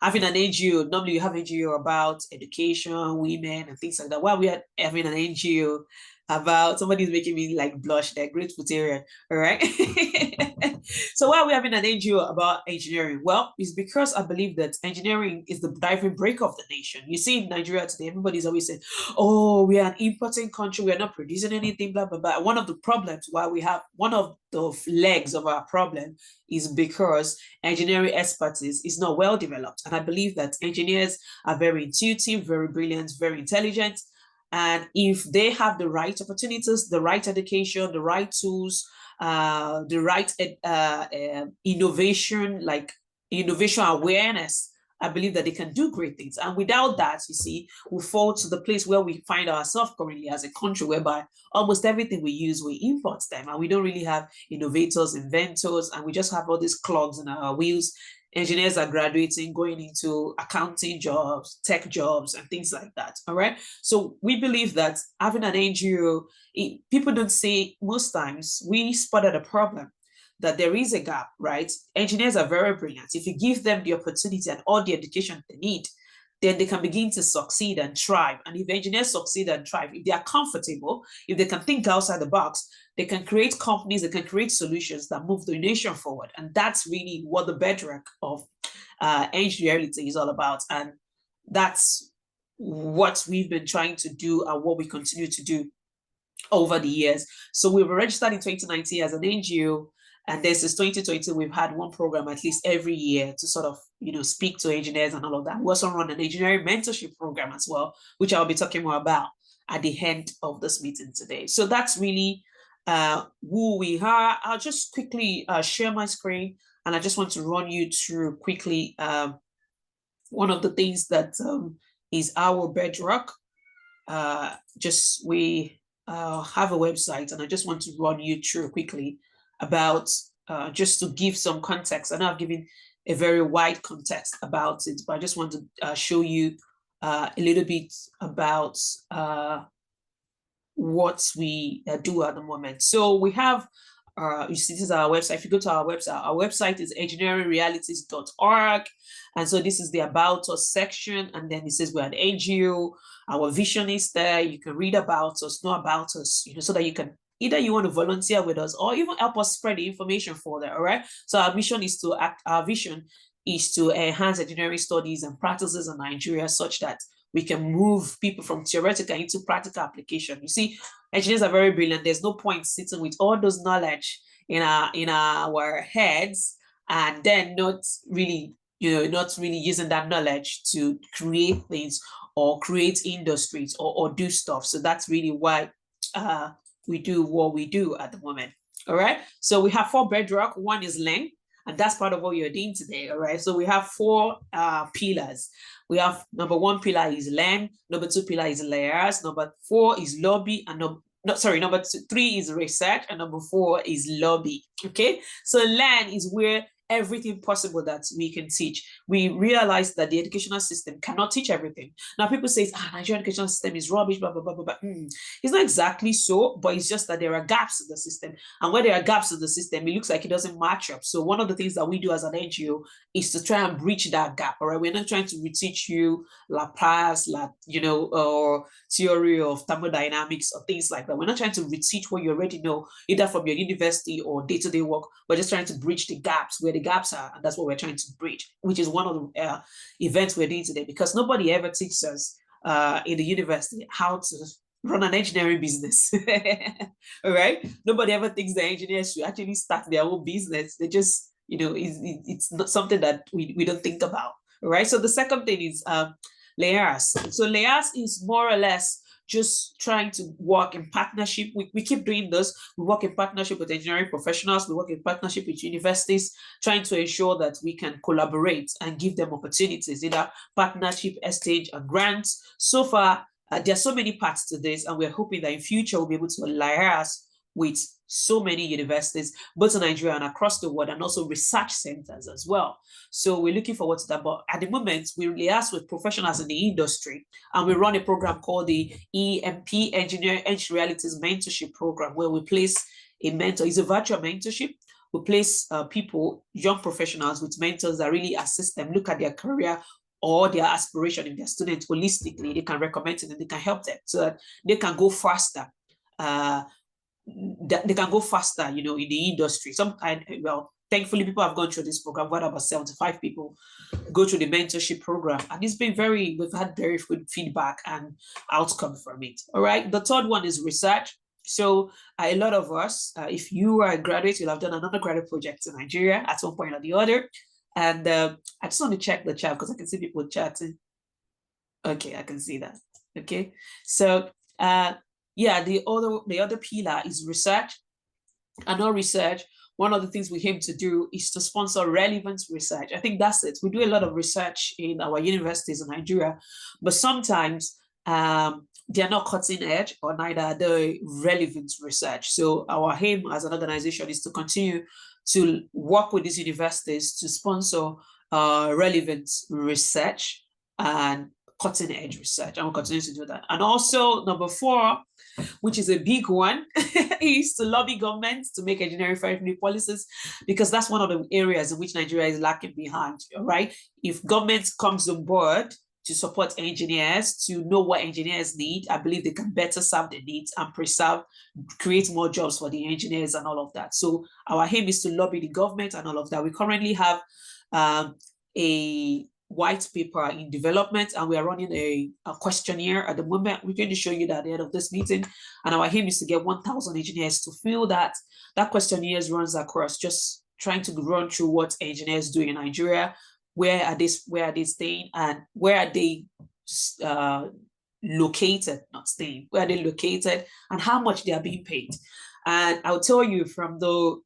having an NGO. Normally you have NGO about education, women, and things like that. Why we are having an NGO about, somebody's making me like blush, they're great Futarian, all right? So why are we having an NGO about engineering? Well, it's because I believe that engineering is the driving brake of the nation. You see in Nigeria today, everybody's always saying, oh, we are an importing country, we're not producing anything, blah, blah, blah. One of the problems why we have, one of the legs of our problem is because engineering expertise is not well developed. And I believe that engineers are very intuitive, very brilliant, very intelligent. And if they have the right opportunities, the right education, the right tools, the right innovation, like innovation awareness, I believe that they can do great things. And without that, you see, we fall to the place where we find ourselves currently as a country, whereby almost everything we use, we import them, and we don't really have innovators, inventors, and we just have all these clogs in our wheels. Engineers are graduating, going into accounting jobs, tech jobs, and things like that. All right. So we believe that having an NGO, people don't say, most times we spotted a problem, that there is a gap, right? Engineers are very brilliant. If you give them the opportunity and all the education they need, then they can begin to succeed and thrive. And if engineers succeed and thrive, if they are comfortable, if they can think outside the box, they can create companies, they can create solutions that move the nation forward. And that's really what the bedrock of Engrealities is all about. And that's what we've been trying to do and what we continue to do over the years. So we were registered in 2019 as an NGO. And then since 2020, we've had one program at least every year to sort of, speak to engineers and all of that. We also run an engineering mentorship program as well, which I'll be talking more about at the end of this meeting today. So that's really who we are. I'll just quickly share my screen, and I just want to run you through quickly one of the things that is our bedrock. We have a website, and I just want to run you through quickly about just to give some context. I know I've given a very wide context about it, but I just want to show you a little bit about what we do at the moment. So we have, you see, this is our website. If you go to our website is engineeringrealities.org. And so this is the About Us section. And then it says we're an NGO. Our vision is there. You can read about us, know about us, so that you can, either you want to volunteer with us or even help us spread the information further, all right? So our vision is to enhance engineering studies and practices in Nigeria such that we can move people from theoretical into practical application. You see, engineers are very brilliant. There's no point sitting with all those knowledge in our heads and then not really using that knowledge to create things or create industries or do stuff. So that's really why we do what we do at the moment. All right. So we have 4 bedrock. One is learn, and that's part of what you're doing today. All right. So we have 4 pillars. We have number 1 pillar is learn, number 2 pillar is layers, number 4 is lobby, and number 3 is research, and number 4 is lobby. Okay. So learn is where everything possible that we can teach. We realize that the educational system cannot teach everything. Now people say, Nigerian educational system is rubbish, blah, blah, blah, blah, blah. It's not exactly so, but it's just that there are gaps in the system. And when there are gaps in the system, it looks like it doesn't match up. So one of the things that we do as an NGO is to try and bridge that gap, all right? We're not trying to reteach you Laplace, or theory of thermodynamics or things like that. We're not trying to reteach what you already know, either from your university or day-to-day work. We're just trying to bridge the gaps where the gaps are, and that's what we're trying to bridge, which is one of the events we're doing today, because nobody ever teaches us in the university how to run an engineering business. All right, nobody ever thinks the engineers should actually start their own business. They just, it's not something that we don't think about. All right, so the second thing is layers. So layers is more or less just trying to work in partnership. We keep doing this. We work in partnership with engineering professionals. We work in partnership with universities, trying to ensure that we can collaborate and give them opportunities, either partnership, exchange, and grants. So far, there are so many parts to this, and we're hoping that in future we'll be able to liaise with so many universities, both in Nigeria and across the world, and also research centers as well. So we're looking forward to that. But at the moment, we liaise with professionals in the industry, and we run a program called the Engrealities Mentorship Program, where we place a mentor. It's a virtual mentorship we place people, young professionals with mentors that really assist them, look at their career or their aspiration in their students holistically. They can recommend it and they can help them so that they can go faster. They can go faster, you know, in the industry. Well, thankfully, people have gone through this program. What about 75 people go through the mentorship program? And it's been we've had very good feedback and outcome from it. All right. The third one is research. So a lot of us, if you are a graduate, you'll have done another graduate project in Nigeria at one point or the other. And I just want to check the chat because I can see people chatting. Okay, I can see that. Okay. So yeah, the other pillar is research. And our research, one of the things we aim to do is to sponsor relevant research. I think that's it. We do a lot of research in our universities in Nigeria, but sometimes they're not cutting edge or neither are they relevant research. So our aim as an organization is to continue to work with these universities to sponsor relevant research and cutting edge research, and we'll continue to do that. And also number 4, which is a big one, is to lobby governments to make engineering-friendly policies, because that's one of the areas in which Nigeria is lacking behind, right? If government comes on board to support engineers, to know what engineers need, I believe they can better serve the needs and create more jobs for the engineers and all of that. So our aim is to lobby the government and all of that. We currently have a white paper in development, and we are running a questionnaire at the moment. We're going to show you that at the end of this meeting, and our aim is to get 1,000 engineers to fill that. That questionnaire runs across just trying to run through what engineers do in Nigeria, where are they staying, and where are they located, not staying, where are they located, and how much they are being paid. And I'll tell you from the,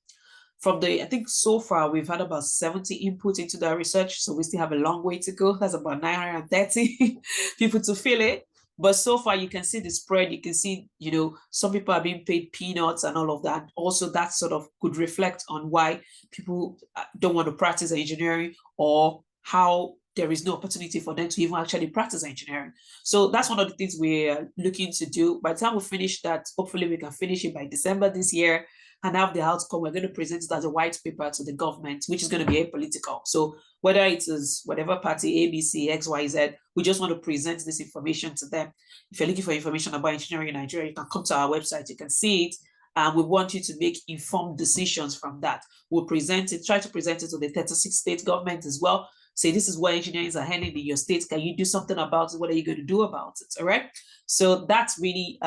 I think so far we've had about 70 input into that research, so we still have a long way to go. That's about 930 people to fill it. But so far you can see the spread. You can see, you know, some people are being paid peanuts and all of that. Also, that sort of could reflect on why people don't want to practice engineering, or how there is no opportunity for them to even actually practice engineering. So that's one of the things we're looking to do. By the time we finish that, hopefully we can finish it by December this year and have the outcome. We're going to present it as a white paper to the government, which is going to be apolitical. So whether it is whatever party, ABC, X, Y, Z, we just want to present this information to them. If you're looking for information about engineering in Nigeria, you can come to our website, you can see it. And we want you to make informed decisions from that. We'll present it, try to present it to the 36 state government as well. Say, this is what engineers are handling in your state. Can you do something about it? What are you going to do about it? All right. So that's really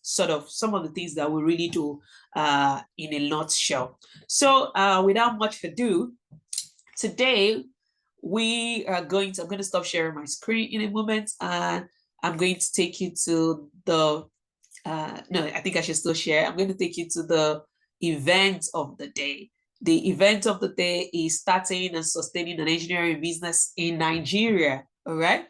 sort of some of the things that we really do in a nutshell. So without much ado, today I'm going to stop sharing my screen in a moment, and I'm going to take you to the, no, I think I should still share. I'm going to take you to the event of the day. The event of the day is starting and sustaining an engineering business in Nigeria, all right?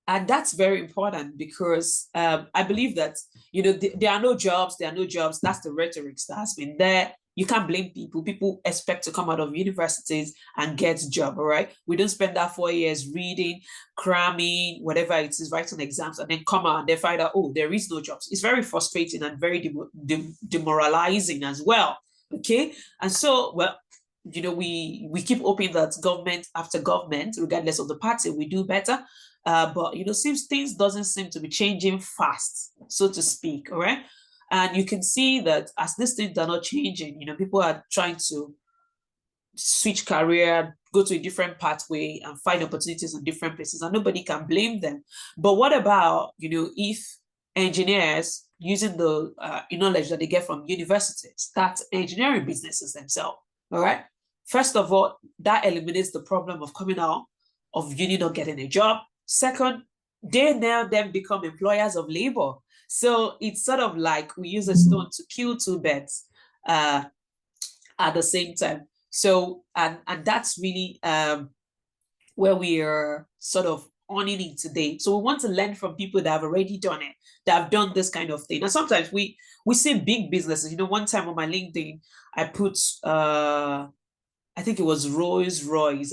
And that's very important because I believe that, you know, there are no jobs, That's the rhetoric that has been there. You can't blame people. People expect to come out of universities and get a job, all right? We don't spend that 4 years reading, cramming, whatever it is, writing exams, and then come out and they find out, oh, there is no jobs. It's very frustrating and very demoralizing as well, okay? And so, well, you know, we keep hoping that government after government, regardless of the party, we do better. But, you know, things doesn't seem to be changing fast, so to speak, all right? And you can see that as these things are not changing, you know, people are trying to switch career, go to a different pathway and find opportunities in different places, and nobody can blame them. But what about, you know, if engineers using the knowledge that they get from universities start engineering businesses themselves, all right? First of all, that eliminates the problem of coming out of uni not getting a job. Second, they now then become employers of labor. So it's sort of like we use a stone to kill two birds at the same time. So, and that's really where we are sort of owning it today. So we want to learn from people that have already done it, that have done this kind of thing. And sometimes we see big businesses. You know, one time on my LinkedIn, I put, I think it was Rolls Royce,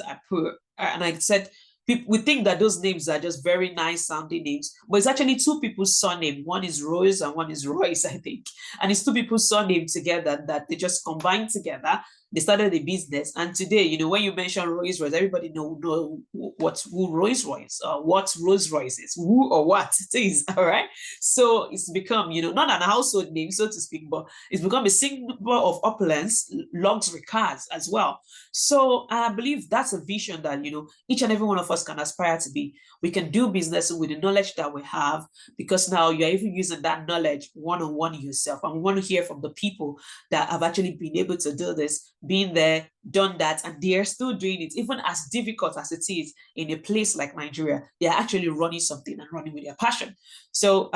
and I said, we think that those names are just very nice sounding names, but it's actually two people's surname. One is Rose and one is Royce, I think. And it's two people's surname together that they just combined together. They started a business. And today, you know, when you mention Rolls Royce, everybody know who Rolls Royce, what Rolls Royce is, who or what it is. All right. So it's become, you know, not an household name, so to speak, but it's become a symbol of opulence, luxury cars as well. So I believe that's a vision that, you know, each and every one of us can aspire to be. We can do business with the knowledge that we have, because now you're even using that knowledge one-on-one yourself. And we want to hear from the people that have actually been able to do this, been there, done that, and they are still doing it, even as difficult as it is in a place like Nigeria. They are actually running something and running with their passion. So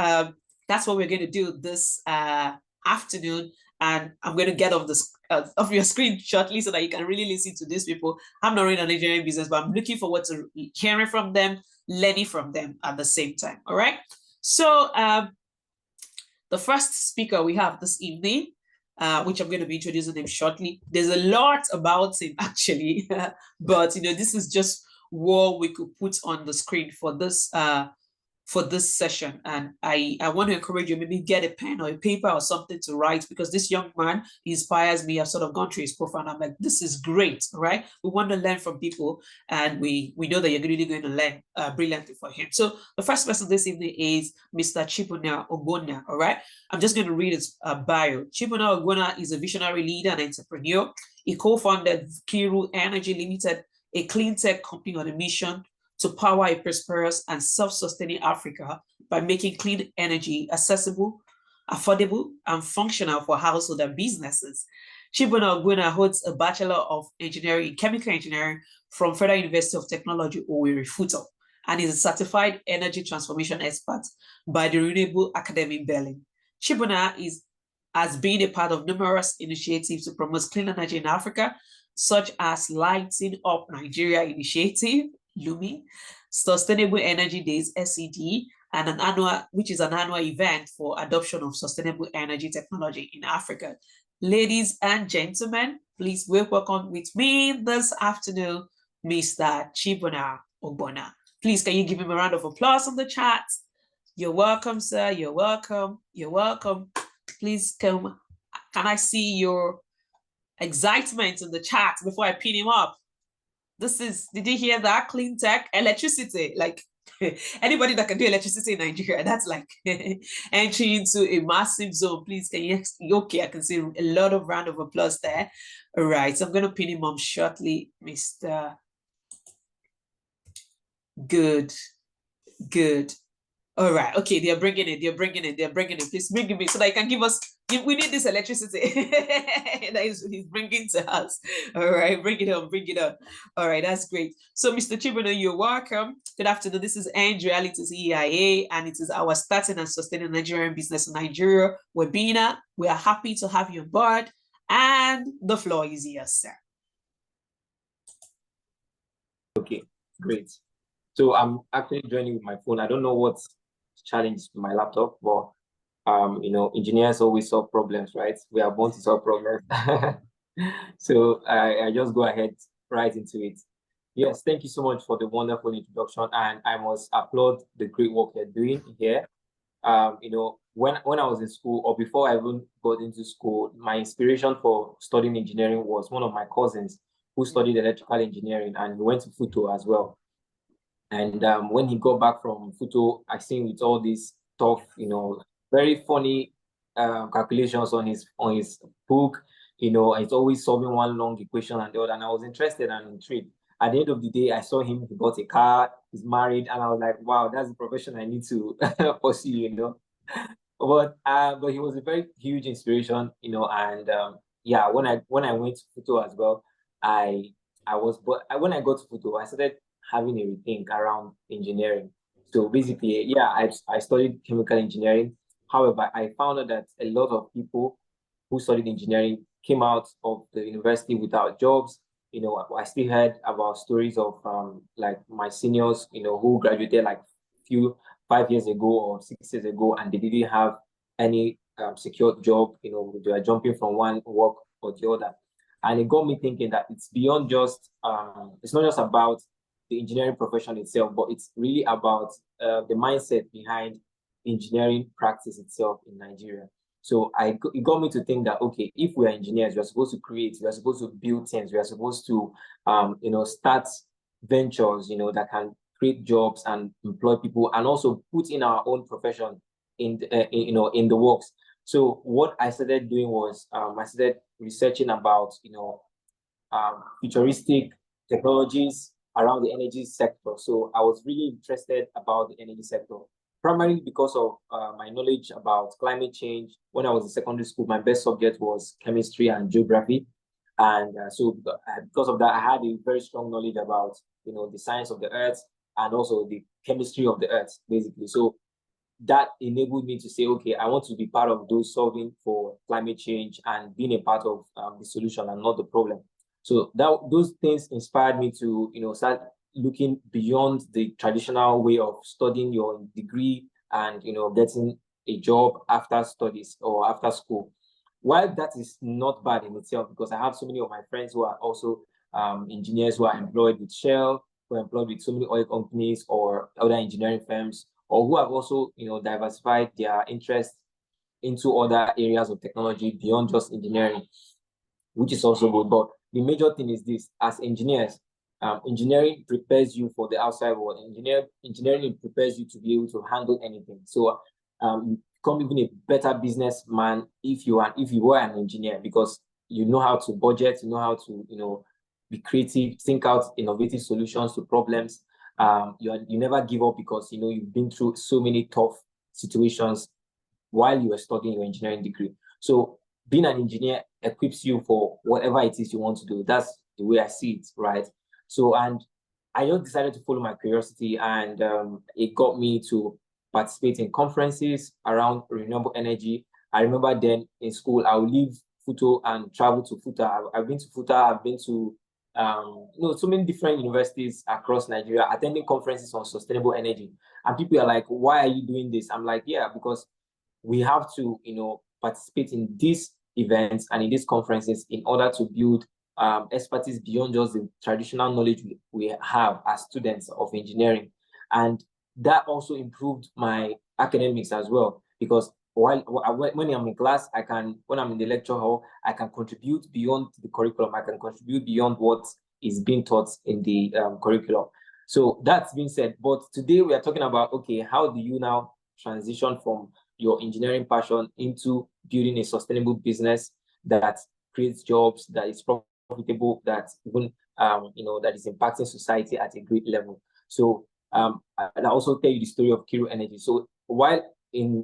that's what we're going to do this afternoon. And I'm going to get off your screen shortly so that you can really listen to these people. I'm not running an engineering business, but I'm looking forward to hearing from them, learning from them at the same time. All right. So the first speaker we have this evening, which I'm going to be introducing him shortly. There's a lot about him actually, but you know, this is just what we could put on the screen for this session. And I want to encourage you, maybe get a pen or a paper or something to write, because this young man inspires me. I've sort of gone through his profile and I'm like, this is great, right? We want to learn from people, and we know that you're really going to learn brilliantly for him. So the first person this evening is Mr. Chibuna Ogbonna, all right? I'm just going to read his bio. Chibuna Ogbonna is a visionary leader and entrepreneur. He co-founded Kiru Energy Limited, a clean tech company on a mission to power a prosperous and self-sustaining Africa by making clean energy accessible, affordable, and functional for households and businesses. Chibuna Ogbonna holds a Bachelor of Engineering in Chemical Engineering from Federal University of Technology, Owerri, Futo, and is a certified energy transformation expert by the Renewable Academy in Berlin. Chibuna has been a part of numerous initiatives to promote clean energy in Africa, such as Lighting Up Nigeria Initiative, LUMI, Sustainable Energy Days, SED, and an annual event for adoption of sustainable energy technology in Africa. Ladies and gentlemen, please welcome with me this afternoon, Mr. Chibuna Ogbonna. Please, can you give him a round of applause on the chat? You're welcome, sir. You're welcome. You're welcome. Please come. Can I see your excitement in the chat before I pin him up? Did you hear that? Clean tech, electricity, like anybody that can do electricity in Nigeria, that's like entry into a massive zone. Please, can you, okay, I can see a lot of round of applause there. All right, so I'm going to pin him up shortly, Mr. Good. All right, okay, they're bringing it. Please bring it so that you can give us, we need this electricity that he's bringing to us. All right, bring it on. All right, that's great. So Mr. Chibuna, you're welcome. Good afternoon. This is Engrealities EEIA, and it is our starting and sustaining Nigerian business in Nigeria webinar. We are happy to have you on board, and the floor is yours, sir. Okay, great. So I'm actually joining with my phone. I don't know what's challenged my laptop, but you know, engineers always solve problems, right? We are born to solve problems. So I just go ahead right into it. Yes, thank you so much for the wonderful introduction, and I must applaud the great work you're doing here. You know, when I was in school, or before I even got into school, my inspiration for studying engineering was one of my cousins who studied electrical engineering, and he went to Futo as well. And when he got back from Futo, I seen with all these tough, you know, very funny calculations on his book. You know, it's always solving one long equation and the other. And I was interested and intrigued. At the end of the day, I saw him. He bought a car. He's married, and I was like, "Wow, that's the profession I need to pursue." You know, but he was a very huge inspiration. You know, and yeah, when I went to Futo as well, when I got to Futo, I started having a rethink around engineering. So basically, yeah, I studied chemical engineering. However, I found out that a lot of people who studied engineering came out of the university without jobs. You know, I still heard about stories of like my seniors, you know, who graduated like 5 years ago or 6 years ago, and they didn't have any secured job. You know, they were jumping from one work or the other. And it got me thinking that it's beyond just, it's not just about the engineering profession itself, but it's really about the mindset behind engineering practice itself in Nigeria. So it got me to think that, okay, if we are engineers, we are supposed to create, we are supposed to build things, we are supposed to, start ventures, that can create jobs and employ people, and also put in our own profession in the works. So what I started doing was I started researching about futuristic technologies around the energy sector. So I was really interested about the energy sector, primarily because of my knowledge about climate change. When I was in secondary school, my best subject was chemistry and geography. And so because of that, I had a very strong knowledge about, the science of the earth and also the chemistry of the earth, basically. So that enabled me to say, okay, I want to be part of those solving for climate change and being a part of the solution and not the problem. So those things inspired me to, start looking beyond the traditional way of studying your degree and, getting a job after studies or after school. While that is not bad in itself, because I have so many of my friends who are also engineers who are employed with Shell, who are employed with so many oil companies or other engineering firms, or who have also, diversified their interest into other areas of technology beyond just engineering, which is also good. But the major thing is this: as engineers, engineering prepares you for the outside world. Engineering prepares you to be able to handle anything. So you become even a better businessman if you were an engineer, because you know how to budget, you know how to be creative, think out innovative solutions to problems. You never give up because you've been through so many tough situations while you were studying your engineering degree. So being an engineer equips you for whatever it is you want to do. That's the way I see it, right? So, and I just decided to follow my curiosity, and it got me to participate in conferences around renewable energy. I remember then in school, I would leave Futo and travel to Futa. I've been to Futa, I've been to so many different universities across Nigeria, attending conferences on sustainable energy. And people are like, why are you doing this? I'm like, yeah, because we have to, participate in these events and in these conferences in order to build expertise beyond just the traditional knowledge we have as students of engineering. And that also improved my academics as well, because when I'm in class, when I'm in the lecture hall, I can contribute beyond the curriculum. I can contribute beyond what is being taught in the curriculum. So that's been said. But today we are talking about, okay, how do you now transition from your engineering passion into building a sustainable business that creates jobs, that is profitable, that even that is impacting society at a great level. So and I also tell you the story of Kiru Energy. So while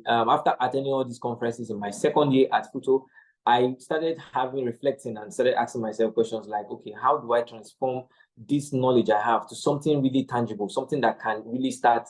after attending all these conferences in my second year at Futo, I started reflecting and started asking myself questions like, okay, how do I transform this knowledge I have to something really tangible, something that can really start,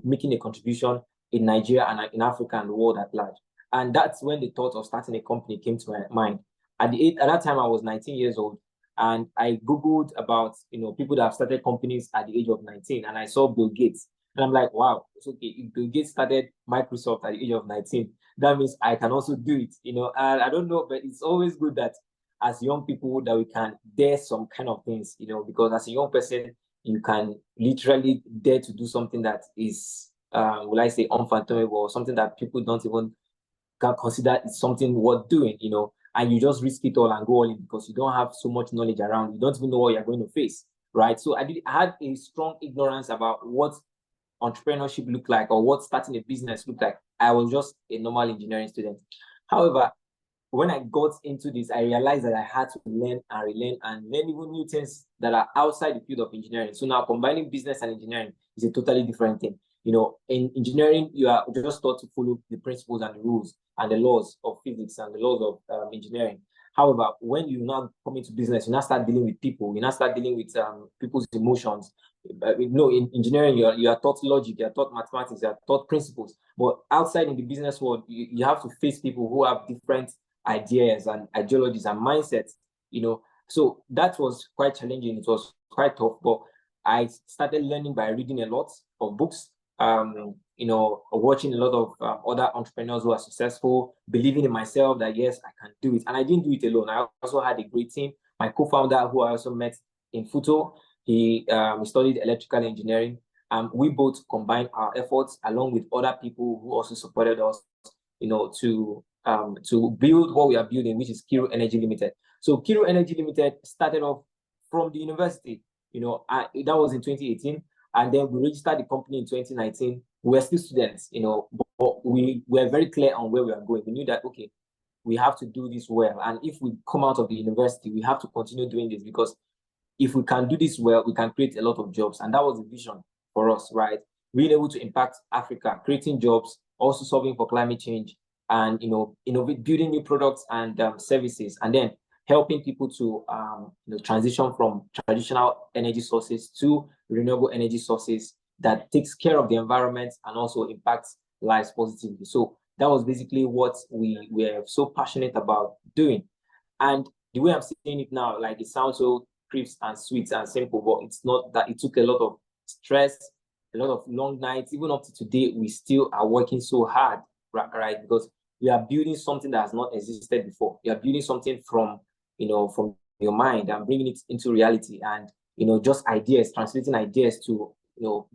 making a contribution in Nigeria and in Africa and the world at large. And that's when the thought of starting a company came to my mind. At that time, I was 19 years old, and I Googled about, people that have started companies at the age of 19, and I saw Bill Gates. And I'm like, wow, it's okay. If Bill Gates started Microsoft at the age of 19, that means I can also do it, And I don't know, but it's always good that as young people that we can dare some kind of things, because as a young person, you can literally dare to do something that is, will I say, unfathomable, or something that people don't even can consider it's something worth doing, and you just risk it all and go all in because you don't have so much knowledge around. You don't even know what you're going to face, right? So I had a strong ignorance about what entrepreneurship looked like or what starting a business looked like. I was just a normal engineering student. However, when I got into this, I realized that I had to learn and relearn and learn even new things that are outside the field of engineering. So now combining business and engineering is a totally different thing. In engineering, you are just taught to follow the principles and the rules and the laws of physics and the laws of engineering. However, when you now come into business, you now start dealing with people. You now start dealing with people's emotions. In engineering, you are taught logic, you are taught mathematics, you are taught principles. But outside in the business world, you have to face people who have different ideas and ideologies and mindsets. So that was quite challenging. It was quite tough, but I started learning by reading a lot of books, watching a lot of other entrepreneurs who are successful, believing in myself that yes, I can do it. And I didn't do it alone. I also had a great team. My co-founder, who I also met in Futo, He studied electrical engineering. We both combined our efforts along with other people who also supported us, to build what we are building, which is Kiru Energy Limited. So Kiru Energy Limited started off from the university. That was in 2018, and then we registered the company in 2019. We were still students, but we were very clear on where we are going. We knew that, okay, we have to do this well, and if we come out of the university, we have to continue doing this, because if we can do this well, we can create a lot of jobs. And that was the vision for us, right? Being able to impact Africa, creating jobs, also solving for climate change, and building new products and services, and then helping people to transition from traditional energy sources to renewable energy sources that takes care of the environment and also impacts lives positively. So that was basically what we were so passionate about doing. And the way I'm saying it now, like, it sounds so crisp and sweet and simple, but it's not that. It took a lot of stress, a lot of long nights. Even up to today, we still are working so hard, right? Because we are building something that has not existed before. We are building something from your mind and bringing it into reality, and just ideas, translating ideas to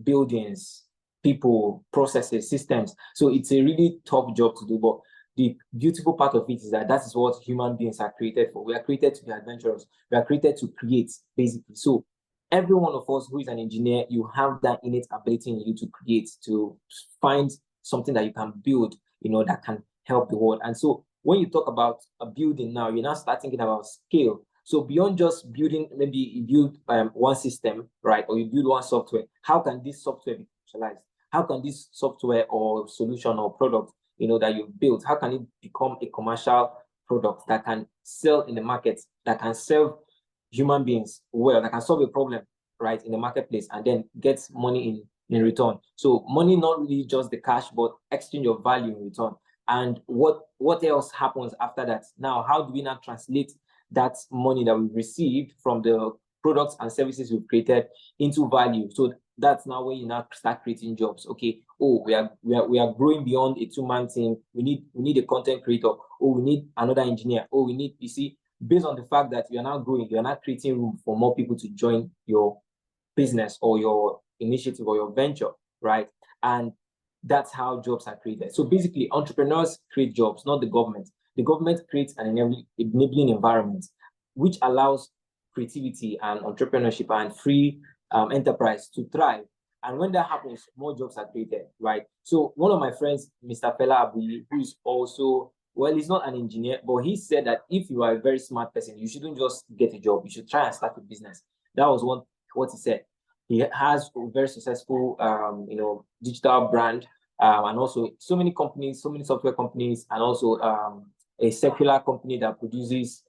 buildings, people, processes, systems. So it's a really tough job to do, but the beautiful part of it is that that is what human beings are created for. We are created to be adventurous. We are created to create, basically. So every one of us who is an engineer, you have that innate ability in you to create, to find something that you can build, that can help the world. And so when you talk about a building now, you're now start thinking about scale. So beyond just building, maybe you build one system, right? Or you build one software. How can this software be commercialized? How can this software or solution or product that you've built, how can it become a commercial product that can sell in the market, that can serve human beings well, that can solve a problem, right, in the marketplace, and then get money in return? So money, not really just the cash, but exchange of value in return. And what else happens after that? Now, how do we now translate that money that we've received from the products and services we've created into value? So that's now when you now start creating jobs. Okay, we are growing beyond a two-man team. We need a content creator. We need another engineer. You see, based on the fact that you are now growing, you are now creating room for more people to join your business or your initiative or your venture, right? And that's how jobs are created. So basically, entrepreneurs create jobs, not the government. The government creates an enabling environment which allows creativity and entrepreneurship and free enterprise to thrive. And when that happens, more jobs are created, right? So one of my friends, Mr. Fela Abui, who is also, well, he's not an engineer, but he said that if you are a very smart person, you shouldn't just get a job. You should try and start a business. That was what he said. He has a very successful, digital brand, and also so many companies, so many software companies, and also a secular company that produces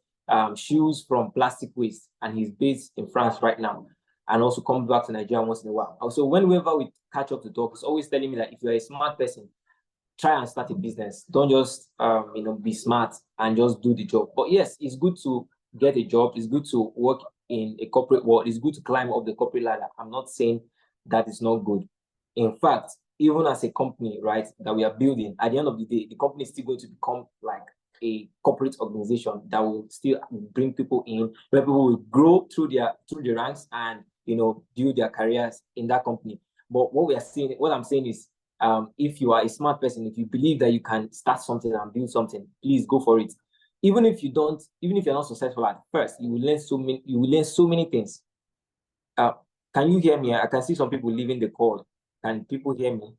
shoes from plastic waste. And he's based in France right now, and also comes back to Nigeria once in a while. Also, whenever we catch up to talk, he's always telling me that if you're a smart person, try and start a business. Don't just be smart and just do the job. But yes, it's good to get a job. It's good to work in a corporate world. It's good to climb up the corporate ladder. I'm not saying that is not good. In fact, even as a company, right, that we are building, at the end of the day, the company is still going to become like a corporate organization that will still bring people in, where people will grow through the ranks and build their careers in that company. But what I'm saying is, if you are a smart person, if you believe that you can start something and build something, please go for it. Even if you're not successful at first, you will learn so many things. Can you hear me? I can see some people leaving the call. Can people hear me?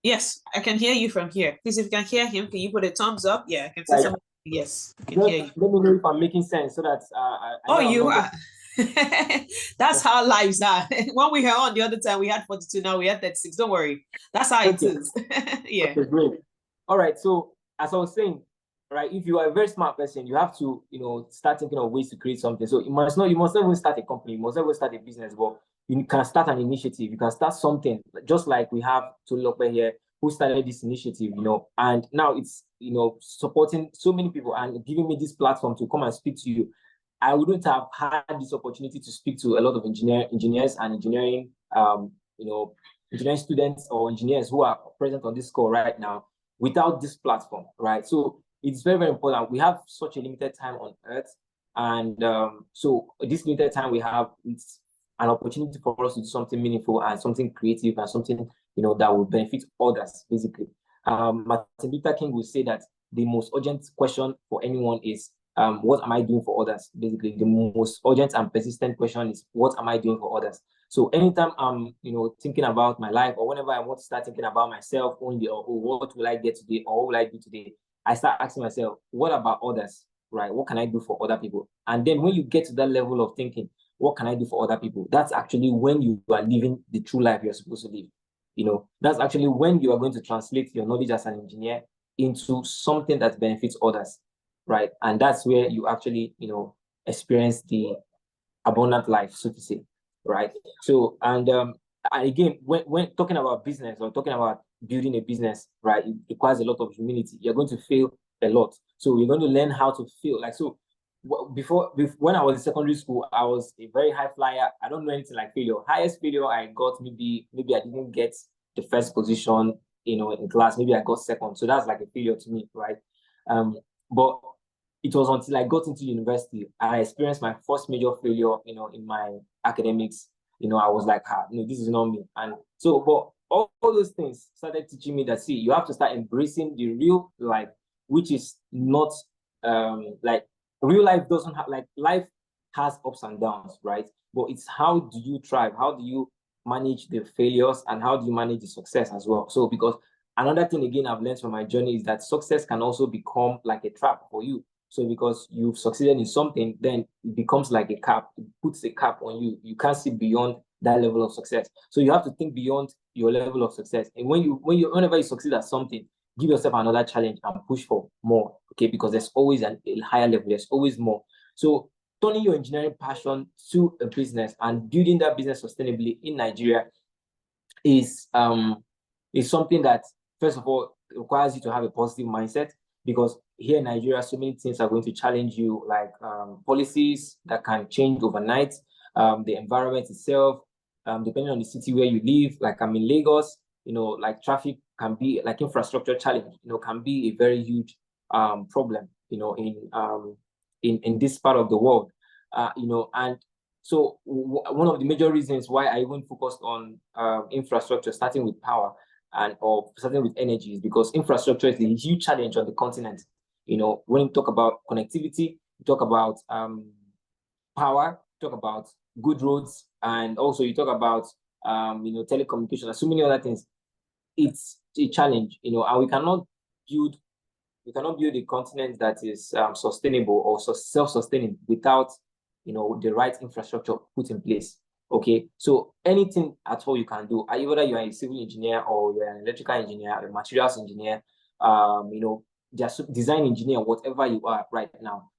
Yes, I can hear you from here. Please, if you can hear him, can you put a thumbs up? Yeah, I can see some. Yes, I can hear you. Let me know if I'm making sense so that you are. That's how lives are. When we were on the other time, we had 42, now we had 36. Don't worry. That's how it is. Yeah. Okay, great. All right. So as I was saying, right, if you are a very smart person, you have to, start thinking of ways to create something. So you must not even start a company, you must not even start a business, but you can start an initiative. You can start something, just like we have Tolulope here, who started this initiative, and now it's, supporting so many people and giving me this platform to come and speak to you. I wouldn't have had this opportunity to speak to a lot of engineers and engineering students or engineers who are present on this call right now without this platform, right? So it's very, very important. We have such a limited time on Earth, And so this limited time we have, it's an opportunity for us to do something meaningful and something creative and something, that will benefit others, basically. Martin Luther King will say that the most urgent question for anyone is, what am I doing for others? Basically, the most urgent and persistent question is, what am I doing for others? So anytime I'm, thinking about my life, or whenever I want to start thinking about myself only, or what will I get today, or what will I do today, I start asking myself, what about others, right? What can I do for other people? And then when you get to that level of thinking, what can I do for other people? That's actually when you are living the true life you're supposed to live. That's actually when you are going to translate your knowledge as an engineer into something that benefits others, right? And that's where you actually, experience the abundant life, so to say, right? So, and again, when talking about business or talking about building a business, right, it requires a lot of humility. You're going to fail a lot. So you're going to learn how to fail. Like, so before when I was in secondary school, I was a very high flyer. I don't know anything like failure. Highest failure I got, maybe I didn't get the first position, in class. Maybe I got second. So that's like a failure to me, right? But it was until I got into university, I experienced my first major failure, in my academics. I was like, this is not me. And so, but all those things started teaching me that, see, you have to start embracing the real life, which is not like real life doesn't have, like, life has ups and downs, right? But it's how do you thrive? How do you manage the failures, and how do you manage the success as well? So, because another thing again I've learned from my journey is that success can also become like a trap for you. So because you've succeeded in something, then it becomes like a cap. It puts a cap on you. You can't see beyond that level of success. So you have to think beyond your level of success. And whenever you succeed at something, give yourself another challenge and push for more. Okay, because there's always a higher level. There's always more. So turning your engineering passion to a business and building that business sustainably in Nigeria is something that, first of all, requires you to have a positive mindset, because here in Nigeria, so many things are going to challenge you, like policies that can change overnight, the environment itself, depending on the city where you live. Like, I'm in Lagos, like traffic can be, like, infrastructure challenge, can be a very huge problem, in this part of the world, and so one of the major reasons why I even focused on infrastructure, starting with power or starting with energy, is because infrastructure is a huge challenge on the continent. When you talk about connectivity, you talk about power, you talk about good roads, and also you talk about telecommunication and so many other things. It's a challenge, and we cannot build a continent that is sustainable or self-sustaining without the right infrastructure put in place. Okay, so anything at all you can do, whether you are a civil engineer or you're an electrical engineer, a materials engineer, just design engineer, whatever you are right now,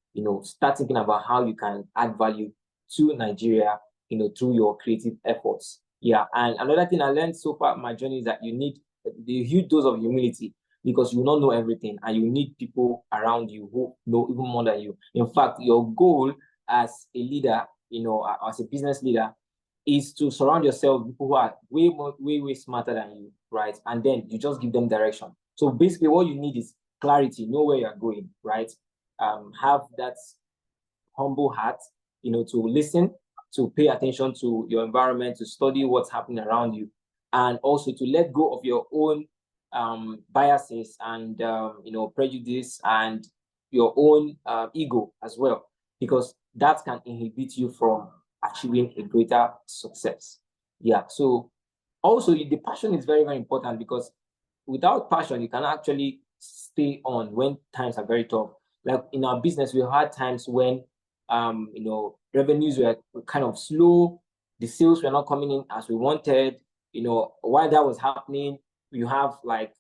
start thinking about how you can add value to Nigeria, through your creative efforts. Yeah, and another thing I learned so far in my journey is that you need the huge dose of humility, because you will not know everything, and you need people around you who know even more than you. In fact, your goal as a leader, as a business leader, is to surround yourself with people who are way smarter than you, right? And then you just give them direction. So basically, what you need is clarity, know where you're going, right? Have that humble heart, to listen, to pay attention to your environment, to study what's happening around you, and also to let go of your own biases and prejudice and your own ego as well, because that can inhibit you from achieving a greater success. Yeah. So also the passion is very, very important, because without passion, you can actually stay on when times are very tough. Like in our business, we had times when revenues were kind of slow, the sales were not coming in as we wanted. While that was happening, you have like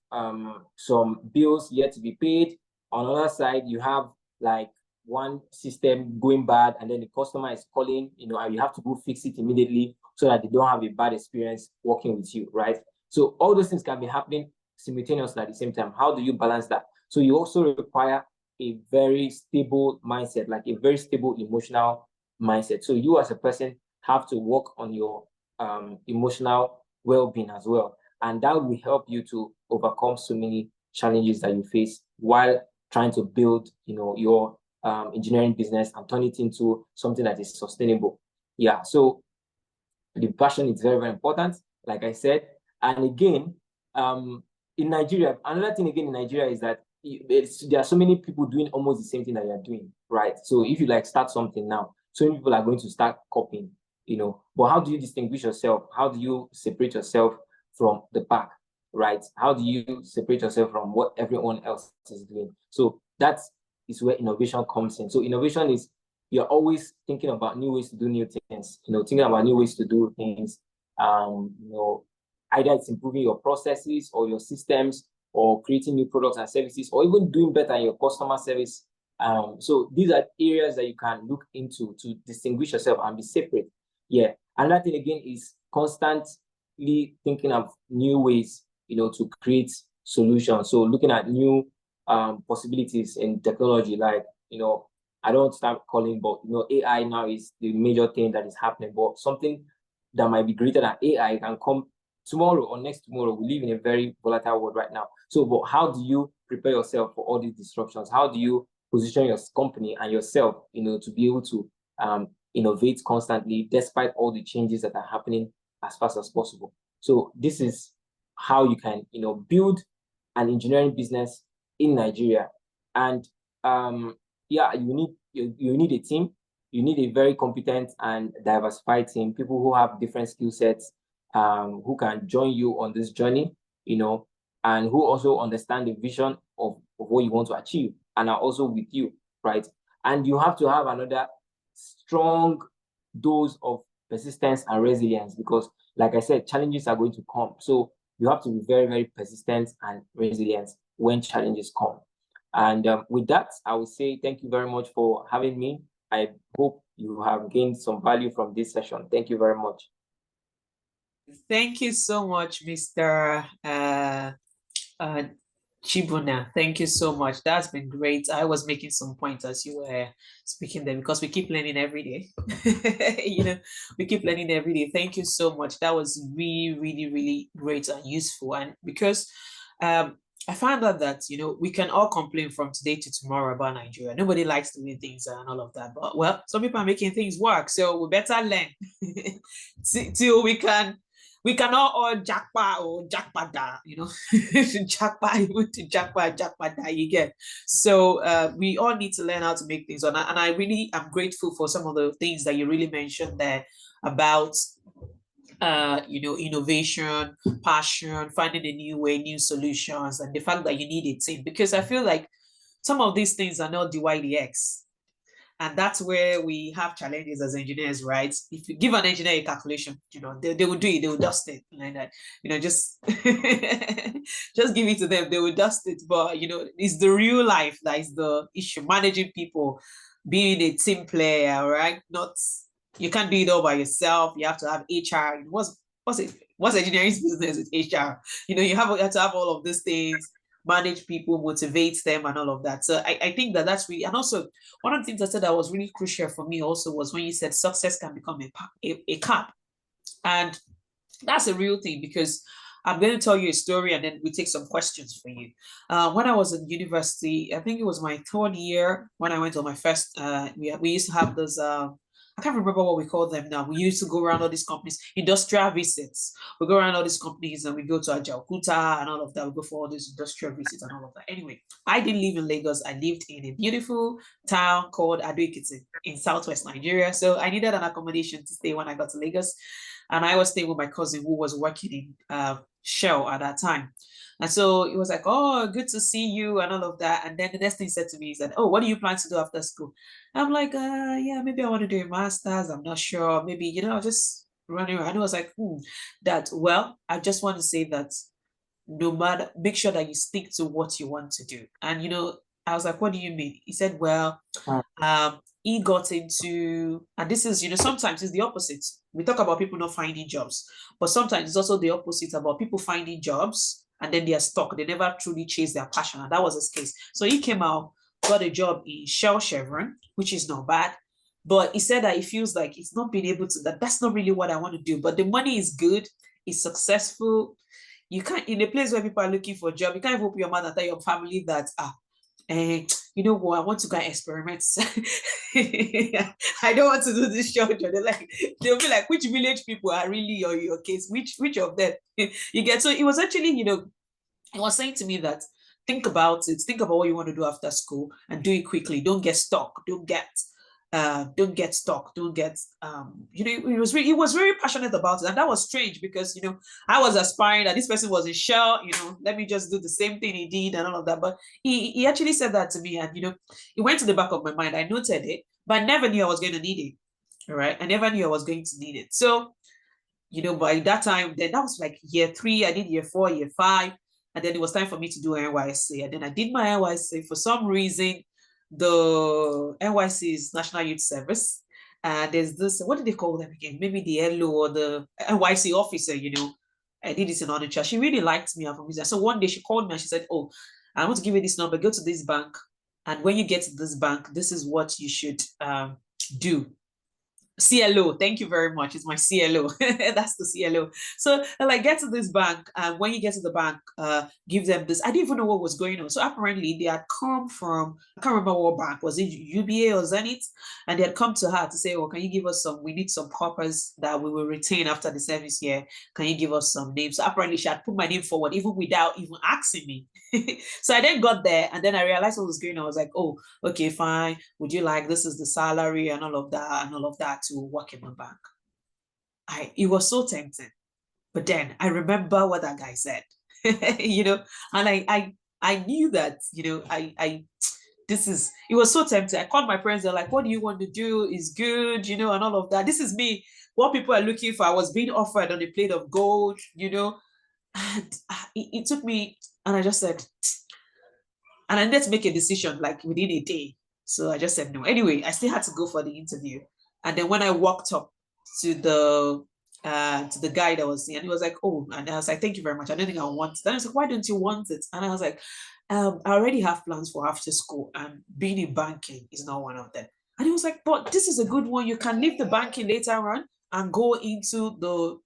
some bills yet to be paid. On the other side, you have like one system going bad, and then the customer is calling, and you have to go fix it immediately so that they don't have a bad experience working with you, right? So all those things can be happening simultaneously at the same time. How do you balance that? So you also require a very stable mindset, like a very stable emotional mindset. So you as a person have to work on your emotional well-being as well. And that will help you to overcome so many challenges that you face while trying to build, your engineering business and turn it into something that is sustainable. Yeah, so the passion is very, very important, like I said. And again, in Nigeria, another thing again in Nigeria is that there are so many people doing almost the same thing that you're doing, right? So if you like start something now, so many people are going to start copying, you know. But how do you distinguish yourself? How do you separate yourself from the pack, right? How do you separate yourself from what everyone else is doing? So that is where innovation comes in. So innovation is you're always thinking about new ways to do new things, you know, thinking about new ways to do things. You know, either it's improving your processes or your systems or creating new products and services or even doing better in your customer service. So these are areas that you can look into to distinguish yourself and be separate. Yeah. Another thing again is constantly thinking of new ways, you know, to create solutions. So looking at new possibilities in technology, like, you know, I don't start calling, but you know, AI now is the major thing that is happening. But something that might be greater than AI can come tomorrow or next tomorrow. We live in a very volatile world right now. So, but how do you prepare yourself for all these disruptions? How do you position your company and yourself, you know, to be able to innovate constantly despite all the changes that are happening as fast as possible? So this is how you can, you know, build an engineering business in Nigeria. And yeah, you need a team. You need a very competent and diversified team, people who have different skill sets, who can join you on this journey, you know, and who also understand the vision of what you want to achieve and are also with you, right? And you have to have another strong dose of persistence and resilience because, like I said, challenges are going to come. So you have to be very, very persistent and resilient when challenges come. And with that, I would say thank you very much for having me. I hope you have gained some value from this session. Thank you very much. Thank you so much, Mr. Chibuna. Thank you so much. That's been great. I was making some points as you were speaking there because we keep learning every day. You know, we keep learning every day. Thank you so much. That was really, really, really great and useful. And because I found out that, you know, we can all complain from today to tomorrow about Nigeria. Nobody likes the way things are and all of that. But, well, some people are making things work. So we better learn till we can all jackpot or jackpot, you know, jackpot, even to jackpot, you get. So we all need to learn how to make things. And I really am grateful for some of the things that you really mentioned there about you know, innovation, passion, finding a new way, new solutions, and the fact that you need a team. Because I feel like some of these things are not the YDX. And that's where we have challenges as engineers, right? If you give an engineer a calculation, you know, they will do it, they will dust it like that. You know, just just give it to them, they will dust it. But you know, it's the real life that is the issue. Managing people, being a team player, right? Not, you can't do it all by yourself. You have to have HR. What's engineering's business with HR? You know, you have to have all of these things, manage people, motivate them, and all of that. So I think that that's really, and also one of the things I said that was really crucial for me also was when you said success can become a cap. And that's a real thing because I'm going to tell you a story and then we take some questions for you. When I was in university, I think it was my third year when I went on my first, we used to have those, I can't remember what we call them now. We used to go around all these companies, industrial visits. We go around all these companies and we go to Ajaokuta and all of that. We go for all these industrial visits and all of that. Anyway, I didn't live in Lagos. I lived in a beautiful town called Ado-Ekiti in southwest Nigeria. So I needed an accommodation to stay when I got to Lagos. And I was staying with my cousin who was working in Shell at that time. And so it was like, oh, good to see you and all of that. And then the next thing he said to me is that, oh, what do you plan to do after school? I'm like, yeah, maybe I want to do a master's. I'm not sure. Maybe, you know, just running around. And I was like, that, well, I just want to say that no matter, make sure that you stick to what you want to do. And, you know, I was like, what do you mean? He said, well, he got into, and this is, you know, sometimes it's the opposite. We talk about people not finding jobs, but sometimes it's also the opposite about people finding jobs and then they are stuck. They never truly chase their passion. And that was his case. So he came out, got a job in Shell Chevron, which is not bad. But he said that he feels like he's not being able to, that's not really what I want to do. But the money is good, it's successful. You can't, in a place where people are looking for a job, you can't even open your mouth and tell your family that, you you know what, I want to go and experiment. I don't want to do this show. They're like, they'll be like, which village people are really your case? Which of them? You get, so it was actually, you know, it was saying to me that think about it, think about what you want to do after school and do it quickly. Don't get stuck. Don't get stuck. Don't get you know, he was very passionate about it. And that was strange because, you know, I was aspiring that this person was a shell, you know, let me just do the same thing he did and all of that. But he actually said that to me, and you know, it went to the back of my mind. I noted it, but I never knew I was going to need it. All right. I never knew I was going to need it. So, you know, by that time, then that was like year 3, I did year 4, year 5. And then it was time for me to do NYC. And then I did my NYC. For some reason, the NYC is National Youth Service. And there's this, what did they call them again? Maybe the LO or the NYC officer, you know. I did it in Onitsha. She really liked me. So one day she called me and she said, oh, I want to give you this number. Go to this bank. And when you get to this bank, this is what you should do. CLO, thank you very much. It's my CLO. That's the CLO. So like, get to this bank, and when you get to the bank, give them this. I didn't even know what was going on. So apparently they had come from, I can't remember what bank, was it UBA or Zenith? And they had come to her to say, oh, can you give us some, we need some corpers that we will retain after the service year. Can you give us some names? So apparently she had put my name forward even without even asking me. So I then got there, and then I realized what was going on. I was like, oh, okay, fine. Would you like, this is the salary and all of that to work in the bank. It was so tempting. But then I remember what that guy said, you know, and I knew that, you know, it was so tempting. I called my parents, they're like, what do you want to do? Is good, you know, and all of that. This is me. What people are looking for, I was being offered on a plate of gold, you know, and it took me, and I just said, and I needed to make a decision like within a day. So I just said no. Anyway, I still had to go for the interview. And then when I walked up to the guy that was there, and he was like, oh, and I was like, thank you very much. I don't think I want it. Then I was like, why don't you want it? And I was like, I already have plans for after school, and being in banking is not one of them. And he was like, but this is a good one. You can leave the banking later on and go into the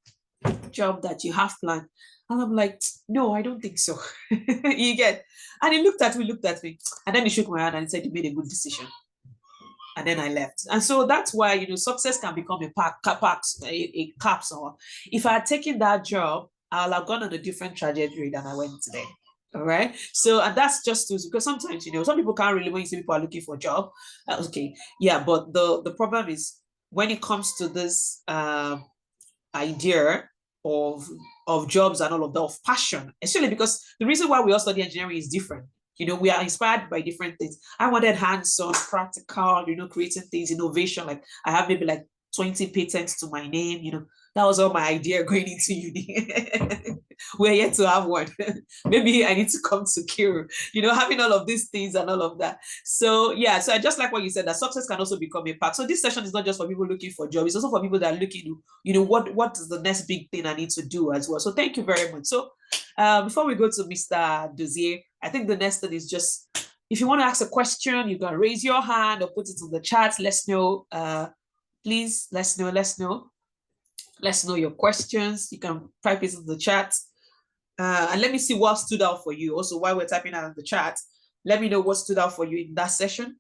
job that you have planned. And I'm like, no, I don't think so. You get, and he looked at me, and then he shook my hand and said, you made a good decision. And then I left. And so that's why, you know, success can become a capsule. If I had taken that job, I'll have gone on a different trajectory than I went today. All right. So, and that's just because sometimes, you know, some people can't really, when you see people are looking for a job, okay, yeah, but the problem is when it comes to this idea of jobs and all of that, of passion, especially because the reason why we all study engineering is different. You know, we are inspired by different things. I wanted hands-on, practical, you know, creating things, innovation. Like I have maybe like 20 patents to my name, you know. That was all my idea going into uni. We're yet to have one. Maybe I need to come to Kiro, you know, having all of these things and all of that. So yeah, so I just like what you said, that success can also become a path. So this session is not just for people looking for jobs, it's also for people that are looking, you know, what is the next big thing I need to do as well. So thank you very much. So before we go to Mr. Dozier, I think the next thing is just, if you want to ask a question, you can raise your hand or put it in the chat. Let's know, please, let's know. Let's know your questions. You can type it in the chat. And let me see what stood out for you. Also, while we're typing out in the chat, let me know what stood out for you in that session.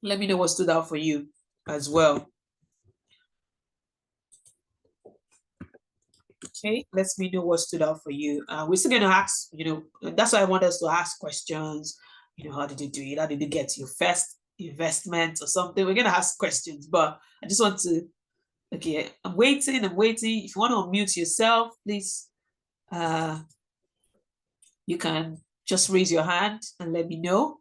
Let me know what stood out for you as well. Okay, let me know what stood out for you. We're still going to ask, you know, that's why I want us to ask questions. You know, how did you do it? How did you get your first investment or something? We're going to ask questions, but I just want to, okay, I'm waiting. If you want to unmute yourself, please, you can just raise your hand and let me know.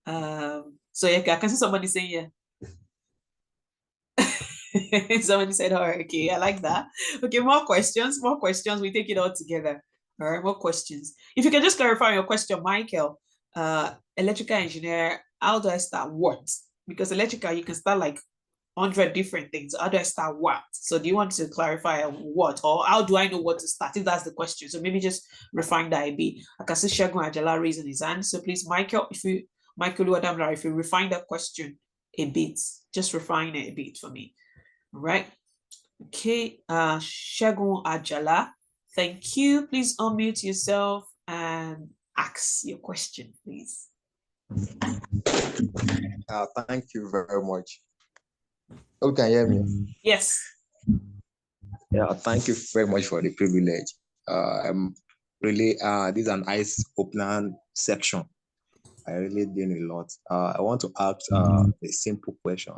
So yeah, I can see somebody saying yeah. Somebody said, all right, okay, I like that. Okay, more questions. We take it all together. All right, more questions. If you can just clarify your question, Michael, electrical engineer, how do I start what? Because electrical, you can start like 100 different things. How do I start what? So do you want to clarify what, or how do I know what to start? If that's the question. So maybe just refine that a bit. I can see Shagun Ajala raising his hand. So please, Michael, if you refine that question a bit, just refine it a bit for me. All right. Okay. Shagun Ajala, thank you. Please unmute yourself and ask your question, please. Thank you very much. Oh, can you hear me? Yes. Yeah, thank you very much for the privilege. I'm really this is an eyes opener section. I really did a lot. I want to ask a simple question.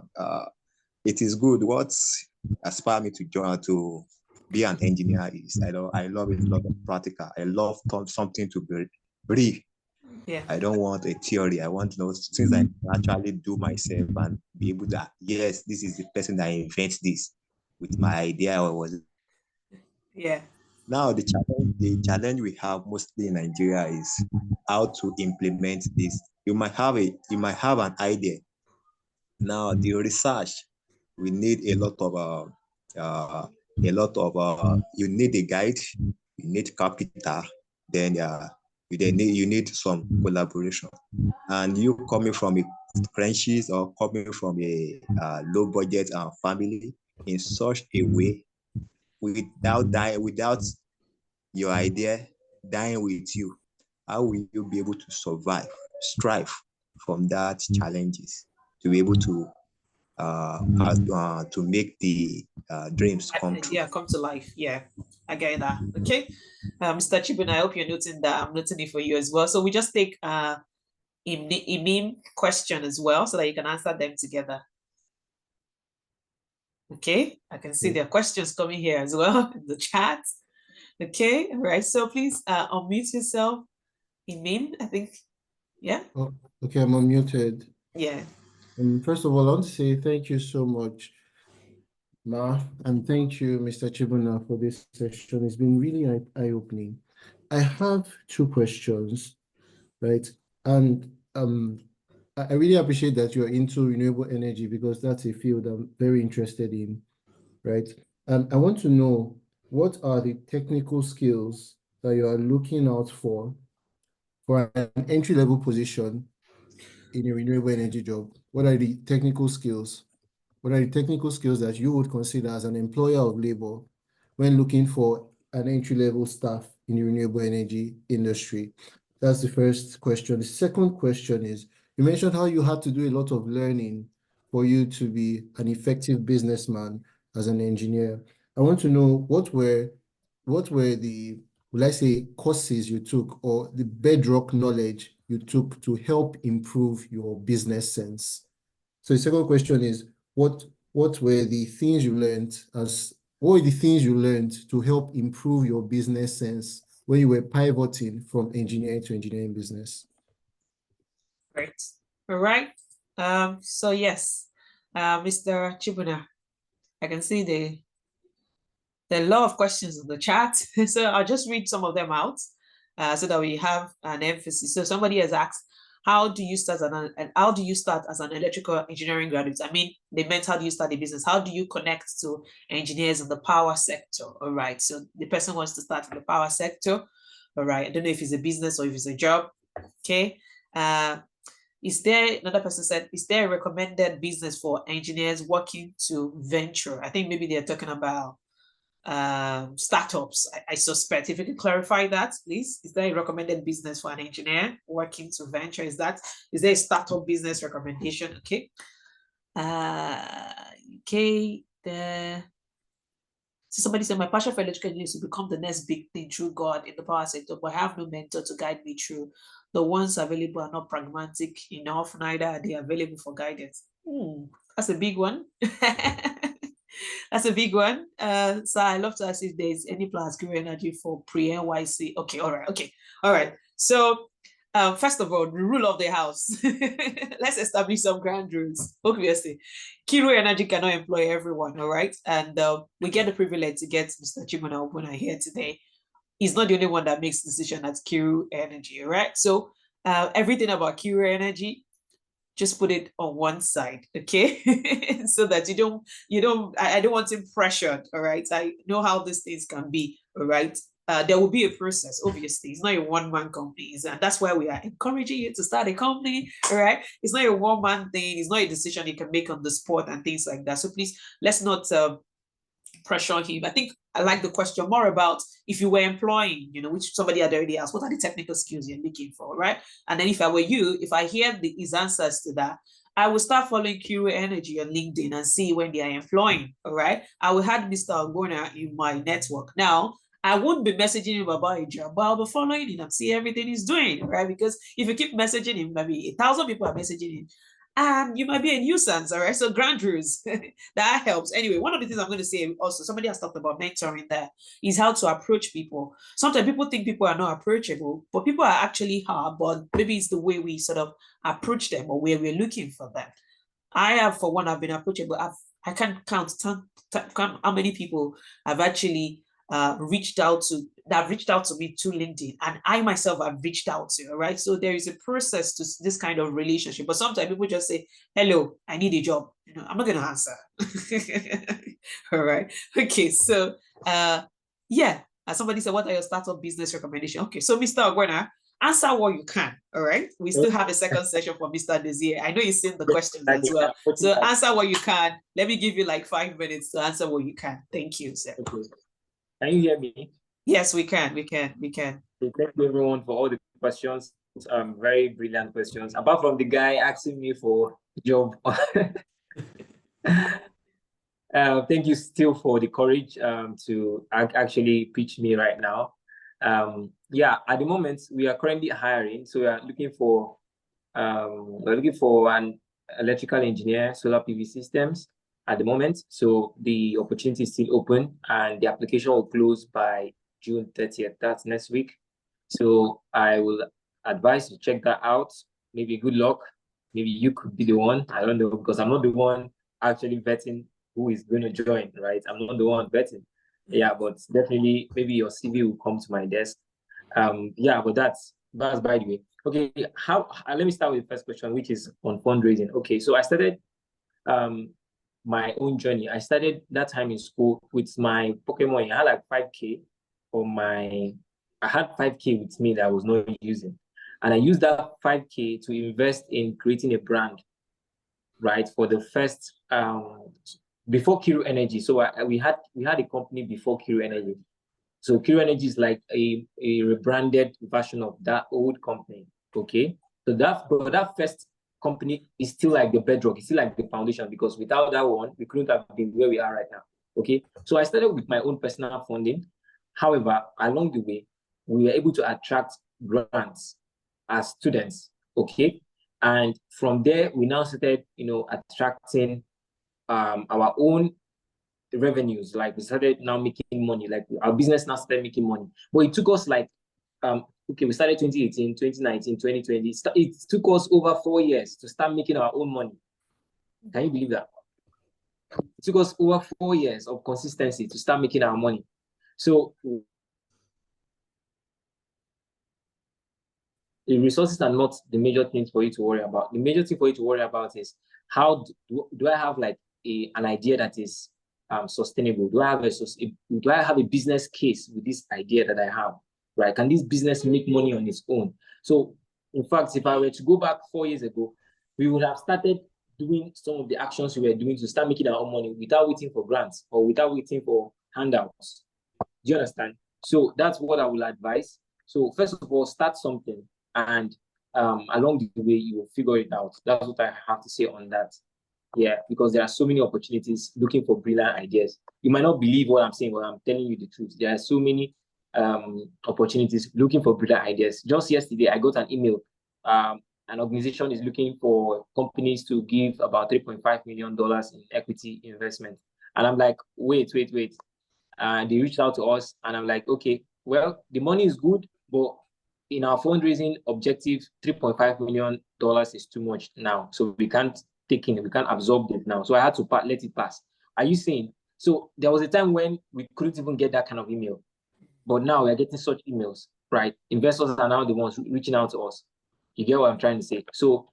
It is good. What inspired me to join to be an engineer is I love it, a lot of practical. I love something to be real. Yeah. I don't want a theory. I want those things I can actually do myself and be able to, yes, this is the person that invents this with my idea or was. Yeah. Now the challenge we have mostly in Nigeria is how to implement this. You might have an idea. Now the research, we need you need a guide, you need capital, then you need some collaboration. And you coming from a trenches or coming from a low budget family in such a way without your idea dying with you, how will you be able to strive from that challenges to be able to make the dreams come true? Yeah, come to life. Yeah, I get that. Okay. Mr. Chibun, I hope you're noting that. I'm noting it for you as well. So we just take Imim question as well so that you can answer them together. Okay, I can see there are questions coming here as well in the chat. Okay, all right. So please unmute yourself, Imim, I think. Yeah. Oh, okay, I'm unmuted. Yeah. First of all, I want to say thank you so much, Ma, and thank you, Mr. Chibuna, for this session. It's been really eye-opening. I have two questions, right? And I really appreciate that you're into renewable energy because that's a field I'm very interested in, right? And I want to know what are the technical skills that you are looking out for an entry-level position in a renewable energy job? What are the technical skills? What are the technical skills that you would consider as an employer of labor when looking for an entry-level staff in the renewable energy industry? That's the first question. The second question is, you mentioned how you had to do a lot of learning for you to be an effective businessman as an engineer. I want to know what were the, will I say, courses you took or the bedrock knowledge you took to help improve your business sense? So the second question is, what were the things you learned to help improve your business sense when you were pivoting from engineering to engineering business? Great. All right. So yes, Mr. Chibuna, I can see there are a lot of questions in the chat. So I'll just read some of them out so that we have an emphasis. So somebody has asked, how do you start as an electrical engineering graduate? I mean, they meant how do you start a business? How do you connect to engineers in the power sector? All right. So the person wants to start in the power sector. All right. I don't know if it's a business or if it's a job. Okay. Is there, another person said, is there a recommended business for engineers working to venture? I think maybe they're talking about startups, I suspect. If you can clarify that, please. Is there a recommended business for an engineer working to venture? Is there a startup business recommendation? Okay. Okay. So somebody said, my passion for electrical engineering is to become the next big thing through God in the power sector, but I have no mentor to guide me through. The ones available are not pragmatic enough, neither are they available for guidance. That's a big one. That's a big one. So I love to ask if there's any plans Engrealities for pre-NYC. Okay, all right. So first of all, the rule of the house. Let's establish some ground rules. Obviously, Engrealities cannot employ everyone, all right? And we get the privilege to get Mr. Chimona Obuna here today. He's not the only one that makes decision at Engrealities, all right? So everything about Engrealities, just put it on one side, okay? So that I don't want him pressured, all right? I know how these things can be, all right? There will be a process, obviously. It's not a one-man company, and that's why we are encouraging you to start a company, all right? It's not a one-man thing. It's not a decision you can make on the spot and things like that. So please, let's not pressure him. I think I like the question more about if you were employing, which somebody had already asked, what are the technical skills you're looking for, right? And then if I were you, if I hear his answers to that, I will start following Kiro Energy on LinkedIn and see when they are employing, all right? I will add Mr. Ogona in my network. Now, I won't be messaging him about a job, but I'll be following him and see everything he's doing, right? Because if you keep messaging him, maybe 1,000 people are messaging him, and you might be a nuisance, all right? So ground rules, that helps. Anyway, one of the things I'm going to say also, somebody has talked about mentoring there, is how to approach people. Sometimes people think people are not approachable, but people are actually hard, but maybe it's the way we sort of approach them or where we're looking for them. I have, for one, I've been approachable. I can't count how many people I've actually reached out to me to LinkedIn, and I myself have reached out to, all right? So there is a process to this kind of relationship, but sometimes people just say, hello, I need a job. I'm not going to answer. All right. Okay. So, yeah. Somebody said, what are your startup business recommendations? Okay. So Mr. Ogwena, answer what you can. All right. We still have a second session for Mr. Desir. I know you've seen the questions as well. So answer what you can. Let me give you like 5 minutes to answer what you can. Thank you, sir. Okay. Can you hear me? Yes, we can. Thank you everyone for all the questions. Very brilliant questions. Apart from the guy asking me for a job. Thank you still for the courage to actually pitch me right now. Yeah, at the moment we are currently hiring, so we are looking for an electrical engineer, solar PV systems at the moment. So the opportunity is still open, and the application will close by June 30th. That's next week. So I will advise you to check that out. Maybe good luck. Maybe you could be the one. I don't know, because I'm not the one actually vetting who is going to join, right? I'm not the one vetting. Yeah, but definitely maybe your CV will come to my desk. Yeah, but that's by the way. Okay, let me start with the first question, which is on fundraising. Okay, so I started my own journey. I started that time in school with my pocket money. I had like 5K I had 5K with me that I was not using. And I used that 5K to invest in creating a brand, right? For the first, before Kiro Energy. So we had a company before Kiro Energy. So Kiro Energy is like a rebranded version of that old company, okay? So that first company is still like the bedrock, it's still like the foundation, because without that one, we couldn't have been where we are right now, okay? So I started with my own personal funding. However, along the way, we were able to attract grants as students, okay? And from there, we now started, attracting our own revenues. Like we started now making money, like our business now started making money. But it took us like, we started 2018, 2019, 2020. It took us over 4 years to start making our own money. Can you believe that? It took us over 4 years of consistency to start making our money. So the resources are not the major things for you to worry about. The major thing for you to worry about is how do I have like an idea that is sustainable? Do I have a business case with this idea that I have? Right? Can this business make money on its own? So, in fact, if I were to go back 4 years ago, we would have started doing some of the actions we were doing to start making our own money without waiting for grants or without waiting for handouts. Do you understand? So that's what I will advise. So first of all, start something, and along the way, you will figure it out. That's what I have to say on that. Yeah, because there are so many opportunities looking for brilliant ideas. You might not believe what I'm saying, but I'm telling you the truth. There are so many opportunities looking for brilliant ideas. Just yesterday, I got an email. An organization is looking for companies to give about $3.5 million in equity investment. And I'm like, wait. And they reached out to us, and I'm like, okay, well, the money is good, but in our fundraising objective, $3.5 million is too much now. So we can't absorb it now. So I had to let it pass. Are you saying? So there was a time when we couldn't even get that kind of email. But now we're getting such emails, right? Investors are now the ones reaching out to us. You get what I'm trying to say? So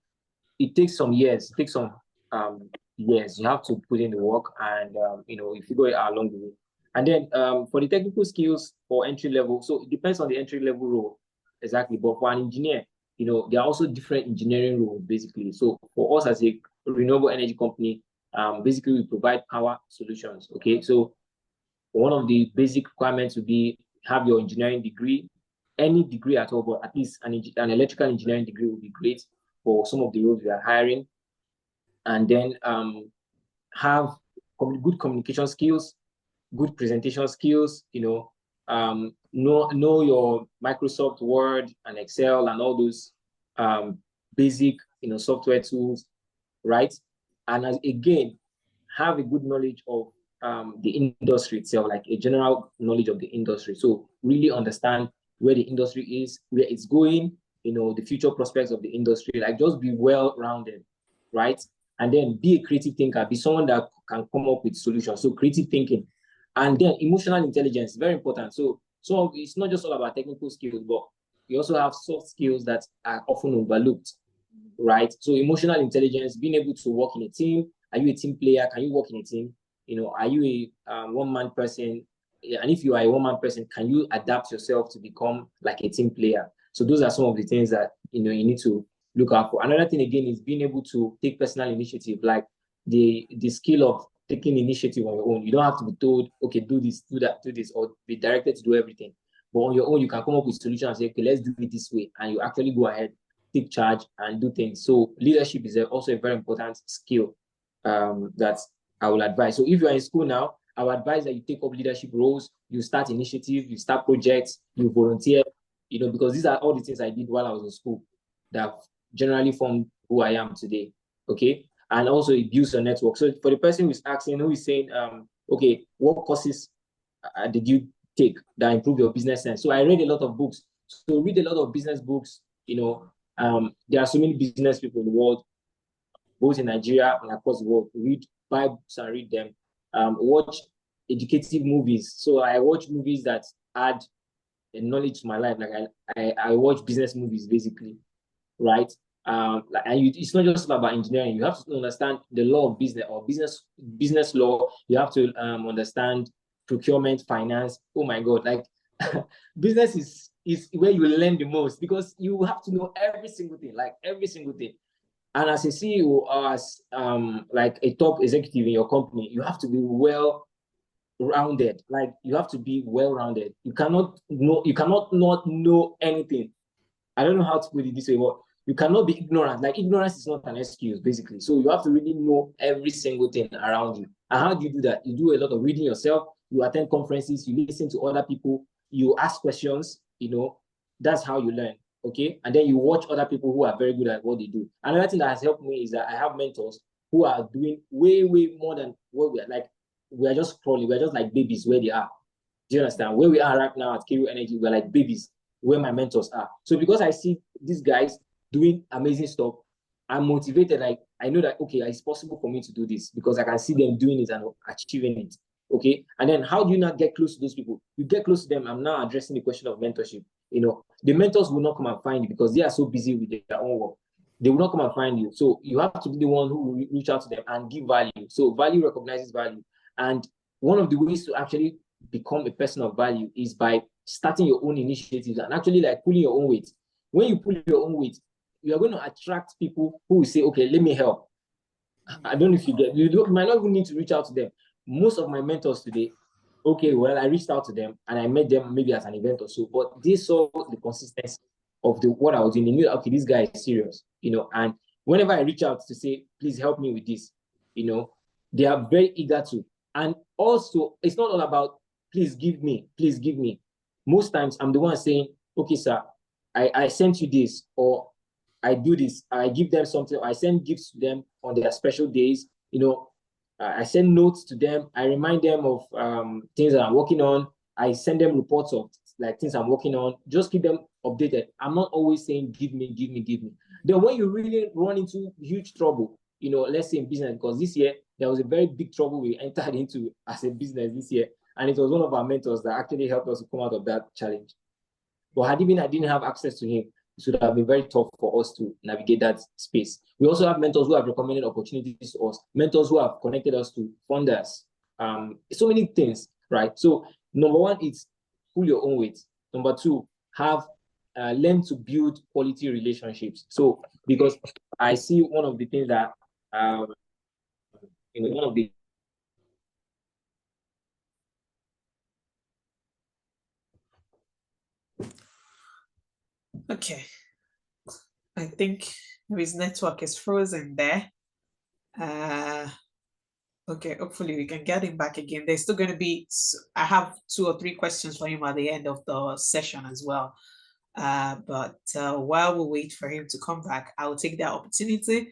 it takes some years, years. You have to put in the work, and you figure it out along the way. And then for the technical skills for entry level, so it depends on the entry level role, exactly. But for an engineer, there are also different engineering roles, basically. So for us as a renewable energy company, basically we provide power solutions. Okay, so one of the basic requirements would be have your engineering degree, any degree at all, but at least an electrical engineering degree would be great for some of the roles we are hiring. And then have good communication skills, good presentation skills, know your Microsoft Word and Excel and all those basic, software tools, right? And again, have a good knowledge of the industry itself, like a general knowledge of the industry. So really understand where the industry is, where it's going, the future prospects of the industry, like just be well-rounded, right? And then be a creative thinker, be someone that can come up with solutions. So creative thinking. And then emotional intelligence, very important. So it's not just all about technical skills, but you also have soft skills that are often overlooked, right? So emotional intelligence, being able to work in a team. Are you a team player? Can you work in a team? Are you a one-man person? And if you are a one-man person, can you adapt yourself to become like a team player? So those are some of the things that you need to look out for. Another thing again is being able to take personal initiative, like the skill of taking initiative on your own. You don't have to be told, okay, do this, do that, do this, or be directed to do everything. But on your own, you can come up with solutions and say, okay, let's do it this way. And you actually go ahead, take charge, and do things. So leadership is also a very important skill that I will advise. So if you are in school now, I would advise that you take up leadership roles, you start initiative, you start projects, you volunteer, because these are all the things I did while I was in school that generally formed who I am today. Okay. And also it builds a network. So for the person who's asking, who is saying, okay, what courses did you take that improve your business sense? So I read a lot of books. So read a lot of business books. There are so many business people in the world, both in Nigeria and across the world. Read books and read them. Watch educative movies. So I watch movies that add a knowledge to my life. Like I watch business movies basically, right? And it's not just about engineering. You have to understand the law of business or business law. You have to understand procurement, finance. Oh my God, like business is where you learn the most because you have to know every single thing, like every single thing. And as a CEO or as like a top executive in your company, you have to be well-rounded. Like you have to be well-rounded. You cannot not know anything. I don't know how to put it this way, but you cannot be ignorant. Like ignorance is not an excuse, basically. So you have to really know every single thing around you. And how do you do that? You do a lot of reading yourself. You attend conferences. You listen to other people. You ask questions. That's how you learn. Okay. And then you watch other people who are very good at what they do. Another thing that has helped me is that I have mentors who are doing way, way more than what we are. Like we are just crawling. We're just like babies where they are. Do you understand? Where we are right now at KU Energy, we're like babies where my mentors are. So because I see these guys doing amazing stuff, I'm motivated. Like I know that, okay, it's possible for me to do this because I can see them doing it and achieving it. Okay. And then how do you not get close to those people? You get close to them. I'm now addressing the question of mentorship. The mentors will not come and find you because they are so busy with their own work. They will not come and find you. So you have to be the one who will reach out to them and give value. So value recognizes value. And one of the ways to actually become a person of value is by starting your own initiatives and actually like pulling your own weight. When you pull your own weight, you are going to attract people who will say, okay, let me help. I don't know if you might not even need to reach out to them. Most of my mentors today, okay, well, I reached out to them and I met them maybe at an event or so, but they saw the consistency of what I was doing. They knew, okay, this guy is serious, and whenever I reach out to say, please help me with this, they are very eager to. And also, it's not all about, please give me. Most times I'm the one saying, okay, sir, I sent you this, or I do this, I give them something, I send gifts to them on their special days, I send notes to them, I remind them of things that I'm working on, I send them reports of like things I'm working on, just keep them updated. I'm not always saying, give me. Then when you really run into huge trouble, let's say in business, because this year, there was a very big trouble we entered into as a business this year, and it was one of our mentors that actually helped us to come out of that challenge. But had it been I didn't have access to him, it would have been very tough for us to navigate that space. We also have mentors who have recommended opportunities to us, mentors who have connected us to funders, so many things, right? So number one, it's pull your own weight. Number two, learn to build quality relationships. So because I see one of the things that one of the Okay. I think his network is frozen there. Okay, hopefully we can get him back again. There's still going to be, I have 2 or 3 questions for him at the end of the session as well. But while we wait for him to come back, I will take that opportunity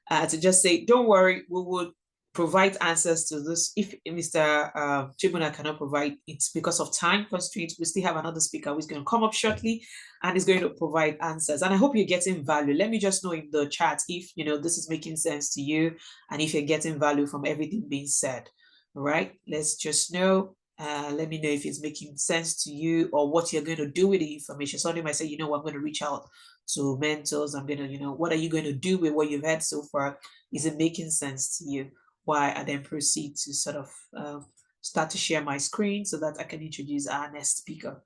to just say, don't worry, we will provide answers to this. If Mr. Chibuna cannot provide, it's because of time constraints. We still have another speaker who's going to come up shortly and is going to provide answers. And I hope you're getting value. Let me just know in the chat if this is making sense to you and if you're getting value from everything being said. All right, let's just know. Let me know if it's making sense to you or what you're going to do with the information. Somebody might say, I'm going to reach out to mentors. I'm going to, what are you going to do with what you've had so far? Is it making sense to you? Why I then proceed to sort of start to share my screen so that I can introduce our next speaker.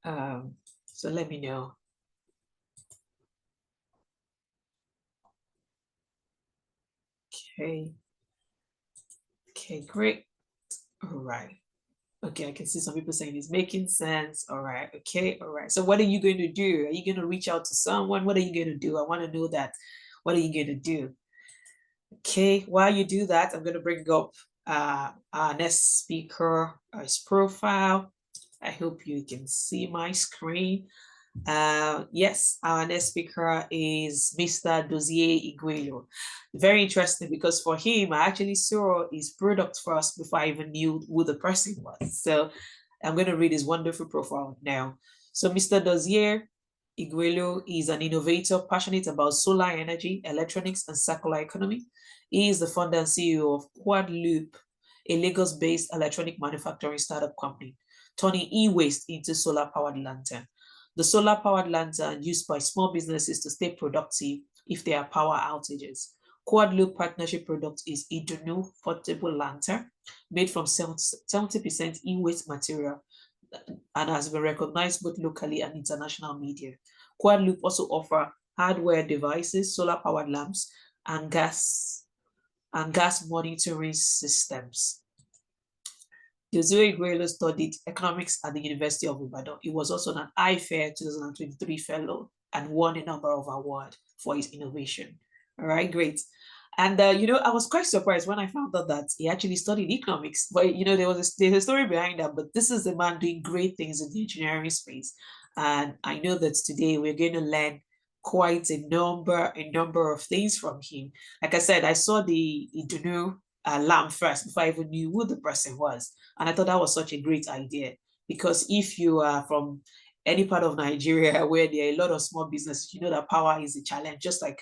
So let me know. Okay. Okay, great. All right. Okay, I can see some people saying it's making sense. All right. Okay. All right. So what are you going to do? Are you going to reach out to someone? What are you going to do? I want to know that. What are you going to do? Okay. While you do that, I'm going to bring up our next speaker, his profile. I hope you can see my screen. Yes, our next speaker is Mr. Dozier Iguelo. Very interesting because for him, I actually saw his product first before I even knew who the person was. So I'm going to read his wonderful profile now. So Mr. Dozier Iguelo is an innovator passionate about solar energy, electronics, and circular economy. He is the founder and CEO of Quad Loop, a Lagos-based electronic manufacturing startup company, turning e-waste into solar-powered lantern. The solar-powered lantern used by small businesses to stay productive if there are power outages. Quad Loop partnership product is Idunu portable lantern made from 70% e-waste material and has been recognized both locally and international media. Quad Loop also offer hardware devices, solar-powered lamps, and gas monitoring systems. Dozier Iguelo studied economics at the University of Ibadan. He was also an IFAIR 2023 fellow and won a number of awards for his innovation. All right, great. And I was quite surprised when I found out that he actually studied economics. But there's a story behind that. But this is a man doing great things in the engineering space, and I know that today we're going to learn quite a number of things from him. Like I said, I saw the Idunu lamp first before I even knew who the person was. And I thought that was such a great idea because if you are from any part of Nigeria where there are a lot of small businesses, you know that power is a challenge, just like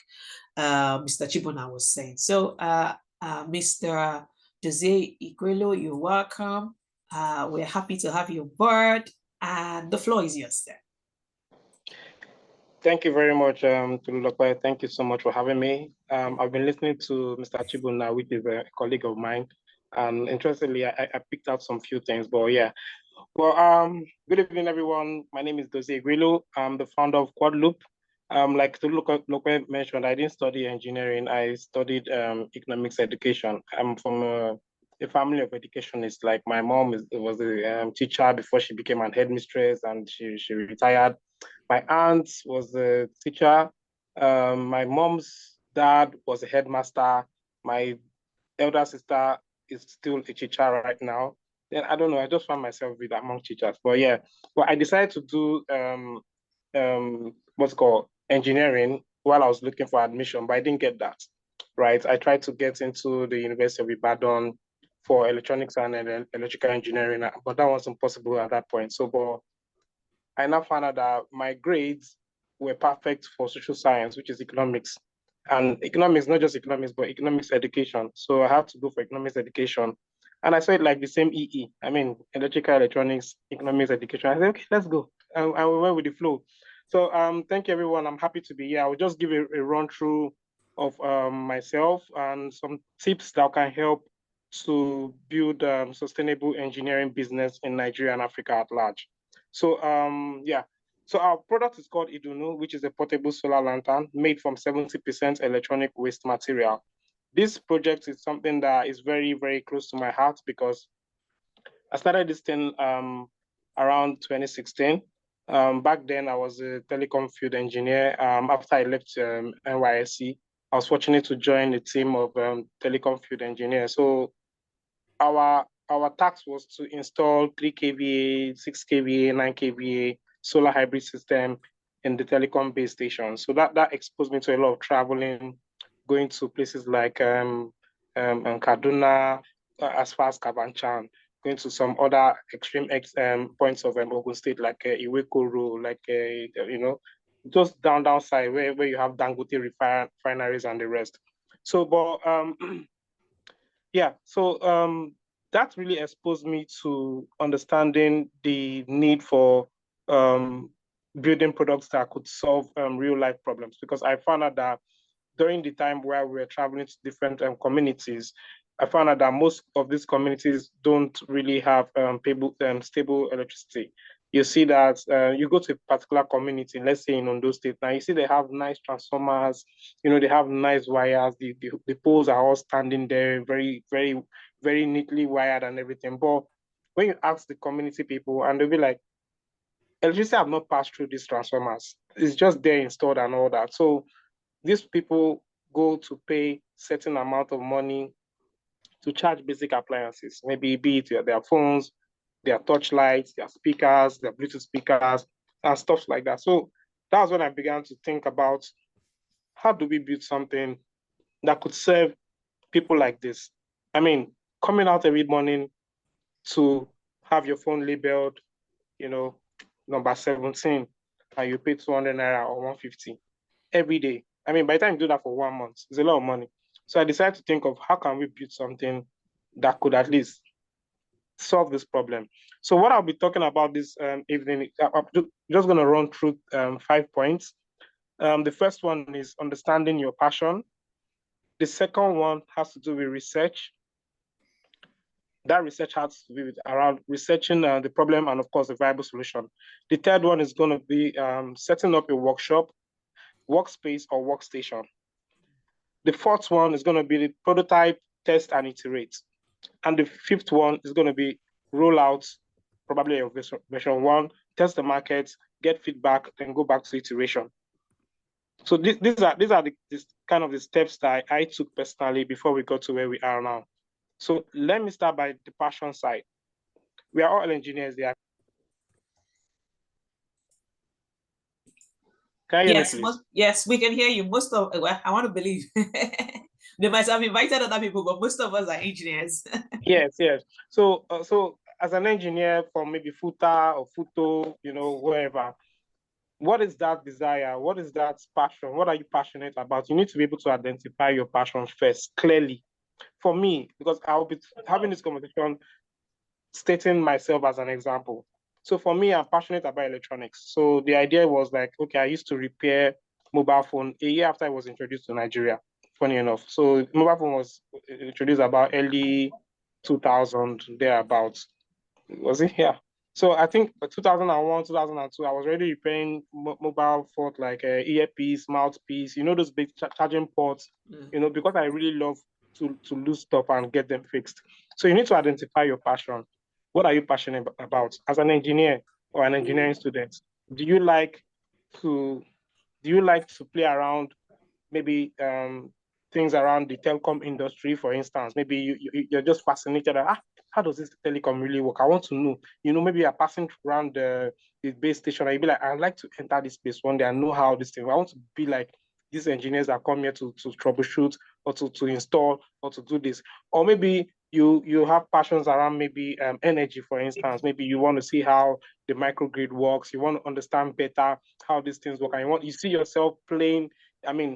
Mr. Chibuna was saying. So Mr. Dozier Iguelo, you're welcome. We're happy to have you on board and the floor is yours, sir. Thank you very much, Tululope. Thank you so much for having me. I've been listening to Mr. Chibuna, which is a colleague of mine. And interestingly, I picked out some few things, but yeah. Well, good evening, everyone. My name is Dozier Iguelo. I'm the founder of Quad Loop. Like Tululope mentioned, I didn't study engineering. I studied economics education. I'm from a family of educationists. Like my mom was a teacher before she became an headmistress and she retired. My aunt was a teacher. My mom's dad was a headmaster. My elder sister is still a teacher right now. Then I don't know, I just found myself with among teachers. But yeah, but I decided to do what's called engineering while I was looking for admission, but I didn't get that. Right. I tried to get into the University of Ibadan for electronics and electrical engineering, but that wasn't possible at that point. So but I now found out that my grades were perfect for social science, which is economics. And economics, not just economics, but economics education. So I had to go for economics education. And I saw it like the same EE. I mean, electrical, electronics, economics education. I said, okay, let's go. And we went with the flow. So thank you, everyone. I'm happy to be here. I will just give a run through of myself and some tips that can help to build sustainable engineering business in Nigeria and Africa at large. So yeah, so our product is called Idunu, which is a portable solar lantern made from 70% electronic waste material. This project is something that is very, very close to my heart because I started this thing around 2016. Back then, I was a telecom field engineer. After I left NYSC, I was fortunate to join a team of telecom field engineers. So our task was to install 3 kVA, 6 kVA, 9 kVA solar hybrid system in the telecom base station. So that exposed me to a lot of traveling, going to places like Kaduna, as far as Kabanchan, going to some other extreme points of Ogun State, like Iwekoro, like, just down side where you have Dangote refineries and the rest. So, but yeah, so that really exposed me to understanding the need for building products that could solve real life problems, because I found out that during the time where we were traveling to different communities, I found out that most of these communities don't really have stable electricity. You see that you go to a particular community, let's say in Ondo State, now you see they have nice transformers, they have nice wires, the poles are all standing there, very, very, very neatly wired and everything. But when you ask the community people, and they'll be like, electricity have not passed through these transformers. It's just there installed and all that. So these people go to pay certain amount of money to charge basic appliances, maybe be it their phones, their touch lights, their speakers, their Bluetooth speakers, and stuff like that. So that was when I began to think about how do we build something that could serve people like this. I mean, coming out every morning to have your phone labeled, number 17, and you pay 200 naira or 150 every day. I mean, by the time you do that for 1 month, it's a lot of money. So I decided to think of how can we build something that could at least solve this problem. So what I'll be talking about this evening, I'm just going to run through 5 points. The first one is understanding your passion. The second one has to do with research. That research has to be around researching the problem and, of course, the viable solution. The third one is going to be setting up a workshop, workspace, or workstation. The fourth one is going to be the prototype, test, and iterate. And the fifth one is going to be rollout, probably of version 1, test the market, get feedback, then go back to iteration. So these are the kind of the steps that I took personally before we got to where we are now. So let me start by the passion side. We are all engineers there. Can you hear me, please? Yes, we can hear you. Most of, well, I want to believe they might have invited other people, but most of us are engineers. Yes. So as an engineer from maybe FUTA or FUTO, wherever, what is that desire? What is that passion? What are you passionate about? You need to be able to identify your passion first, clearly. For me, because I'll be having this conversation stating myself as an example. So for me, I'm passionate about electronics. So the idea was like, okay, I used to repair mobile phone a year after I was introduced to Nigeria, funny enough. So mobile phone was introduced about early 2000, thereabouts. Was it? Yeah. So I think 2001, 2002, I was already repairing mobile phones like earpiece, mouthpiece, those big charging ports, because I really love to lose stuff and get them fixed. So you need to identify your passion. What are you passionate about? As an engineer or an engineering student, do you like to play around maybe things around the telecom industry, for instance? Maybe you're just fascinated how does this telecom really work? I want to know. Maybe you're passing around the base station and you'll be like, I'd like to enter this space one day and know how this thing. I want to be like these engineers that come here to troubleshoot or to install or to do this. Or maybe you have passions around maybe energy, for instance. Maybe you want to see how the microgrid works. You want to understand better how these things work, and you see yourself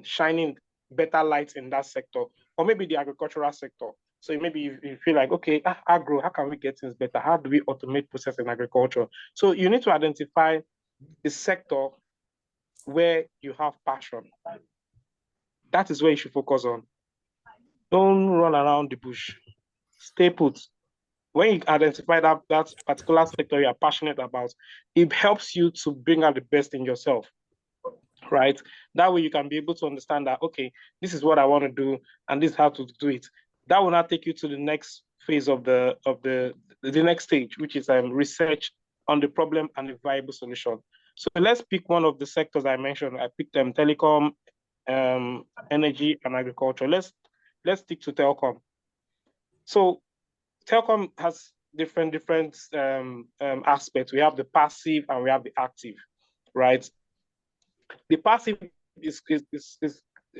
shining better lights in that sector, or maybe the agricultural sector. So maybe you feel like, okay, agro, how can we get things better? How do we automate process in agriculture? So you need to identify the sector where you have passion. That is where you should focus on. Don't run around the bush. Stay put. When you identify that particular sector you're passionate about, it helps you to bring out the best in yourself, right? That way you can be able to understand that, okay, this is what I want to do, and this is how to do it. That will not take you to the next phase of the next stage, which is research on the problem and the viable solution. So let's pick one of the sectors I mentioned. I picked them telecom, energy, and agriculture. Let's stick to telecom. So telecom has different aspects. We have the passive and we have the active, right? The passive is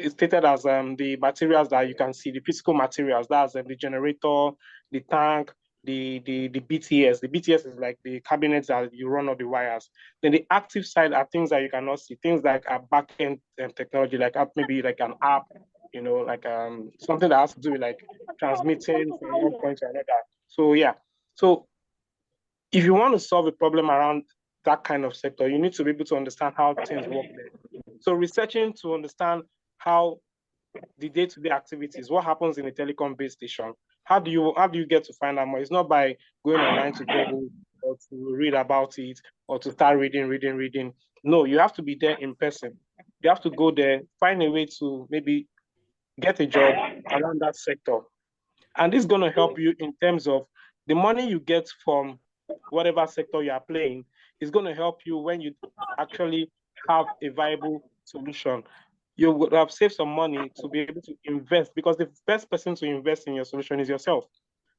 stated as the materials that you can see, the physical materials. That's the generator, the tank, the BTS. The BTS is like the cabinets that you run all the wires. Then the active side are things that you cannot see, things like a backend technology, like maybe like an app, you know, like something that has to do with like transmitting from one point to another. So yeah, so if you want to solve a problem around that kind of sector, you need to be able to understand how things work there. So researching to understand how the day-to-day activities, what happens in a telecom base station, how do you get to find out more? It's not by going online to Google or to read about it or to start reading. No, you have to be there in person. You have to go there, find a way to maybe get a job around that sector. And this is going to help you in terms of the money you get from whatever sector you are playing is going to help you when you actually have a viable solution. You would have saved some money to be able to invest, because the best person to invest in your solution is yourself.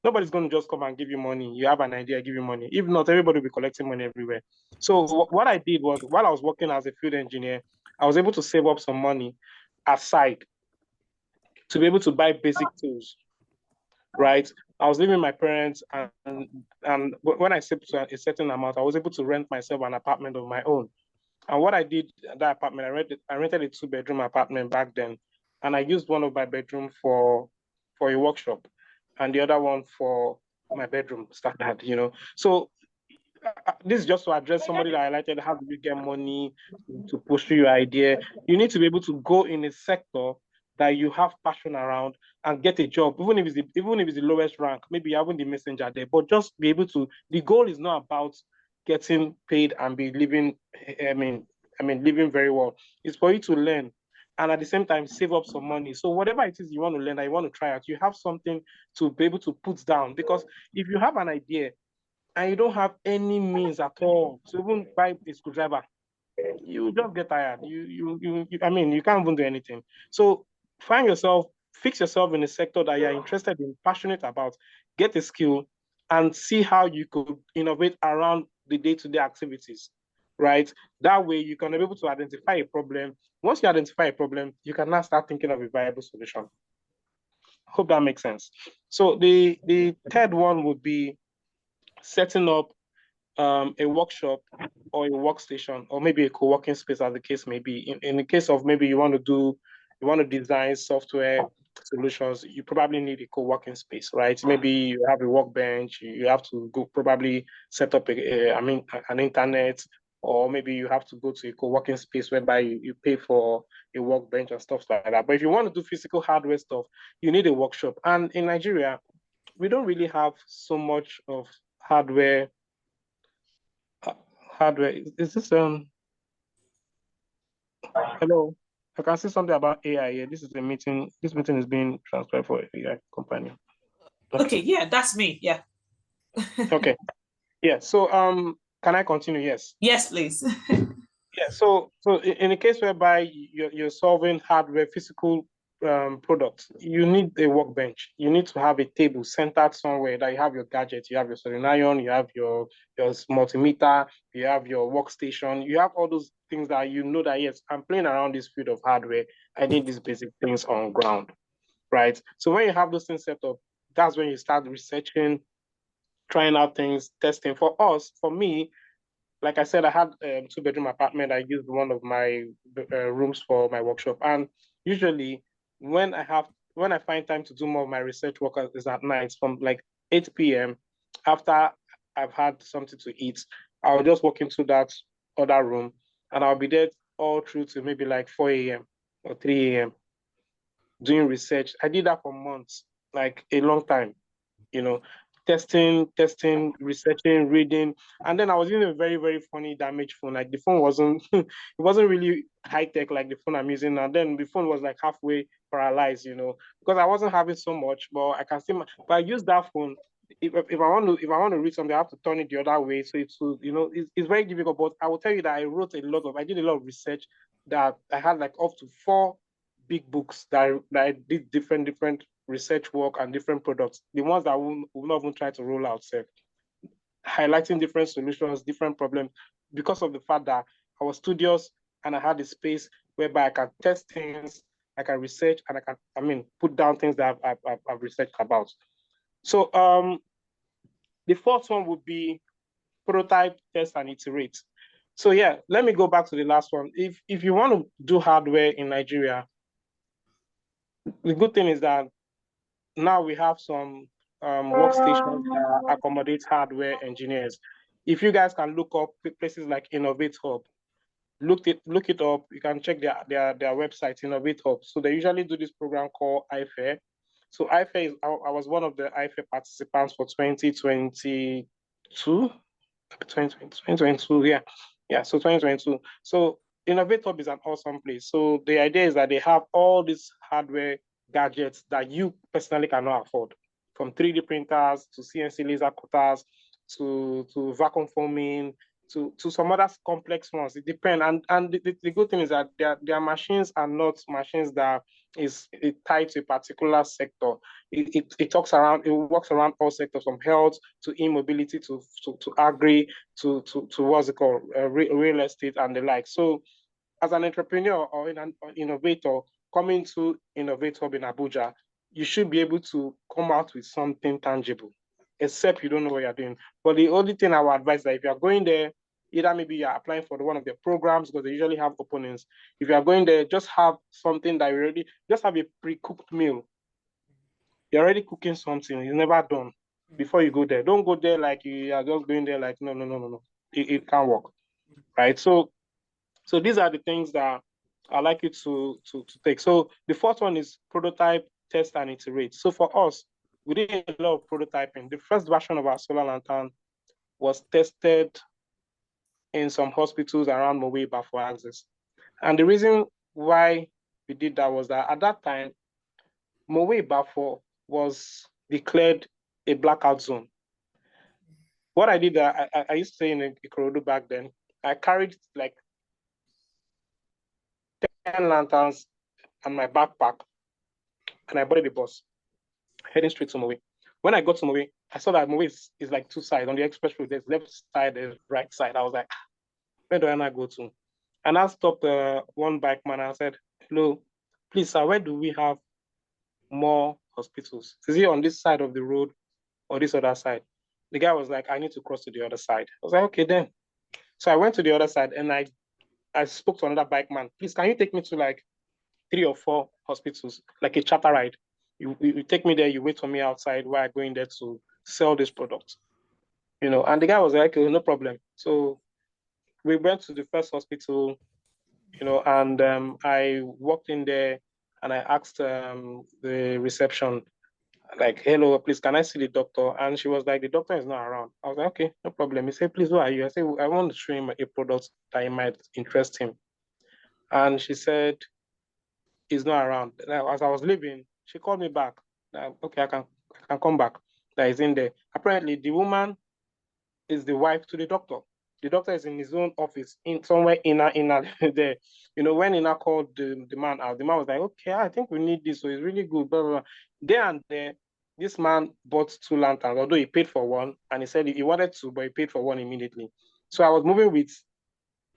Nobody's going to just come and give you money. You have an idea, give you money. If not, everybody will be collecting money everywhere. So what I did was, while I was working as a field engineer, I was able to save up some money aside to be able to buy basic tools, right? I was living with my parents, and when I saved a certain amount, I was able to rent myself an apartment of my own. And what I did at that apartment, I rented a 2-bedroom apartment back then, and I used one of my bedroom for a workshop, and the other one for my bedroom standard, you know. So this is just to address somebody that highlighted, how do you get money to pursue your idea? You need to be able to go in a sector that you have passion around and get a job, even if it's the lowest rank. Maybe you haven't the messenger there, but just be able to. The goal is not about getting paid and be living. I mean, living very well. It's for you to learn, and at the same time save up some money. So whatever it is you want to learn, that you want to try out, you have something to be able to put down. Because if you have an idea and you don't have any means at all to even buy a screwdriver, you just get tired. I mean, you can't even do anything. So fix yourself in a sector that you're interested in, passionate about, get a skill, and see how you could innovate around the day-to-day activities, right? That way you can be able to identify a problem. Once you identify a problem, you can now start thinking of a viable solution. Hope that makes sense. So the third one would be setting up a workshop or a workstation, or maybe a co-working space, as the case may be. In the case of maybe you want to design software solutions, you probably need a co-working space, right? Maybe you have a workbench, you have to go probably set up an internet, or maybe you have to go to a co-working space whereby you pay for a workbench and stuff like that. But if you want to do physical hardware stuff, you need a workshop. And in Nigeria, we don't really have so much of hardware. Is this hello? I can see something about AI here. This is a meeting. This meeting is being transferred for AI company. Okay, yeah, that's me. Yeah. Okay. Yeah. So can I continue? Yes. Yes, please. Yeah. So in a case whereby you're solving hardware, physical products, you need a workbench. You need to have a table centered somewhere that you have your gadgets, you have your soldering iron, you have your multimeter, you have your workstation, you have all those things that you know that, yes, I'm playing around this field of hardware. I need these basic things on ground, right? So when you have those things set up, that's when you start researching, trying out things, testing. For me, like I said, I had a 2-bedroom apartment. I used one of my rooms for my workshop. And usually when I find time to do more of my research work is at night from like 8 p.m. after I've had something to eat. I'll just walk into that other room and I'll be there all through to maybe like 4 a.m. or 3 a.m. doing research. I did that for months, like a long time, you know, testing, researching, reading. And then I was using a very, very funny damaged phone. Like the phone wasn't, it wasn't really high tech like the phone I'm using now. Then the phone was like halfway paralyzed, because I wasn't having so much, but I can still, but I used that phone if I want to read something, I have to turn it the other way. So it's, you know, it's very difficult. But I will tell you that I did a lot of research, that I had like up to 4 big books that I did different research work and different products. The ones that will not even try to roll out, say, highlighting different solutions, different problems, because of the fact that I was studious and I had a space whereby I can test things, I can research, and I mean, put down things that I've researched about. So the fourth one would be prototype, test, and iterate. So yeah, let me go back to the last one. If you want to do hardware in Nigeria, the good thing is that now we have some workstations that accommodate hardware engineers. If you guys can look up places like Innovate Hub, look it up. You can check their website, Innovate Hub. So they usually do this program called IFAIR. So IFAIR I was one of the IFAIR participants for 2022. 2022, yeah. So 2022. So Innovate Hub is an awesome place. So the idea is that they have all these hardware gadgets that you personally cannot afford, from 3D printers to CNC laser cutters to vacuum forming to some other complex ones. It depends. And the good thing is that their machines are not machines that is tied to a particular sector. It works around all sectors, from health to e-mobility to agri to what's it called, real estate and the like. So as an entrepreneur or an innovator coming to Innovate Hub in Abuja, you should be able to come out with something tangible, except you don't know what you're doing. But the only thing I would advise is that if you're going there, either maybe you're applying for one of their programs, because they usually have openings. If you're going there, just have something that you already, just have a pre-cooked meal. You're already cooking something, it's never done before you go there. Don't go there like you are just going there like, no. It can't work, right? So these are the things that I like you to take. So the first one is prototype, test, and iterate. So for us, we did a lot of prototyping. The first version of our solar lantern was tested in some hospitals around Mowe for access. And the reason why we did that was that at that time, Mowe Bafo was declared a blackout zone. What I did, I used to stay in Ikorodu back then. I carried like 10 lanterns and my backpack, and I boarded the bus, heading straight to Mowe. When I got to Mowe, I saw that Mowe is like 2 sides. On the express road, there's left side, there's right side. I was like, where do I now go to? And I stopped one bike man and I said, hello, please, sir, where do we have more hospitals? Is it on this side of the road or this other side? The guy was like, I need to cross to the other side. I was like, okay, then. So I went to the other side and I spoke to another bike man. Please, can you take me to like 3 or 4 hospitals, like a charter ride? You take me there, you wait for me outside while I go in there to sell this product. You know, and the guy was like, okay, no problem. So we went to the first hospital, you know, and I walked in there and I asked the reception, like, hello, please, can I see the doctor? And she was like, the doctor is not around. I was like, okay, no problem. He said, please, who are you? I said, I want to show him a product that might interest him. And she said, he's not around. Now, as I was leaving, she called me back. Okay, I can come back. That is in there. Apparently, the woman is the wife to the doctor. The doctor is in his own office, in somewhere inner there. You know, when Ina called the man out, the man was like, okay, I think we need this, so it's really good, blah, blah, blah. There and there, this man bought 2 lanterns, although he paid for one, and he said he wanted 2, but he paid for one immediately. So I was moving with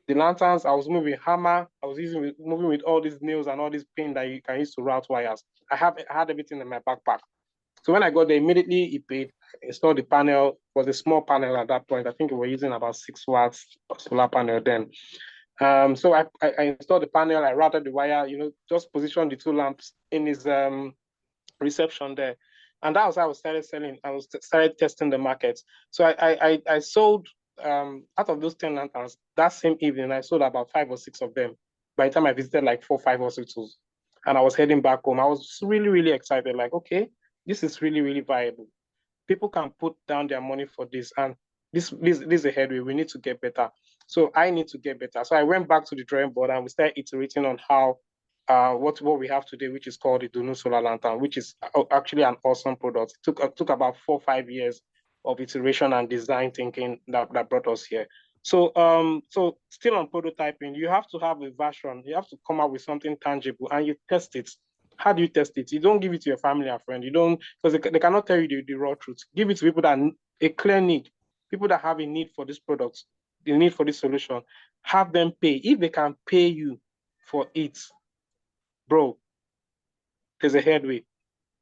the lanterns, I was moving with hammer, I was moving with all these nails and all this pin that you can use to route wires. I had everything in my backpack. So when I got there, immediately he paid, installed the panel. It was a small panel at that point. I think we were using about 6 watts solar panel then. So I installed the panel, I routed the wire, you know, just positioned the 2 lamps in his reception there. And that was how I started selling. I started testing the market. So I sold, out of those 10 lanterns, that same evening, I sold about 5 or 6 of them. By the time I visited like 4 or 5 hospitals, and I was heading back home, I was really, really excited. Like, okay, this is really, really viable. People can put down their money for this, and this is a headway. We need to get better. So I need to get better. So I went back to the drawing board and we started iterating on how what we have today, which is called the Dunu Solar Lantern, which is actually an awesome product. It took about 4 or 5 years of iteration and design thinking that brought us here. So so still on prototyping, you have to have a version. You have to come up with something tangible and you test it. How do you test it? You don't give it to your family or friend. You don't, because they cannot tell you the raw truth. Give it to people that a clear need, people that have a need for this product, the need for this solution. Have them pay. If they can pay you for it, bro, there's a headway.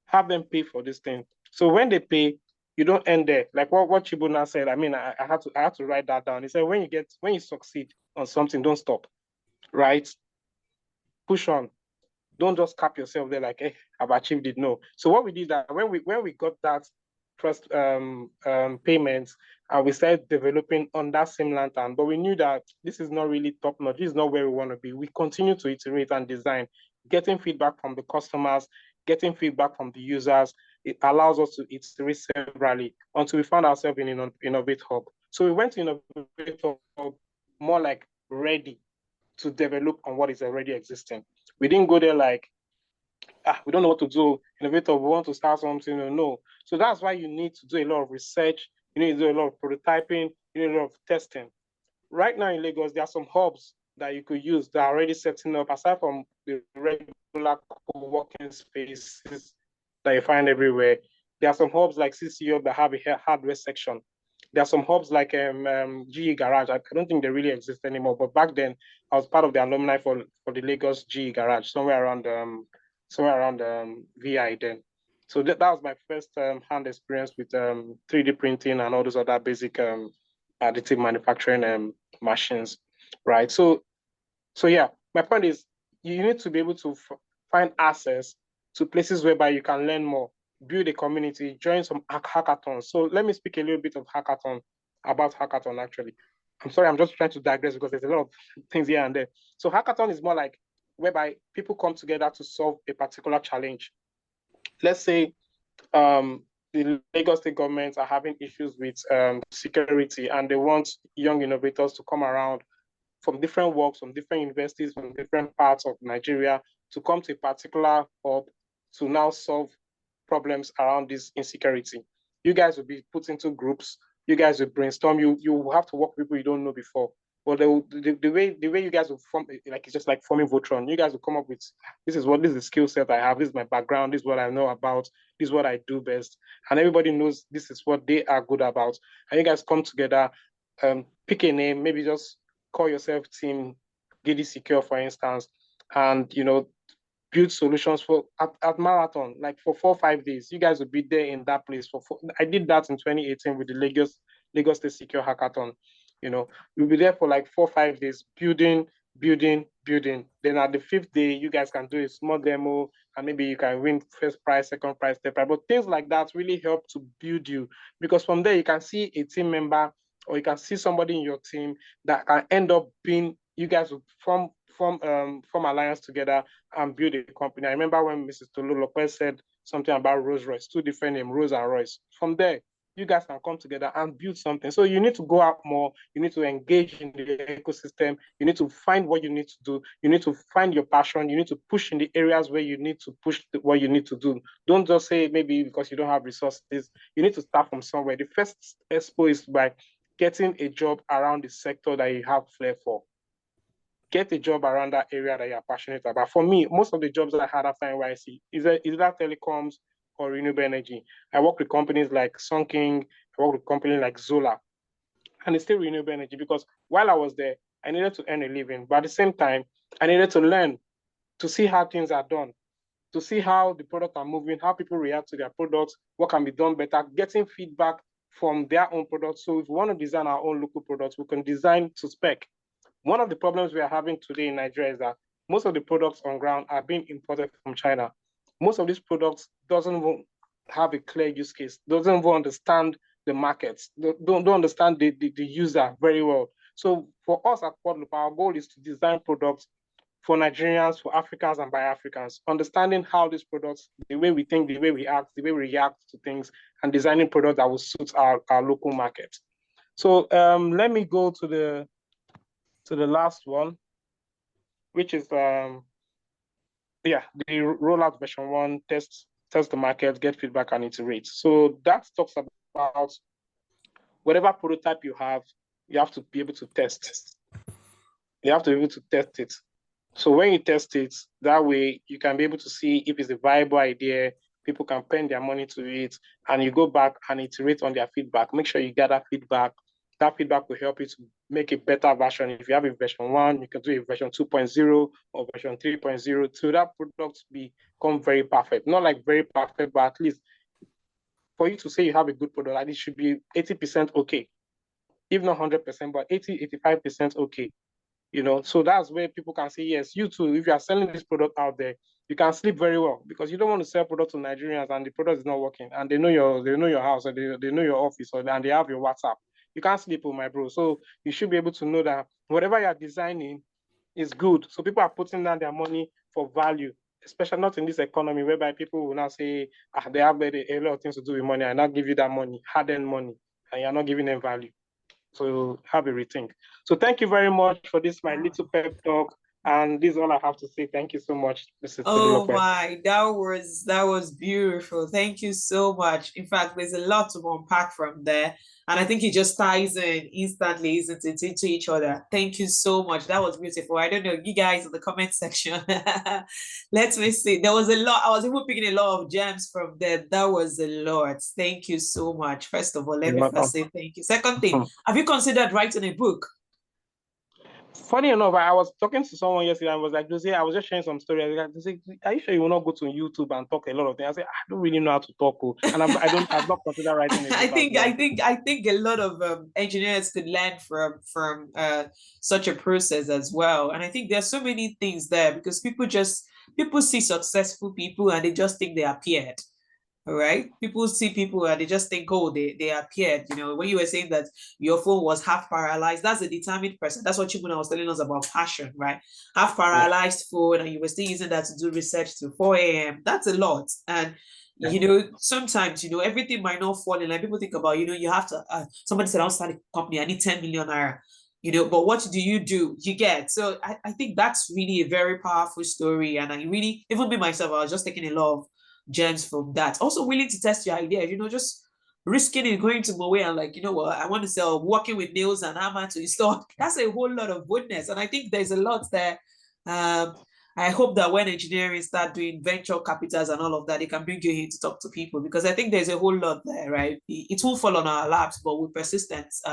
Have them pay for this thing. So when they pay, you don't end there. Like what Chibuna said. I mean, I had to write that down. He said when you succeed on something, don't stop. Right? Push on. Don't just cap yourself there like, hey, I've achieved it. No. So what we did that when we got that first payment, and we started developing on that same lantern, but we knew that this is not really top notch. This is not where we want to be. We continue to iterate and design, getting feedback from the customers, getting feedback from the users. It allows us to iterate severally until we found ourselves in Innovate Hub. So we went to Innovate Hub more like ready to develop on what is already existing. We didn't go there like, we don't know what to do. Innovator, we want to start something. No. So that's why you need to do a lot of research. You need to do a lot of prototyping. You need a lot of testing. Right now in Lagos, there are some hubs that you could use that are already setting up, aside from the regular co-working spaces that you find everywhere. There are some hubs like CC Hub that have a hardware section. There are some hubs like GE Garage. I don't think they really exist anymore, but back then I was part of the alumni for the Lagos GE Garage, somewhere around VI then. So that was my first hand experience with 3D printing and all those other basic additive manufacturing machines, right? So yeah, my point is you need to be able to find access to places whereby you can learn more, build a community, join some hackathons. So let me speak a little bit about hackathon actually. I'm sorry, I'm just trying to digress because there's a lot of things here and there. So hackathon is more like whereby people come together to solve a particular challenge. Let's say the Lagos state government are having issues with security and they want young innovators to come around from different works, from different universities, from different parts of Nigeria to come to a particular hub to now solve problems around this insecurity. You guys will be put into groups. You guys will brainstorm. You will have to work with people you don't know before. But the way you guys will form, like it's just like forming Voltron. You guys will come up with this is the skill set I have. This is my background. This is what I know about. This is what I do best. And everybody knows this is what they are good about. And you guys come together, pick a name, maybe just call yourself Team GD Secure, for instance, and build solutions for at marathon, like for 4 or 5 days. You guys will be there in that place I did that in 2018 with the Lagos State Secure Hackathon. We'll be there for like 4 or 5 days, building. Then at the 5th day, you guys can do a small demo and maybe you can win first prize, second prize, third prize. But things like that really help to build you, because from there you can see a team member or you can see somebody in your team that can end up being, you guys will form alliance together and build a company. I remember when Mrs. Tolu Lopez said something about Rolls Royce, 2 different names, Rolls and Royce. From there, you guys can come together and build something. So you need to go out more. You need to engage in the ecosystem. You need to find what you need to do. You need to find your passion. You need to push in the areas where you need to push what you need to do. Don't just say maybe because you don't have resources. You need to start from somewhere. The first expo is by getting a job around the sector that you have flair for. Get a job around that area that you're passionate about. For me, most of the jobs that I had after NYC is that telecoms or renewable energy. I work with companies like Sunking, I work with companies like Zola, and it's still renewable energy because while I was there, I needed to earn a living, but at the same time, I needed to learn to see how things are done, to see how the products are moving, how people react to their products, what can be done better, getting feedback from their own products. So if we want to design our own local products, we can design to spec. One of the problems we are having today in Nigeria is that most of the products on ground are being imported from China. Most of these products doesn't have a clear use case, doesn't even understand the markets, don't understand the user very well. So for us at Quadloop, our goal is to design products for Nigerians, for Africans, and by Africans, understanding how these products, the way we think, the way we act, the way we react to things, and designing products that will suit our local market. So let me go to the last one, which is the rollout version 1, test the market, get feedback, and iterate. So that talks about whatever prototype you have to be able to test. You have to be able to test it. So when you test it, that way you can be able to see if it's a viable idea, people can spend their money to it, and you go back and iterate on their feedback. Make sure you gather feedback. That feedback will help you to make a better version. If you have a version 1, you can do a version 2.0 or version 3.0 to that product become very perfect. Not like very perfect, but at least for you to say you have a good product, at least should be 80% okay. If not 100%, but 85% okay. You know, so that's where people can say, yes, you too, if you are selling this product out there, you can sleep very well, because you don't want to sell product to Nigerians and the product is not working, and they know your house, or they know your office, and they have your WhatsApp. You can't sleep with my bro. So you should be able to know that whatever you're designing is good. So people are putting down their money for value, especially not in this economy whereby people will now say, they have a lot of things to do with money, and not give you that money, hard-earned money, and you're not giving them value. So have a rethink. So thank you very much for this, my little pep talk. And this is all I have to say. Thank you so much, Mrs. Oh my, that was beautiful. Thank you so much. In fact, there's a lot to unpack from there. And I think it just ties in instantly, isn't it, into each other. Thank you so much. That was beautiful. I don't know, you guys in the comment section. Let me see. There was a lot. I was even picking a lot of gems from there. That was a lot. Thank you so much. First of all, let me first say thank you. Second thing, have you considered writing a book? Funny enough, I was talking to someone yesterday and was like, Jose, I was just sharing some story. I was like, Jose, are you sure you will not go to YouTube and talk a lot of things? I said, I don't really know how to talk. And I've not considered writing a book. I think a lot of engineers could learn from such a process as well. And I think there's so many things there, because people see successful people and they just think they appeared. All right. People see people and they just think, oh, they appeared. You know, when you were saying that your phone was half paralyzed, that's a determined person. That's what Chibuna was telling us about passion, right? Half paralyzed phone, and you were still using that to do research till 4 a.m. That's a lot. And you know, sometimes, you know, everything might not fall in. Like people think about, you know, you have to, somebody said, I'll start a company, I need 10 million naira, you know, but what do? You get. So I think that's really a very powerful story. And I really, even me myself, I was just taking a lot of gems from that. Also willing to test your idea, you know, just risking it, going to Moe and like, you know what, I want to sell walking with nails and hammer to install. That's a whole lot of boldness. And I think there's a lot there. I hope that when engineering start doing venture capitals and all of that, they can bring you here to talk to people, because I think there's a whole lot there, right? It won't fall on our laps, but with persistence,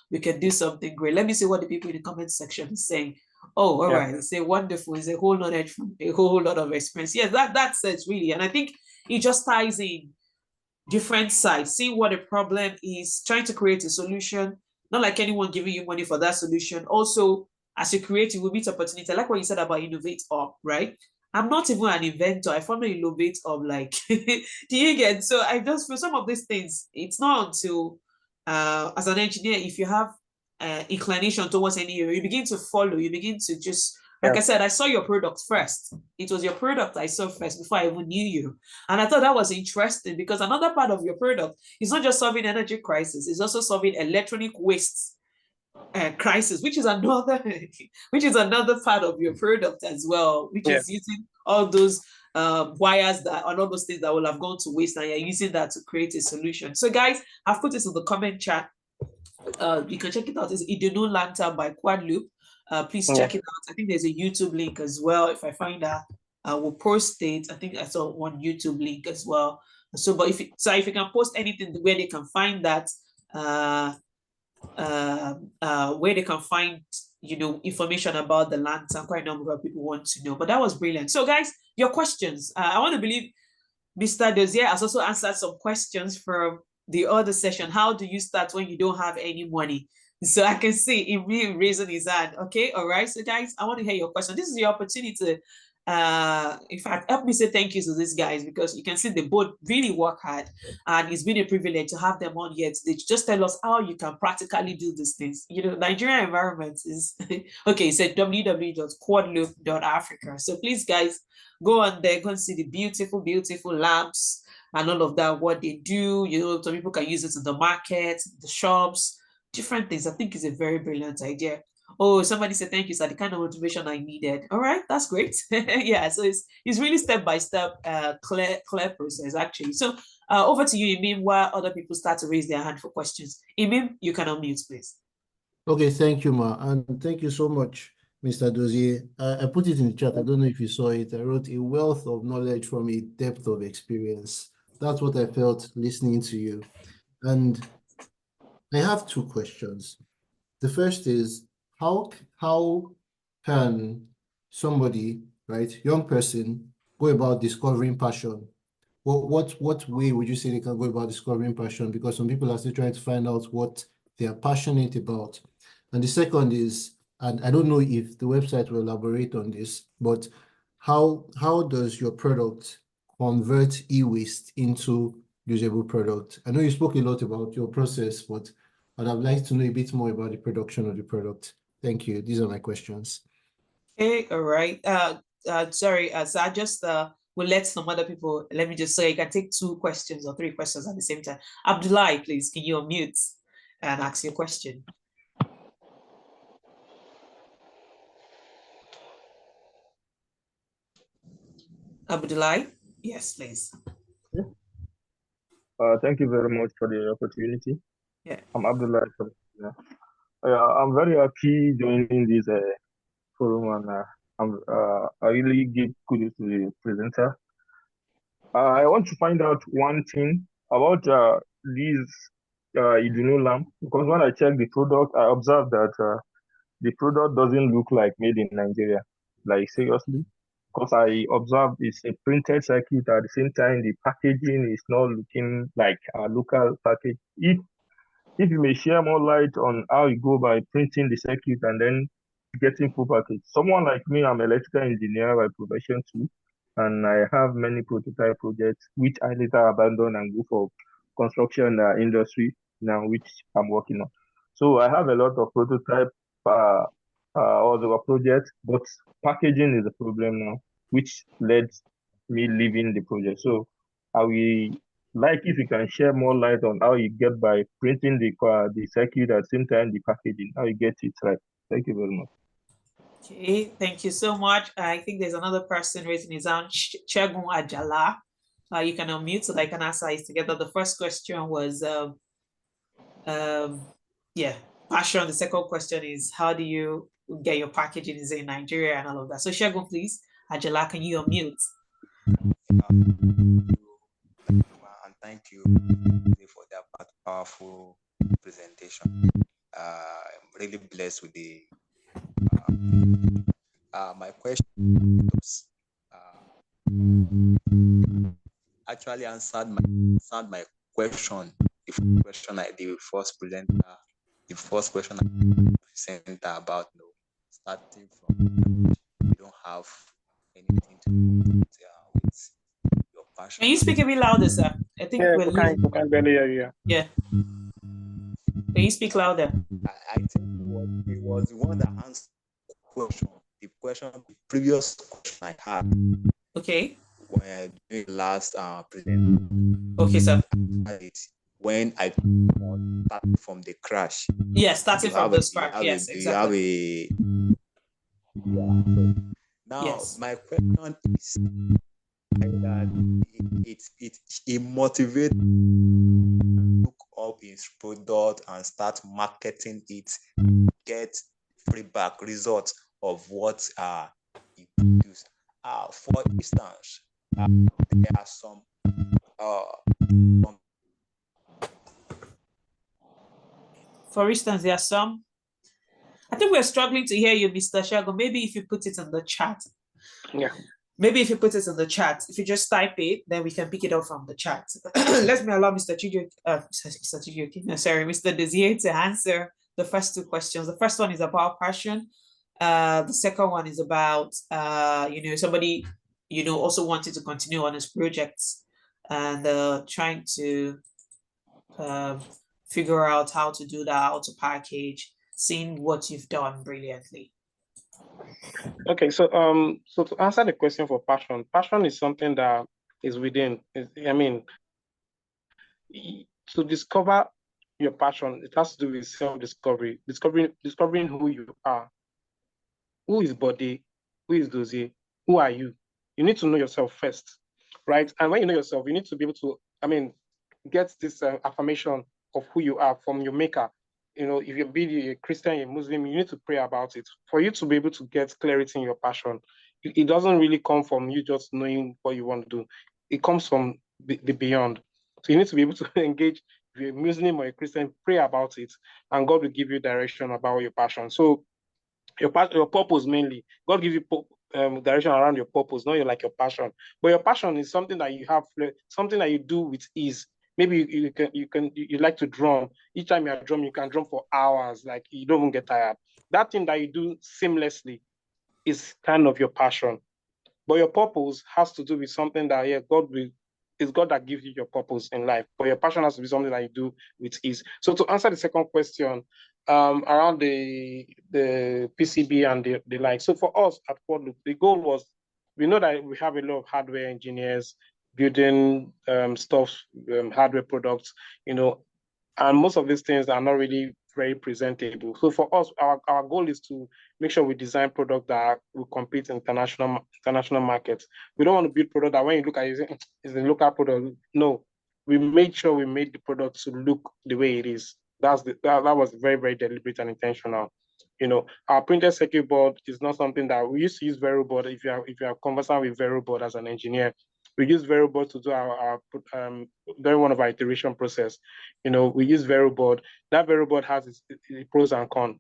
we can do something great. Let me see what the people in the comment section is saying. Oh, all right. It's a wonderful. It's a whole knowledge from a whole lot of experience. Yes, that's it really. And I think it just ties in different sides. See what the problem is, trying to create a solution. Not like anyone giving you money for that solution. Also, as you create, you will meet opportunity. I like what you said about innovate up, right? I'm not even an inventor. I found innovate up, like, do you get? So I just feel some of these things, it's not until as an engineer, if you have inclination towards any area, you begin to follow, you begin to just, like I said, I saw your product first. It was your product I saw first before I even knew you. And I thought that was interesting, because another part of your product is not just solving energy crisis, it's also solving electronic waste crisis, which is another part of your product as well, which is using all those wires that and all those things that will have gone to waste, and you're using that to create a solution. So guys, I've put this in the comment chat. You can check it out. It's Idunu Lantern by Quad Loop. Please check it out. I think there's a YouTube link as well. If I find that, I will post it. I think I saw one YouTube link as well. So, but if you can post anything where they can find that, where they can find, you know, information about the lantern, quite a number of people want to know. But that was brilliant. So, guys, your questions. I want to believe Mr. Dozier has also answered some questions from the other session. How do you start when you don't have any money? So I can see him really raising his hand. Okay, all right. So guys, I want to hear your question. This is your opportunity. In fact, help me say thank you to these guys, because you can see they both really work hard, and it's been a privilege to have them on here today to just tell us how you can practically do these things. You know, Nigerian environment is okay. It's at www.quadloop.africa. So please, guys, go on there, go and see the beautiful lamps and all of that, what they do. You know, some people can use it in the market, the shops, different things. I think it's a very brilliant idea. Oh, somebody said thank you, sir. The kind of motivation I needed. All right, that's great. Yeah, so it's really step by step, clear process actually. So over to you, Imim, while other people start to raise their hand for questions. Imim, you can unmute, please. Okay, thank you, Ma, and thank you so much, Mr. Dozier. I put it in the chat. I don't know if you saw it. I wrote a wealth of knowledge from a depth of experience. That's what I felt listening to you. And I have two questions. The first is how can somebody, right, young person, go about discovering passion? What way would you say they can go about discovering passion? Because some people are still trying to find out what they are passionate about. And the second is, and I don't know if the website will elaborate on this, but how does your product convert e-waste into usable product? I know you spoke a lot about your process, but I'd have liked to know a bit more about the production of the product. Thank you. These are my questions. Okay, all right. Sorry, so I just will let some other people, let me just say you can take 2 questions or 3 questions at the same time. Abdullah, please, can you unmute and ask your question? Abdullah, yes, please. Thank you very much for the opportunity. Yeah. I'm Abdullah. I'm very happy joining this forum, and I really give kudos to the presenter. I want to find out one thing about this Idunu lamp, because when I check the product, I observed that the product doesn't look like made in Nigeria, like seriously. Because I observed it's a printed circuit, at the same time the packaging is not looking like a local package. If you may share more light on how you go by printing the circuit and then getting full package. Someone like me, I'm electrical engineer by profession too, and I have many prototype projects which I later abandon and go for construction industry now, which I'm working on. So I have a lot of prototype other projects, but packaging is a problem now, which led me leaving the project. So I will like if you can share more light on how you get by printing the circuit at the same time the packaging, how you get it right. Thank you very much. Okay, thank you so much. I think there's another person raising his hand, Chegun Ajala. You can unmute so that I can answer it together. The first question was, yeah, passion. The second question is, how do you get your packaging in Nigeria and all of that? So Chegun, please, Ajala, can you unmute? And thank you for that powerful presentation. I'm really blessed with the my question was, actually answered my question. The first question I presenter about starting from you don't have anything to do with your passion. Can you speak a bit louder, sir? I think we're losing. We can barely hear you. Yeah. Can you speak louder? I think it was the one that answered the previous question I had. Okay. When doing the last presentation. Okay, sir. When I started from the crash. Yeah, starting from the scratch. Yes, exactly. Now, yes. My question is that it motivates look up his product and start marketing it, get feedback results of what he produced. For instance, there are some for instance, there are some. I think we're struggling to hear you, Mr. Shago. Maybe if you put it in the chat. Yeah. Maybe if you put it in the chat, if you just type it, then we can pick it up from the chat. Let me allow Mr. Mr. Desir to answer the first 2 questions. The first one is about passion. The second one is about, somebody, also wanted to continue on his projects and trying to figure out how to do that, how to package, seeing what you've done brilliantly. Okay, so to answer the question for passion is something that is within. To discover your passion, it has to do with self-discovery, discovering who you are. Who is Bode? Who is Dozie? Who are you? You need to know yourself first, right? And when you know yourself, you need to be able to, get this affirmation of who you are from your maker. You know, if you're be a Christian, a Muslim, you need to pray about it for you to be able to get clarity in your passion. It doesn't really come from you just knowing what you want to do. It comes from the beyond. So you need to be able to engage. If you're a Muslim or a Christian, pray about it, and God will give you direction about your passion. So your purpose mainly. God gives you direction around your purpose, not your passion. But your passion is something that you have, something that you do with ease. Maybe you like to drum. Each time you drum, you can drum for hours, like you don't even get tired. That thing that you do seamlessly is kind of your passion. But your purpose has to do with something that it's God that gives you your purpose in life. But your passion has to be something that you do with ease. So to answer the second question, around the PCB and the like. So for us at Quadloop, the goal was, we know that we have a lot of hardware engineers building stuff, hardware products, and most of these things are not really very presentable. So for us, our goal is to make sure we design products that will compete in international markets. We don't want to build product that when you look at it, it's a local product. No, we made sure we made the product to look the way it is. That was very, very deliberate and intentional. Our printed circuit board is not something that we used to use VeroBoard. If you are conversant with VeroBoard as an engineer, we use VeroBoard to do our during one of our iteration process. We use VeroBoard. That VeroBoard has its pros and cons.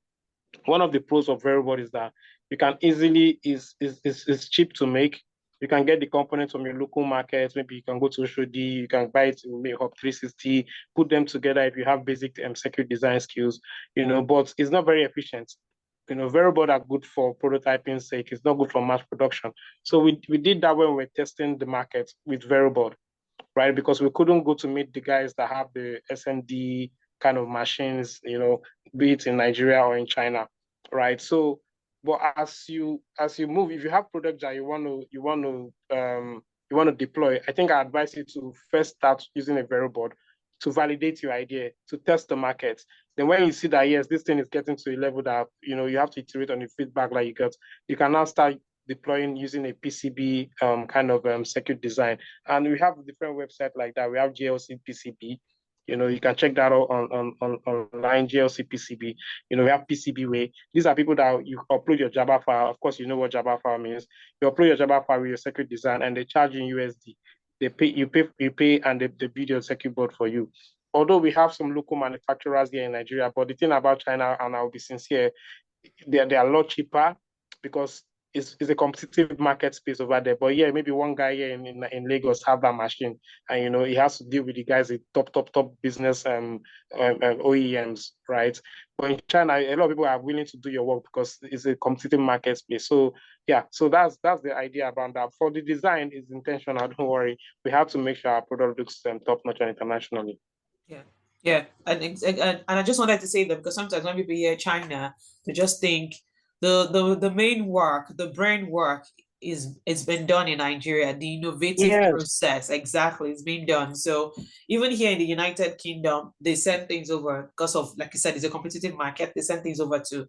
One of the pros of VeroBoard is that you can easily is cheap to make. You can get the components from your local markets. Maybe you can go to Oshodi, you can buy it in Hub 360, put them together if you have basic circuit design skills, but it's not very efficient. VeroBoard are good for prototyping sake. It's not good for mass production. So we did that when we were testing the market with VeroBoard, right? Because we couldn't go to meet the guys that have the SMD kind of machines, be it in Nigeria or in China, right? So, but as you move, if you have products that you want to deploy, I think I advise you to first start using a VeroBoard to validate your idea, to test the market. Then when you see that, yes, this thing is getting to a level that, you have to iterate on the feedback that you got, you can now start deploying using a PCB kind of circuit design. And we have different websites like that. We have GLC PCB. You can check that out on online, GLC PCB. We have PCB Way. These are people that you upload your Java file. Of course, you know what Java file means. You upload your Java file with your circuit design, and they charge in USD. You pay, and they build your circuit board for you. Although we have some local manufacturers here in Nigeria, but the thing about China, and I'll be sincere, they are a lot cheaper because it's a competitive market space over there. But yeah, maybe one guy here in Lagos have that machine, and he has to deal with the guys at top business OEMs, right? But in China, a lot of people are willing to do your work because it's a competitive market space. So yeah, so that's the idea about that. For the design, is intentional. Don't worry, we have to make sure our product looks top notch and internationally. Yeah, and I just wanted to say that because sometimes when people hear China, they just think the main work, the brain work it's been done in Nigeria. The innovative process, exactly, it's been done. So even here in the United Kingdom, they send things over because of, like you said, it's a competitive market. They send things over to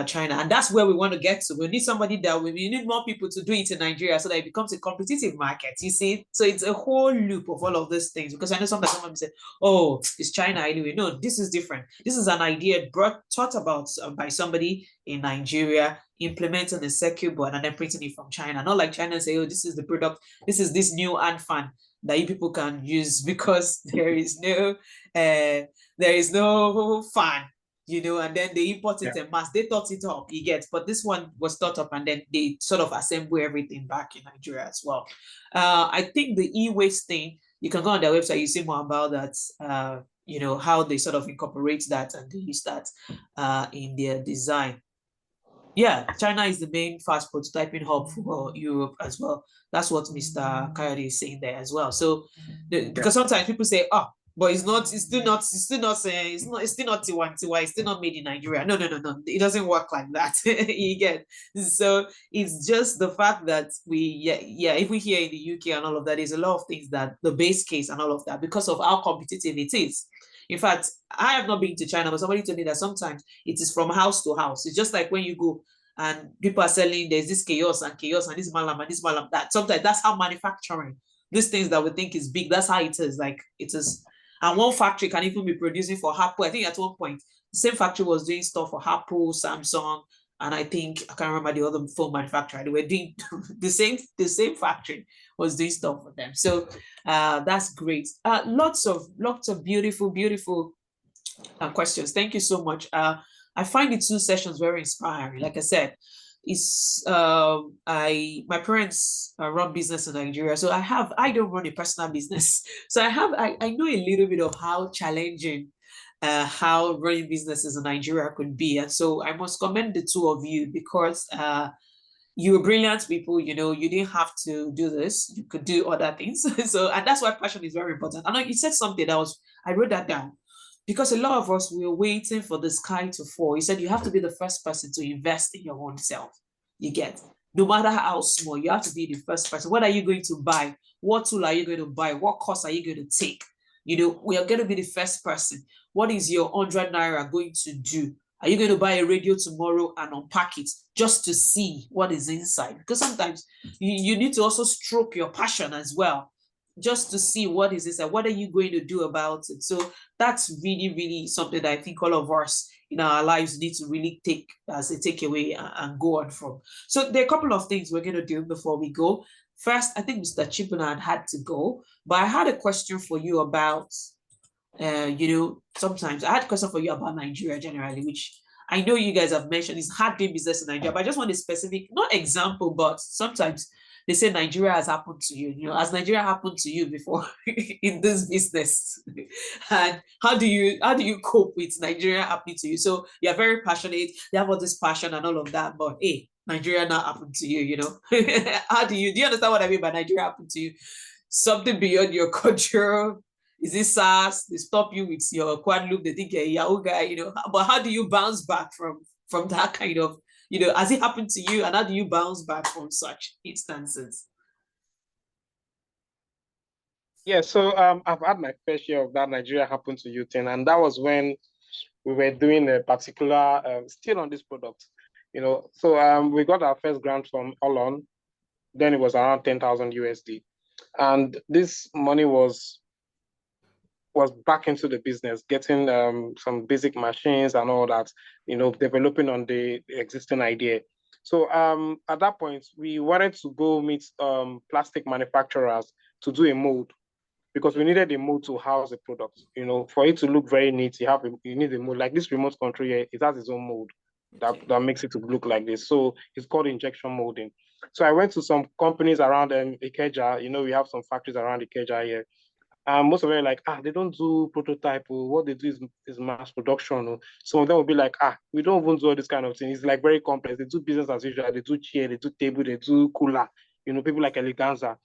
China, and that's where we want to get to. We need somebody that we need more people to do it in Nigeria so that it becomes a competitive market. You see, so it's a whole loop of all of these things. Because I know sometimes someone say, "Oh, it's China anyway." No, this is different. This is an idea thought about by somebody in Nigeria, implementing a circuit board and then printing it from China. Not like China say, "Oh, this is the product. This is this new fan that you people can use," because there is no fan. And then they import it en mass. They thought it up, but this one was thought up, and then they sort of assemble everything back in Nigeria as well. I think the e-waste thing, you can go on their website, you see more about that, how they sort of incorporate that and they use that in their design. Yeah, China is the main fast prototyping hub for Europe as well. That's what Mr. Coyote is saying there as well. So, because sometimes people say, "Oh, but it's still not Tiwantiwa, it's still not made in Nigeria." No, it doesn't work like that. You get. So it's just the fact that if we here in the UK and all of that, there's a lot of things that the base case and all of that, because of how competitive it is. In fact, I have not been to China, but somebody told me that sometimes it is from house to house. It's just like when you go and people are selling, there's this chaos and this malam and this malam. That sometimes that's how manufacturing, these things that we think is big, that's how it is. Like it is. And one factory can even be producing for Apple. I think at one point, the same factory was doing stuff for Apple, Samsung, and I think I can't remember the other phone manufacturer. They were doing the same factory was doing stuff for them. So that's great. Lots of beautiful questions. Thank you so much. I find the two sessions very inspiring. Like I said, it's my parents run business in Nigeria, so I don't run a personal business, so I know a little bit of how challenging how running businesses in Nigeria could be. And so I must commend the two of you, because you're brilliant people. You didn't have to do this, you could do other things. So, and that's why passion is very important. I know you said something I wrote that down, because a lot of us, we're waiting for the sky to fall. You said you have to be the first person to invest in your own self. You get, no matter how small, you have to be the first person. What are you going to buy? What tool are you going to buy? What course are you going to take? We are going to be the first person. What is your 100 naira going to do? Are you going to buy a radio tomorrow and unpack it just to see what is inside? Because sometimes you need to also stroke your passion as well, just to see what is inside. What are you going to do about it? So that's really, really something that I think all of us in our lives need to really take as a takeaway and go on from. So there are a couple of things we're going to do before we go. First, I think Mr. Chibuna had to go, but I had a question for you about, sometimes I had a question for you about Nigeria generally, which I know you guys have mentioned is hard doing business in Nigeria, but I just want a specific, not example, but sometimes they say Nigeria has happened to you. Has Nigeria happened to you before in this business? And how do you cope with Nigeria happening to you? So you're very passionate, you have all this passion and all of that, but hey, Nigeria not happened to you, How do you understand what I mean by Nigeria happened to you? Something beyond your culture? Is it SARS? They stop you with your quad loop, they think you're a Yahoo guy, But how do you bounce back from that kind of, has it happened to you, and how do you bounce back from such instances? Yeah, so I've had my fair share of that Nigeria happened to you thing, and that was when we were doing a particular, still on this product, So we got our first grant from Olon, then it was around 10,000 USD, and this money was back into the business, getting some basic machines and all that, developing on the existing idea. So at that point, we wanted to go meet plastic manufacturers to do a mold, because we needed a mold to house the product. For it to look very neat, you need a mold. Like this remote control here, it has its own mold that makes it to look like this. So it's called injection molding. So I went to some companies around Ikeja. We have some factories around Ikeja here. Most of them are like, they don't do prototype. What they do is mass production. Some of them will be like, we don't even do all this kind of thing. It's like very complex. They do business as usual. They do chair, they do table, they do cooler. People like Eleganza.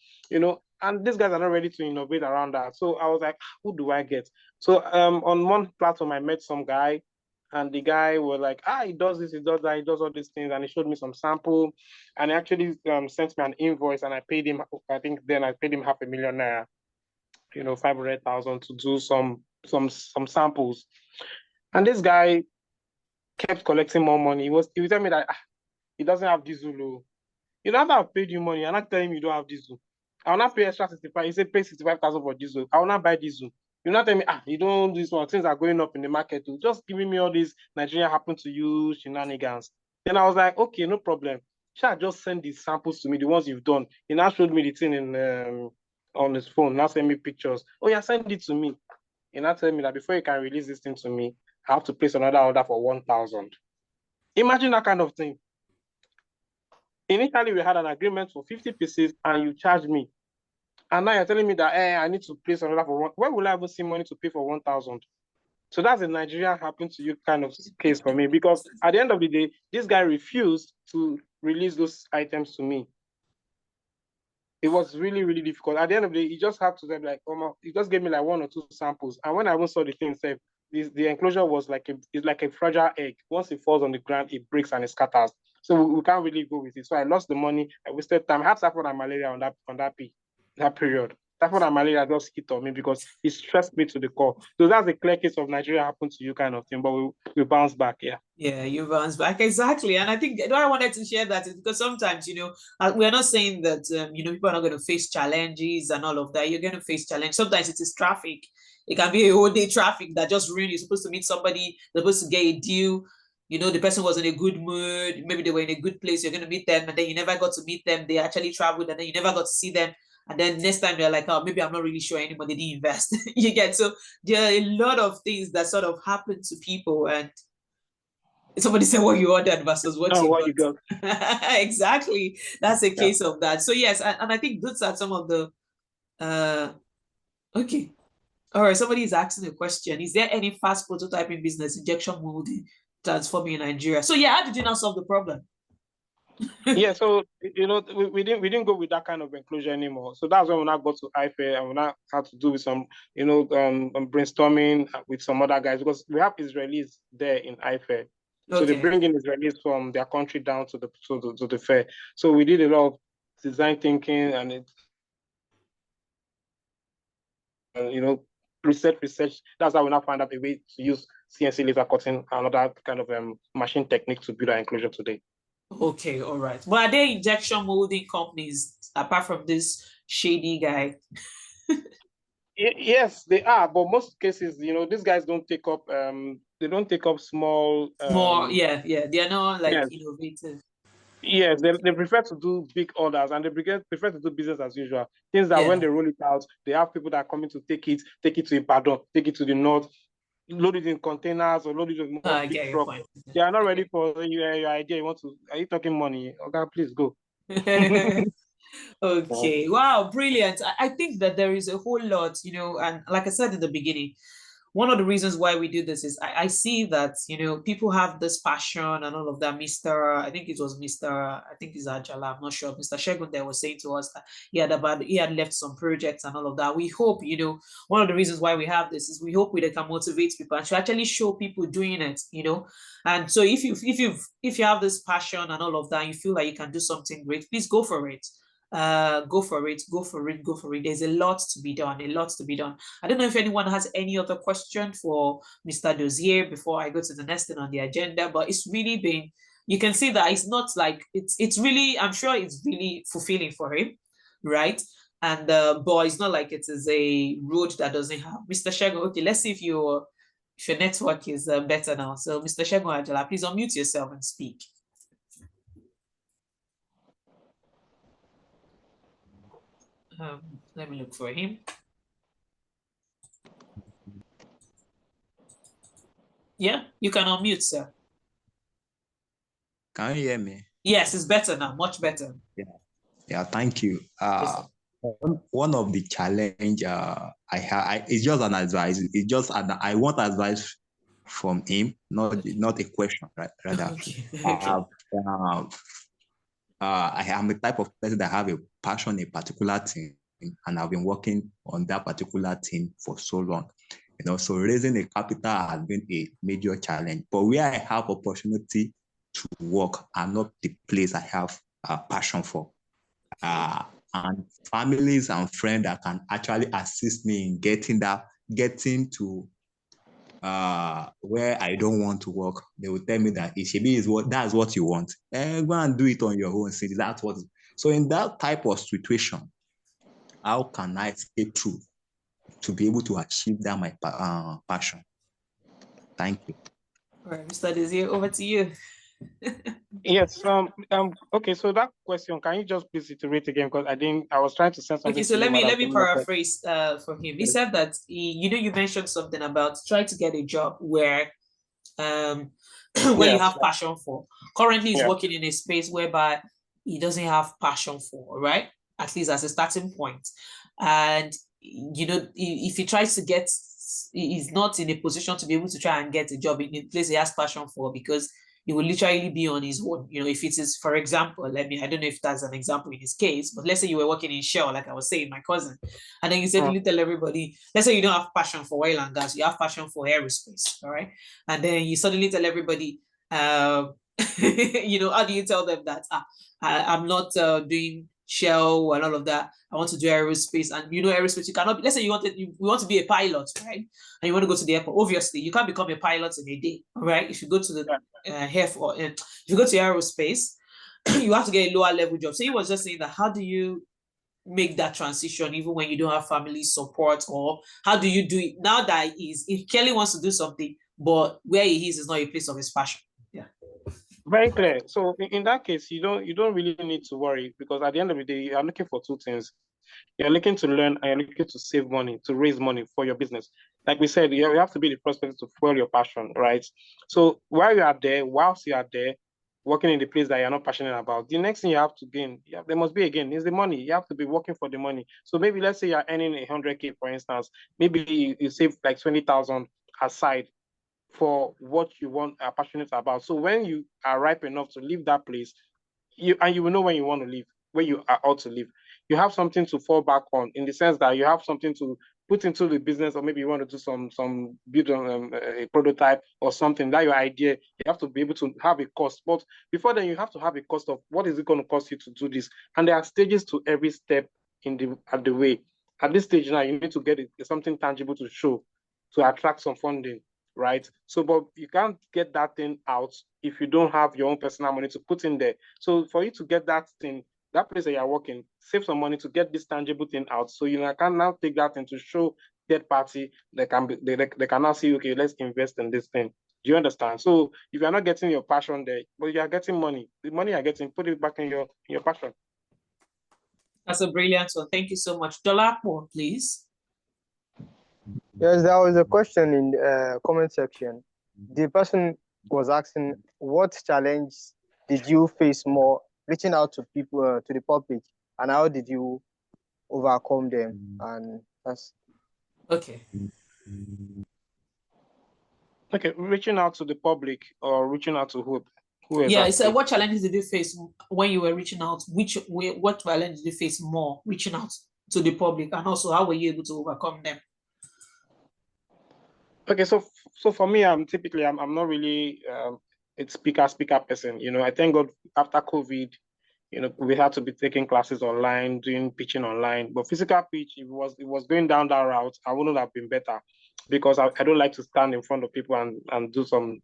And these guys are not ready to innovate around that. So I was like, who do I get? So on one platform, I met some guy, and the guy was like, he does this, he does that, he does all these things, and he showed me some sample, and he actually sent me an invoice, and I paid him. I think then I paid him 500,000 naira. 500,000 to do some samples. And this guy kept collecting more money. He was telling me that he doesn't have diesel. After I've paid you money, I'm not telling you don't have diesel. I'll not pay extra 65. He said pay 65,000 for diesel. I will not buy diesel. You're not telling me, you don't do this one. Things are going up in the market. Just giving me all these Nigeria happen to you shenanigans. Then I was like, okay, no problem. Shall just send these samples to me, the ones you've done. He now showed me the thing in on his phone, now send me pictures. Oh yeah, send it to me. He now tell me that before you can release this thing to me, I have to place another order for 1,000. Imagine that kind of thing. Initially, we had an agreement for 50 pieces and you charged me. And now you're telling me that I need to place another for one. Where will I ever see money to pay for 1,000? So that's a Nigeria happened to you kind of case for me, because at the end of the day, this guy refused to release those items to me. It was really, really difficult. At the end of the day, he just had to say, like, he just gave me like 1 or 2 samples. And when I even saw the thing, the enclosure was like it's like a fragile egg. Once it falls on the ground, it breaks and it scatters. So we can't really go with it. So I lost the money. I wasted time. I had typhoid and malaria on that period. typhoid and malaria just hit on me because it stressed me to the core. So that's a clear case of Nigeria happened to you kind of thing, but we bounce back, yeah. Yeah, you bounce back, exactly. And I think why I wanted to share that is because sometimes, we're not saying that, people are not going to face challenges and all of that. You're going to face challenge. Sometimes it is traffic. It can be a whole day traffic that just ruined. You're supposed to meet somebody, they're supposed to get a deal. The person was in a good mood. Maybe they were in a good place. You're going to meet them, and then you never got to meet them. They actually traveled, and then you never got to see them. And then next time they're like, oh, maybe I'm not really sure anymore. They didn't invest. You get, so there are a lot of things that sort of happen to people, and somebody said what you ordered versus what you got. Exactly. That's a case of that. So yes, and I think those are some of the okay. All right, somebody is asking a question. Is there any fast prototyping business, injection molding, transforming in Nigeria? So yeah, how did you now solve the problem? Yeah, so we didn't go with that kind of enclosure anymore. So that's when we now got to EEIA, and we now had to do with some brainstorming with some other guys, because we have Israelis there in EEIA. So they bring in Israelis from their country down to the fair. So we did a lot of design thinking and research. That's how we now find out a way to use CNC laser cutting and other kind of machine technique to build our enclosure today. Okay, all right. But are there injection molding companies apart from this shady guy? Yes, they are, but most cases, these guys don't take up they don't take up small yeah, they are not like innovative. Yes, they prefer to do big orders, and they prefer to do business as usual. Things that when they roll it out, they have people that are coming to take it to Ibadan, take it to the north, load it in containers or load it in big truck. They are not ready for your idea. Are you talking money? Okay, please go. Okay, wow, brilliant. I think that there is a whole lot, and like I said in the beginning, one of the reasons why we do this is I see that, people have this passion and all of that. I think it was Mr. I think it's Ajala, I'm not sure. Mr. Shegun there was saying to us that he had left some projects and all of that. We hope, one of the reasons why we have this is we hope we can motivate people and to actually show people doing it, And so if you have this passion and all of that, you feel like you can do something great, please go for it. Go for it. There's a lot to be done. I don't know if anyone has any other question for Mr. Dozier before I go to the next thing on the agenda, but it's really been, you can see that it's not like it's really, I'm sure it's really fulfilling for him, right? And but it's not like it is a road that doesn't have. Mr. Shegun, okay, let's see if your network is better now. So Mr. Shegun Ajala, please unmute yourself and speak. Let me look for him. Yeah, you can unmute, sir. Can you hear me? Yes, it's better now, much better. Yeah, thank you. One of the challenge I have, it's just an advice. I want advice from him, not a question, right? Rather, okay. I am a type of person that have a passion, a particular thing, and I've been working on that particular thing for so long. So raising a capital has been a major challenge. But where I have opportunity to work are not the place I have a passion for. And families and friends that can actually assist me in getting to where I don't want to work, they will tell me that it should be that's what you want. Go and do it on your own. See, that's what. So in that type of situation, how can I stay true to be able to achieve that my passion? Thank you. All right, Mr. Desir, over to you. Yes. Okay. So that question, can you just please iterate again? Because I was trying to send something. Okay. So let me paraphrase for him. He said that you mentioned something about trying to get a job where you have passion for. Currently, he's working in a space whereby he doesn't have passion for, right? At least as a starting point. And if he tries to he's not in a position to be able to try and get a job in a place he has passion for, because he will literally be on his own. If it is, for example, I don't know if that's an example in his case, but let's say you were working in Shell, like I was saying, my cousin, and then you suddenly tell everybody, let's say you don't have passion for oil and gas, you have passion for aerospace, all right? And then you suddenly tell everybody, how do you tell them that I'm not doing Shell and all of that. I want to do aerospace, and aerospace, you cannot. Let's say you want to be a pilot, right? And you want to go to the airport. Obviously, you can't become a pilot in a day, all right? If you go to the if you go to aerospace, you have to get a lower level job. So he was just saying that how do you make that transition even when you don't have family support, or how do you do it now that if Kelly wants to do something, but where he is not a place of his passion? Yeah. Very clear. So in that case, you don't really need to worry, because at the end of the day, you are looking for two things. You're looking to learn, and you're looking to save money, to raise money for your business. Like we said, you have to be the first person to fuel your passion, right? So whilst you are there, working in the place that you're not passionate about, the next thing you have to gain, there must be a gain, is the money. You have to be working for the money. So maybe let's say you're earning 100K, for instance, maybe you save like 20,000 aside for what you are passionate about. So when you are ripe enough to leave that place, you will know when you want to leave, when you are out to leave. You have something to fall back on, in the sense that you have something to put into the business, or maybe you want to do some build on a prototype or something, that your idea, you have to be able to have a cost. But before then, you have to have a cost of what is it going to cost you to do this. And there are stages to every step at the way. At this stage now, you need to get something tangible to show, to attract some funding, right? So, but you can't get that thing out if you don't have your own personal money to put in there. So for you to get that thing, that place that you're working, save some money to get this tangible thing out. So you can now take that thing to show third party, they can now see, okay, let's invest in this thing. Do you understand? So if you're not getting your passion there, but you are getting money, the money you're getting, put it back in your passion. That's a brilliant one. Thank you so much. Dolapo, please. Yes, there was a question in the comment section. The person was asking, what challenge did you face more reaching out to people, to the public, and how did you overcome them? And that's okay. Okay, reaching out to the public, or reaching out to who Yeah, exactly? so what challenges did you face when you were reaching out? What challenge did you face more reaching out to the public, and also how were you able to overcome them? Okay, so for me, I'm not really a speaker person. I thank God after COVID, we had to be taking classes online, doing pitching online. But physical pitch, it was going down that route, I wouldn't have been better, because I don't like to stand in front of people and do some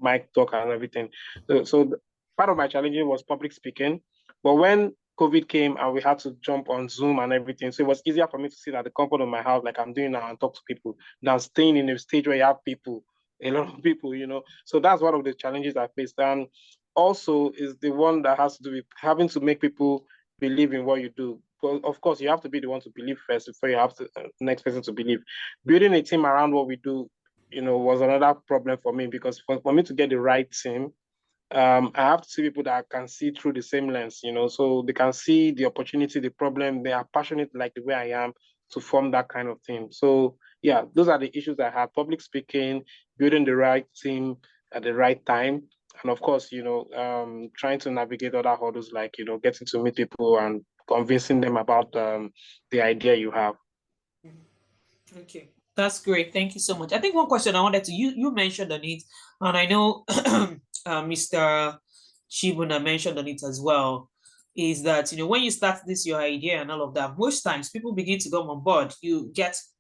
mic talk and everything. So part of my challenge was public speaking. But when COVID came and we had to jump on Zoom and everything, so it was easier for me to sit at the comfort of my house, like I'm doing now, and talk to people, than staying in a stage where you have people, a lot of people, So that's one of the challenges I faced. And also is the one that has to do with having to make people believe in what you do. Well, of course, you have to be the one to believe first before you have to next person to believe. Building a team around what we do, was another problem for me, because for me to get the right team, I have to see people that can see through the same lens, so they can see the opportunity, the problem. They are passionate like the way I am to form that kind of team. So yeah, those are the issues I have: public speaking, building the right team at the right time, and of course, trying to navigate other hurdles, like, getting to meet people and convincing them about the idea you have. Okay, that's great. Thank you so much. I think one question I wanted to, you mentioned on it, and I know Mr. Chibuna mentioned on it as well, is that, when you start your idea and all of that, most times people begin to come on board.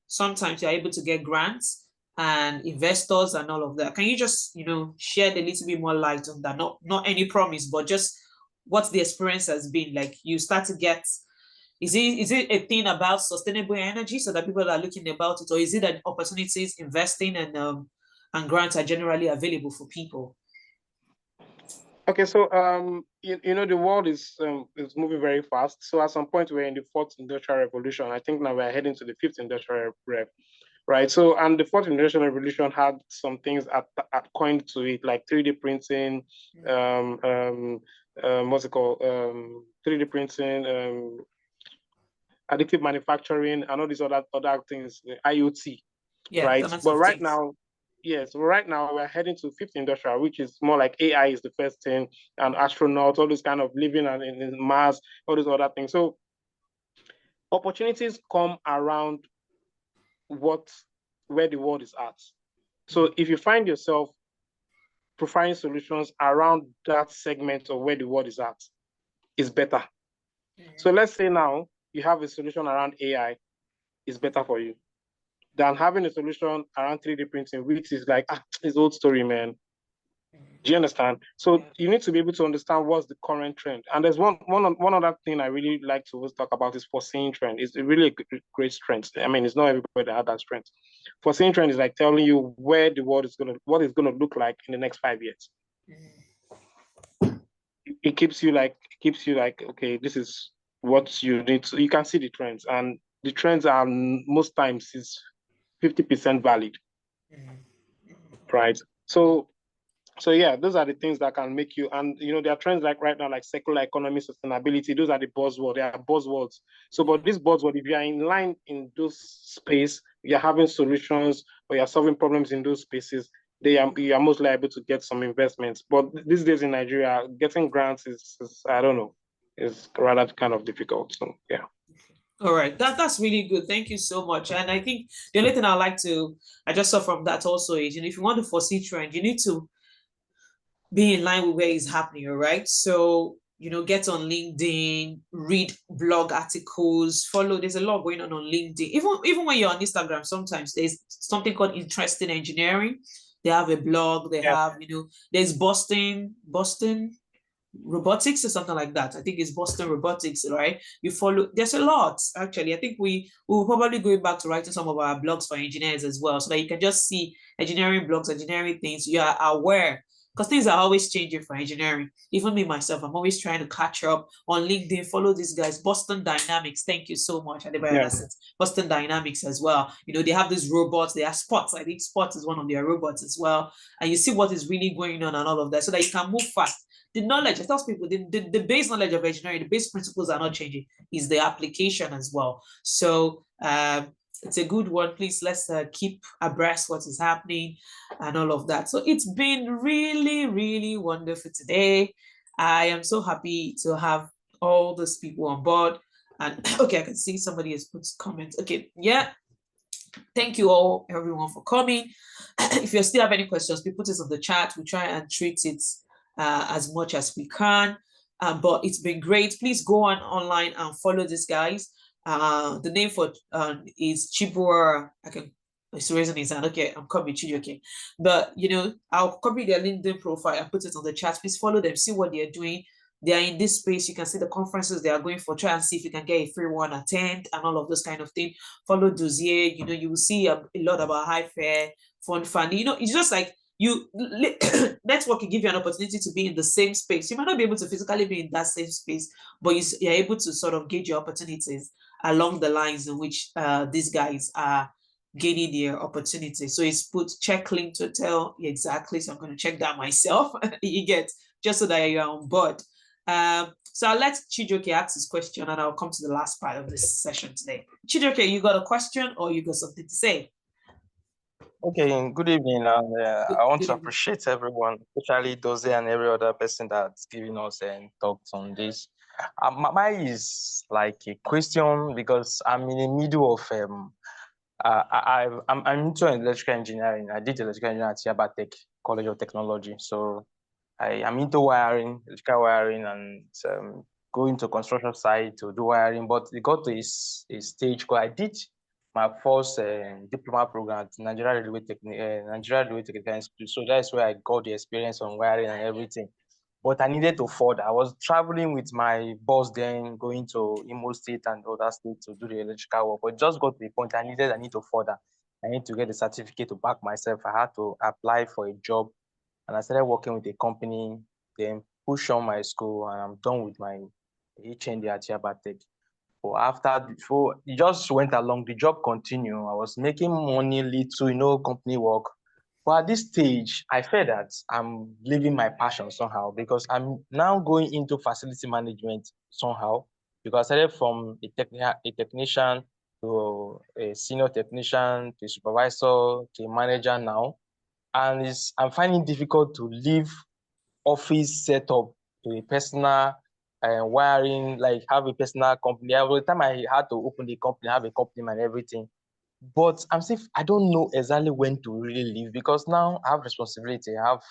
Sometimes you're able to get grants and investors and all of that. Can you just, shed a little bit more light on that? Not any promise, but just what the experience has been. Like, you start to get, is it a thing about sustainable energy, so that people are looking about it, or is it that opportunities, investing and grants are generally available for people? Okay, so the world is moving very fast. So at some point we're in the fourth industrial revolution. I think now we're heading to the fifth industrial rev, right? So, and the fourth industrial revolution had some things at coined to it, like 3D printing, what's it called? 3D printing, additive manufacturing, and all these other things, IoT, yeah, right? But right things. now, yes, right now we're heading to fifth industrial, which is more like AI is the first thing, and astronauts, all this kind of living in Mars, all these other things. So opportunities come around where the world is at. So if you find yourself providing solutions around that segment of where the world is at, it's better. So let's say now you have a solution around AI is better for you than having a solution around 3D printing, which is like, it's old story, man. Do you understand? So you need to be able to understand what's the current trend. And there's one other thing I really like to always talk about is foreseeing trend. It's really a great strength. I mean, it's not everybody that has that strength. Foreseeing trend is like telling you where the world is what it's gonna look like in the next 5 years. It keeps you like, okay, this is what you need to, you can see the trends, and the trends are most times is 50% valid, right? So yeah, those are the things that can make you, and there are trends like right now, like circular economy, sustainability. Those are the buzzwords. They are buzzwords. So, but this buzzword, if you are in line in those space, you're having solutions or you're solving problems in those spaces, you are most liable to get some investments. But these days in Nigeria, getting grants is I don't know, is rather kind of difficult. So yeah. All right, that's really good. Thank you so much. And I think the only thing I just saw from that also is, if you want to foresee trend, you need to be in line with where it's happening, all right? So, get on LinkedIn, read blog articles, follow. There's a lot going on LinkedIn. Even when you're on Instagram, sometimes there's something called Interesting Engineering. They have a blog. They have, there's Boston Robotics or something like that. I think it's Boston Robotics, right? You follow. There's a lot, actually. I think we will probably go back to writing some of our blogs for engineers as well, so that you can just see engineering blogs, engineering things. You are aware, because things are always changing for engineering. Even me, myself, I'm always trying to catch up on LinkedIn. Follow these guys. Boston Dynamics. Thank you so much. Boston Dynamics as well. They have these robots. They have Spots. I think Spots is one of their robots as well. And you see what is really going on and all of that, so that you can move fast. The knowledge, I tell people, the base knowledge of engineering, the base principles are not changing. Is the application as well. So it's a good one. Please, let's keep abreast what is happening and all of that. So it's been really, really wonderful today. I am so happy to have all those people on board. And okay, I can see somebody has put comments. Okay, yeah. Thank you all, everyone, for coming. If you still have any questions, please put it on the chat. We try and treat it as much as we can. But it's been great. Please go online and follow these guys. The name for is Chibura. It's raising his hand. Okay, I'm coming to you. Okay, but I'll copy their LinkedIn profile and put it on the chat. Please follow them. See what they're doing. They are in this space. You can see the conferences they are going for. Try and see if you can get a free one, attend, and all of those kind of things. Follow Dozier. You will see a lot about high fare, fun. It's just like networking give you an opportunity to be in the same space. You might not be able to physically be in that same space, but you're able to sort of gauge your opportunities along the lines in which these guys are gaining their opportunity. So it's put check link to tell you exactly. So I'm going to check that myself. You get, just so that you're on board. So I'll let Chijoke ask his question, and I'll come to the last part of this session today. Chijoke, you got a question or you got something to say? Okay, good evening. I want to appreciate everyone, especially Dozie and every other person that's giving us thoughts on this. Mine is like a question, because I'm in the middle of I'm into electrical engineering. I did electrical engineering at Yaba Tech College of Technology. So I'm into wiring, electrical wiring, and going to construction site to do wiring. But it got to a stage where I did my first diploma program at Nigeria Railway Technical Institute. So that's where I got the experience on wiring and everything. But I needed to further. I was traveling with my boss then, going to Imo State and other states to do the electrical work. But it just got to the point I need to further. I need to get a certificate to back myself. I had to apply for a job, and I started working with a company, then push on my school, and I'm done with my HND at Yaba Tech. Before it just went along, the job continued. I was making money, little, company work. But at this stage, I felt that I'm leaving my passion somehow, because I'm now going into facility management somehow, because I started from a technician to a senior technician to a supervisor to a manager now. And I'm finding it difficult to leave office setup to a personal wiring, like have a personal company. Every time I had to open the company, have a company and everything. But I don't know exactly when to really leave, because now I have responsibility. I have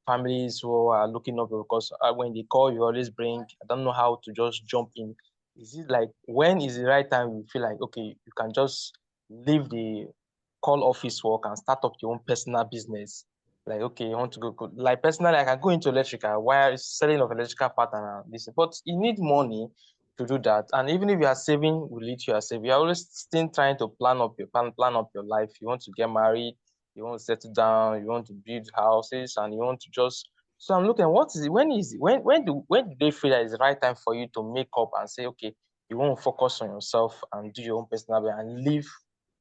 families who are looking up, because when they call, you always bring. I don't know how to just jump in. Is it like, when is the right time you feel like, okay, you can just leave the call office work and start up your own personal business? Like, okay, you want to go, like personally, I can go into electrical, wire selling of electrical part and this, but you need money to do that. And even if you are saving, will lead you are saving. You're always still trying to plan up your life. You want to get married, you want to settle down, you want to build houses, and you want to just. So I'm looking, what is it? When do they feel that it's the right time for you to make up and say, okay, you want to focus on yourself and do your own personal way and leave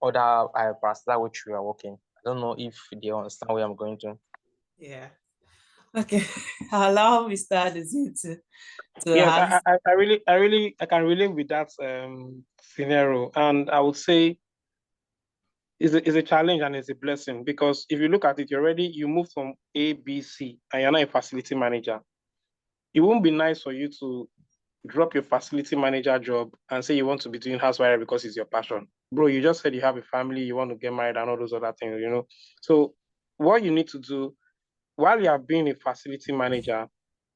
other parts that which you are working? I don't know if they understand where I'm going to. Yeah. Okay. I'll allow Mr. Adezie to Yes, answer. I can relate with that scenario, and I would say is a challenge and it's a blessing, because if you look at it, you moved from A, B, C, and you're not a facility manager. It won't be nice for you to drop your facility manager job and say you want to be doing housewife because it's your passion. Bro, you just said you have a family, you want to get married and all those other things, you know. So what you need to do while you are being a facility manager,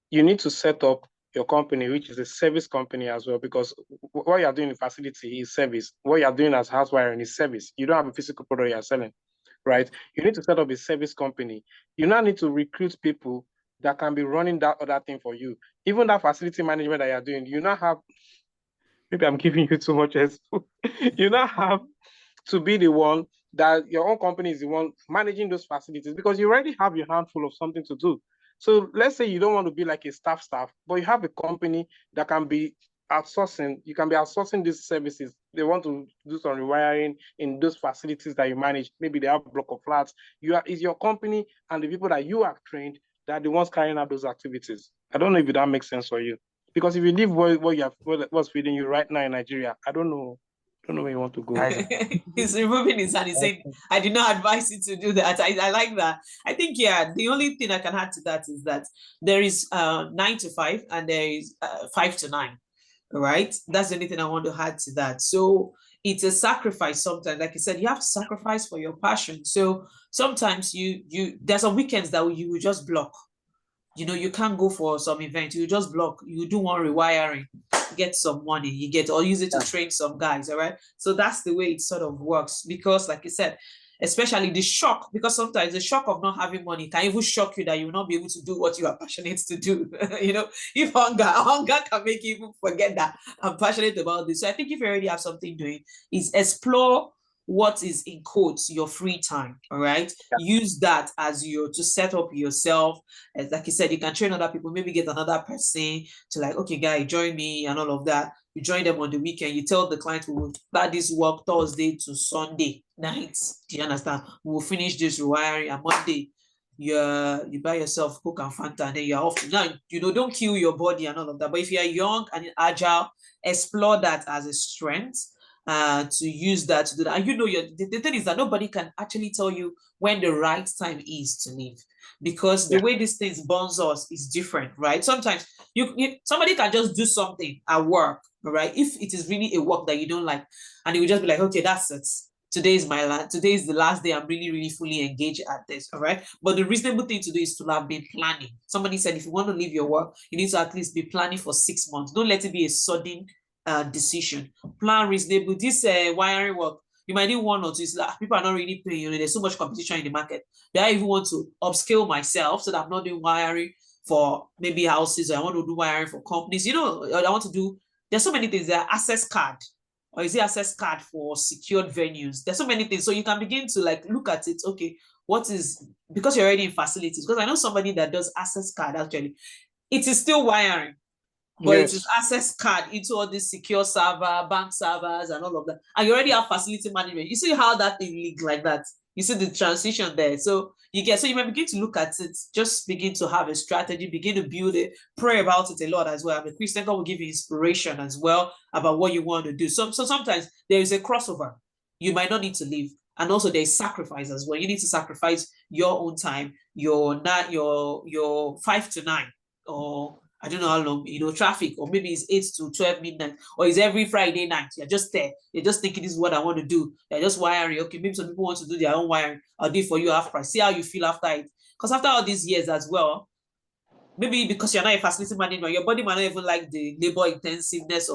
you need to set up your company, which is a service company as well, because what you are doing in facility is service. What you are doing as housewiring is service. You don't have a physical product you are selling, right? You need to set up a service company. You now need to recruit people that can be running that other thing for you. Even that facility management that you're doing, you now have, maybe I'm giving you too much expo. You now have to be the one that your own company is the one managing those facilities, because you already have your handful of something to do. So let's say you don't want to be like a staff, but you have a company that can be outsourcing. You can be outsourcing these services. They want to do some rewiring in those facilities that you manage. Maybe they have a block of flats. Is your company and the people that you have trained that are the ones carrying out those activities. I don't know if that makes sense for you. Because if you leave what's feeding you right now in Nigeria, I don't know where you want to go. He's removing his hand. He's saying, I did not advise you to do that. I like that. I think, yeah, the only thing I can add to that is that there is 9 to 5 and there is 5 to 9. Right? That's the only thing I want to add to that. So it's a sacrifice sometimes. Like I said, you have to sacrifice for your passion. So sometimes there's some weekends that you will just block. You know, you can't go for some event. You just block. You do one rewiring, get some money. You get or use it to train some guys. All right. So that's the way it sort of works. Because, like I said, especially the shock, because sometimes the shock of not having money can even shock you that you will not be able to do what you are passionate to do. You know, if hunger can make you even forget that I'm passionate about this. So I think if you already have something doing, is explore what is in quotes your free time. All right. Yeah. Use that as to set up yourself. As like you said, you can train other people, maybe get another person to like, okay, guy, join me and all of that. You join them on the weekend. You tell the client we will start this work Thursday to Sunday nights. Do you understand? We will finish this rewiring and Monday you buy yourself Coke and Fanta and then you're off. Now, you know, don't kill your body and all of that. But if you're young and agile, explore that as a strength. To use that to do that. And you know, the thing is that nobody can actually tell you when the right time is to leave, because the way these things burns us is different, right? Sometimes somebody can just do something at work, right? If it is really a work that you don't like, and you will just be like, okay, that's it. Today is the last day I'm really, really fully engaged at this, all right? But the reasonable thing to do is to have been planning. Somebody said if you want to leave your work, you need to at least be planning for 6 months. Don't let it be a sudden decision. Plan reasonable. This wiring work, you might need 1 or 2. People are not really paying. You know, there's so much competition in the market. But I even want to upscale myself so that I'm not doing wiring for maybe houses, or I want to do wiring for companies. You know, I want to do. There's so many things. There are access card, or is it access card for secured venues? There's so many things. So you can begin to like look at it. Okay, what is, because you're already in facilities? Because I know somebody that does access card actually. It is still wiring. But it is access card into all these secure server, bank servers, and all of that. And you already have facility management. You see how that thing leaks like that. You see the transition there. So you might begin to look at it, just begin to have a strategy, begin to build it, pray about it a lot as well. I mean, Christian God will give you inspiration as well about what you want to do. So sometimes there is a crossover. You might not need to leave. And also there's sacrifice as well. You need to sacrifice your own time, your 5 to 9, or I don't know how long, you know, traffic, or maybe it's 8 to 12 midnight, or it's every Friday night. You're just there. You're just thinking this is what I want to do. You're just wiring. Okay, maybe some people want to do their own wiring. I'll do it for you half price. See how you feel after it. Because after all these years as well, maybe because you're not a facility manager, your body might not even like the labor intensiveness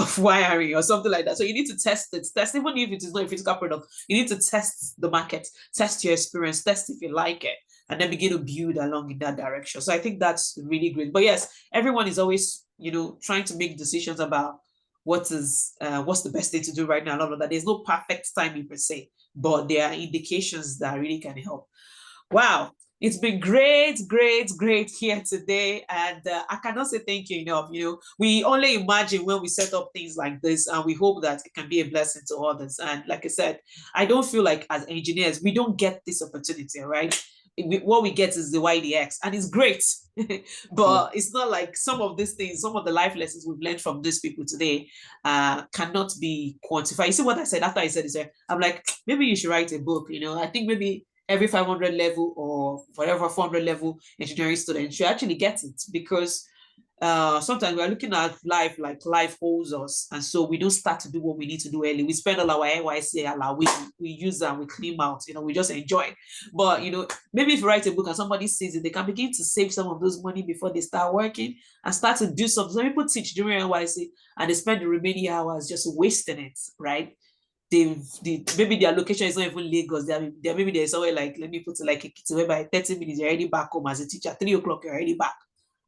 of wiring or something like that. So you need to test it. Test, even if it is not a physical product, you need to test the market, test your experience, test if you like it, and then begin to build along in that direction. So I think that's really great. But yes, everyone is always, trying to make decisions about what's the best thing to do right now, and all of that. There's no perfect timing per se, but there are indications that really can help. Wow. It's been great here today. And I cannot say thank you enough. We only imagine when we set up things like this, and we hope that it can be a blessing to others. And like I said, I don't feel like as engineers, we don't get this opportunity, right? What we get is the YDX, and it's great. But it's not like some of these things, some of the life lessons we've learned from these people today cannot be quantified. You see what I said after I said this? I'm like, maybe you should write a book. I think maybe every 500 level or whatever 400 level engineering student should actually get it, because sometimes we're looking at life like life holds us, and so we don't start to do what we need to do early. We spend all our NYC, we use them, we clean out, we just enjoy. But maybe if you write a book and somebody sees it, they can begin to save some of those money before they start working and start to do something. Some people teach during NYC and they spend the remaining hours just wasting it, right? Maybe their location is not even Lagos. Maybe there's somewhere like, let me put it like a where by 30 minutes you're already back home as a teacher. 3 o'clock you're already back.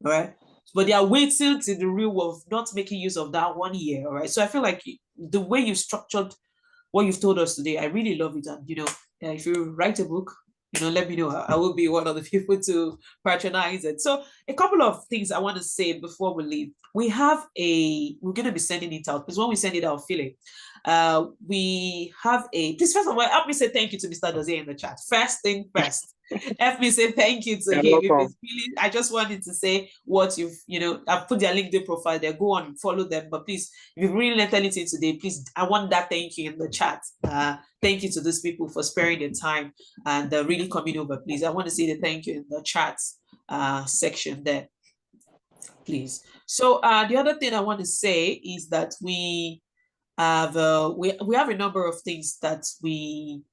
All right. But they are waiting to the real of not making use of that 1 year. All right. So I feel like the way you structured what you've told us today, I really love it. And if you write a book, let me know. I will be one of the people to patronize it. So a couple of things I want to say before we leave. We're going to be sending it out, because when we send it out, feel it. We have please, first of all, help me say thank you to Mr. Dozier in the chat. First thing first, help me say thank you to him. I just wanted to say what I've put their LinkedIn profile there. Go on, follow them. But please, if you've really learned anything today, please, I want that thank you in the chat. Thank you to these people for sparing their time and really coming over. Please, I want to see the thank you in the chat section there, please. So the other thing I want to say is that we have a number of things that we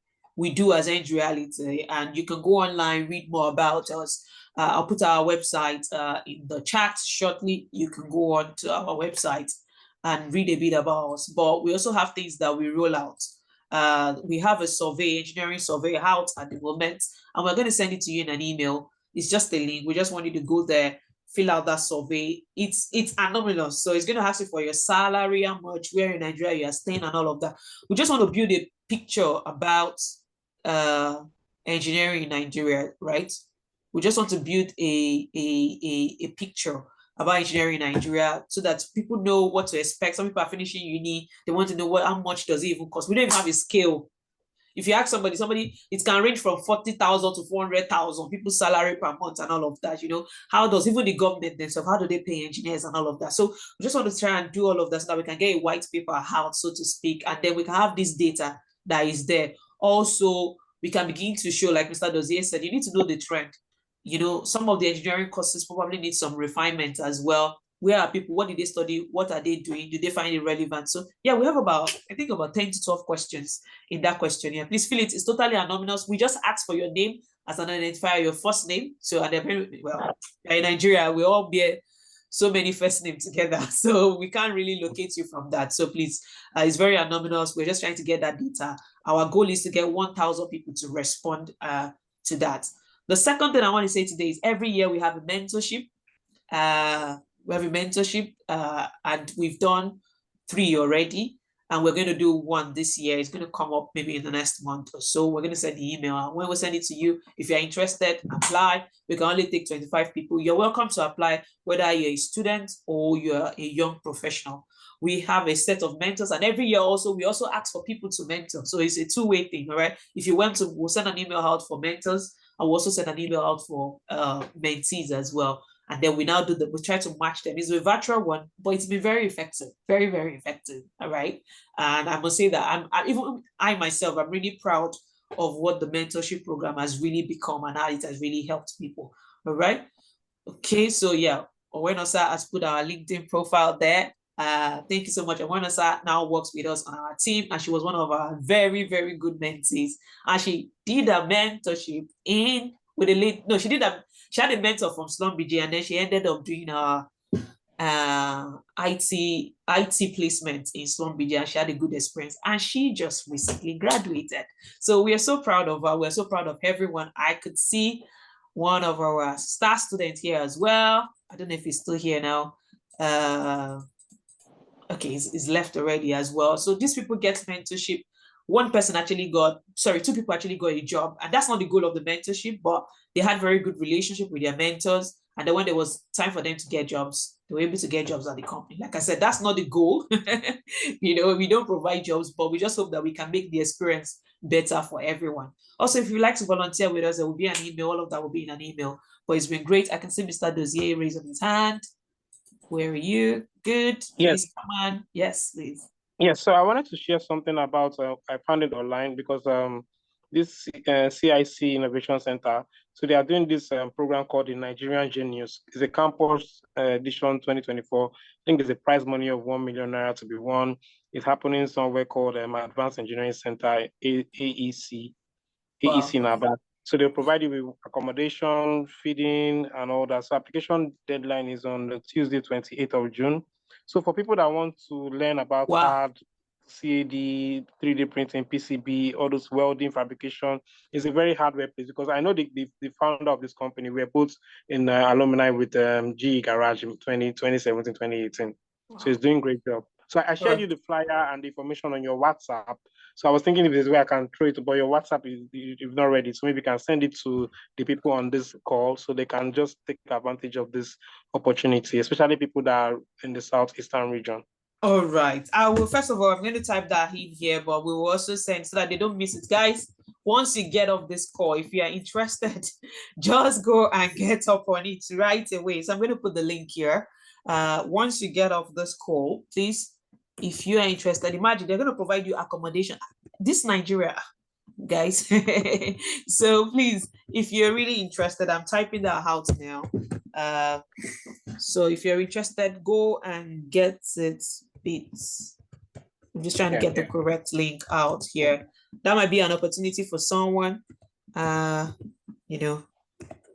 do as Engrealities, and you can go online, read more about us. I'll put our website in the chat shortly. You can go on to our website and read a bit about us. But we also have things that we roll out. We have a engineering survey out at the moment, and we're going to send it to you in an email. It's just a link. We just want you to go there, fill out that survey. It's anonymous, so it's going to ask you for your salary, how much, where in Nigeria you are staying, and all of that. We just want to build a picture about engineering in Nigeria, right? We just want to build a picture about engineering in Nigeria so that people know what to expect. Some people are finishing uni, they want to know how much does it even cost. We don't even have a scale. If you ask somebody, it can range from 40,000 to 400,000 people's salary per month and all of that. How does even the government themselves, how do they pay engineers and all of that? So we just want to try and do all of that so that we can get a white paper out, so to speak, and then we can have this data that is there. Also, we can begin to show, like Mr. Dozier said, you need to know the trend. Some of the engineering courses probably need some refinement as well. Where are people? What did they study? What are they doing? Do they find it relevant? So yeah, we have about 10 to 12 questions in that questionnaire. Please fill it. It's totally anonymous. We just ask for your name as an identifier, your first name. So in Nigeria, we all bear so many first names together, so we can't really locate you from that. So please, it's very anonymous. We're just trying to get that data. Our goal is to get 1,000 people to respond to that. The second thing I want to say today is every year we have a mentorship. And we've done 3 already, and we're going to do 1 this year. It's going to come up maybe in the next month or so. We're going to send the email, and when we send it to you, if you're interested, apply. We can only take 25 people. You're welcome to apply, whether you're a student or you're a young professional. We have a set of mentors, and every year also we also ask for people to mentor. So it's a two-way thing, all right? If you want to, we'll send an email out for mentors, and we'll also send an email out for mentees as well. And then we now we try to match them. It's a virtual one, but it's been very effective, very, very effective. All right. And I must say that I myself, I'm really proud of what the mentorship program has really become and how it has really helped people. All right. Okay. So yeah, Owenosa has put our LinkedIn profile there. Thank you so much. Owenosa now works with us on our team, and she was one of our very, very good mentees. And she did a mentorship she had a mentor from Slum BG, and then she ended up doing IT placement in Slumbedia, and she had a good experience, and she just recently graduated. So we are so proud of her. We're so proud of everyone. I could see one of our star students here as well. I don't know if he's still here now. Okay, he's left already as well. So these people get mentorship. One person actually got, sorry, two people actually got a job, and that's not the goal of the mentorship, but they had very good relationship with their mentors. And then when there was time for them to get jobs, they were able to get jobs at the company. Like I said, that's not the goal. You know, we don't provide jobs, but we just hope that we can make the experience better for everyone. Also, if you'd like to volunteer with us, there will be an email. All of that will be in an email. But it's been great. I can see Mr. Dozier raising his hand. Where are you? Good. Yes. Please come on. Yes, please. Yes, so I wanted to share something about, I found it online because this CIC Innovation Center, so they are doing this program called the Nigerian Genius. It's a campus edition 2024. I think it's a prize money of 1 million naira to be won. It's happening somewhere called Advanced Engineering Center, AEC in Aba. So they'll provide you with accommodation, feeding, and all that. So application deadline is on Tuesday, 28th of June. So for people that want to learn about CAD, CAD, 3D printing, PCB, all those welding, fabrication, it's a very hardware place because I know the founder of this company, we're both in alumni with GE Garage in 2017, 2018. So he's doing a great job. So I shared you the flyer and the information on your WhatsApp. So I was thinking if there's a way I can throw it, but your WhatsApp is not ready. So maybe you can send it to the people on this call so they can just take advantage of this opportunity, especially people that are in the Southeastern region. All right. I will, first of all, I'm going to type that in here, but we will also send so that they don't miss it. Guys, once you get off this call, if you are interested, just go and get up on it right away. So I'm going to put the link here. Once you get off this call, please, if you are interested, imagine they're going to provide you accommodation. This Nigeria, guys. So please, if you're really interested, I'm typing that out now. So if you're interested, go and get it. I'm just trying to get the correct link out here. That might be an opportunity for someone, you know.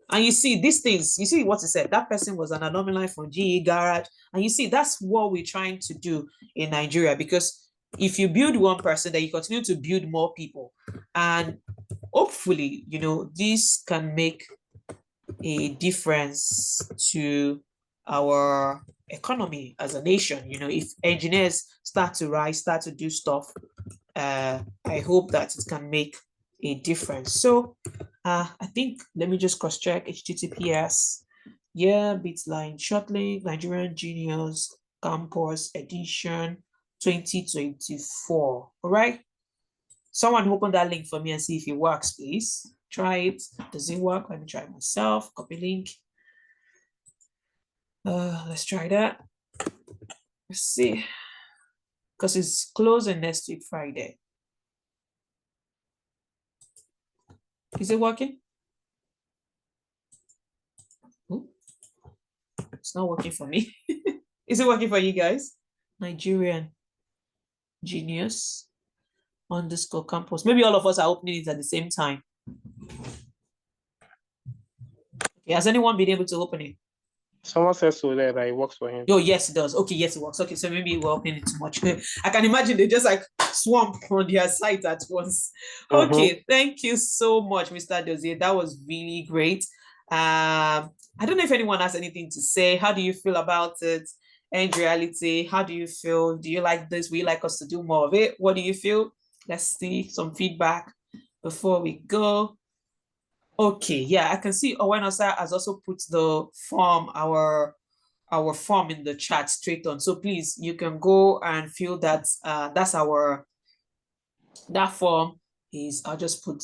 And you see these things, you see what it said, that person was an alumni from GE Garage. And you see, that's what we're trying to do in Nigeria, because if you build one person, then you continue to build more people. And hopefully, you know, this can make a difference to our economy as a nation. You know, if engineers start to rise, start to do stuff, I hope that it can make a difference. So I think, let me just cross-check HTTPS. Yeah, Bitline Shotlink, Nigerian Genius Campus Edition 2024. All right. Someone open that link for me and see if it works, please. Try it. Does it work? Let me try it myself. Copy link. Let's try that. Let's see. Because it's closing next week, Friday. Is it working? Ooh. It's not working for me. Is it working for you guys? Nigerian Genius _ campus. Maybe all of us are opening it at the same time. Okay, has anyone been able to open it? Someone says so that it works for him. Oh, yes, it does. Okay, yes, it works. Okay, so maybe we're opening it too much. I can imagine they just like swamp on their site at once. Okay, thank you so much, Mr. Dozier. That was really great. I don't know if anyone has anything to say. How do you feel about it? Engreality, how do you feel? Do you like this? Would you like us to do more of it? What do you feel? Let's see some feedback before we go. Okay, yeah, I can see Owenosa has also put the form, our form in the chat straight on. So please, you can go and fill that. That's that form is, I'll just put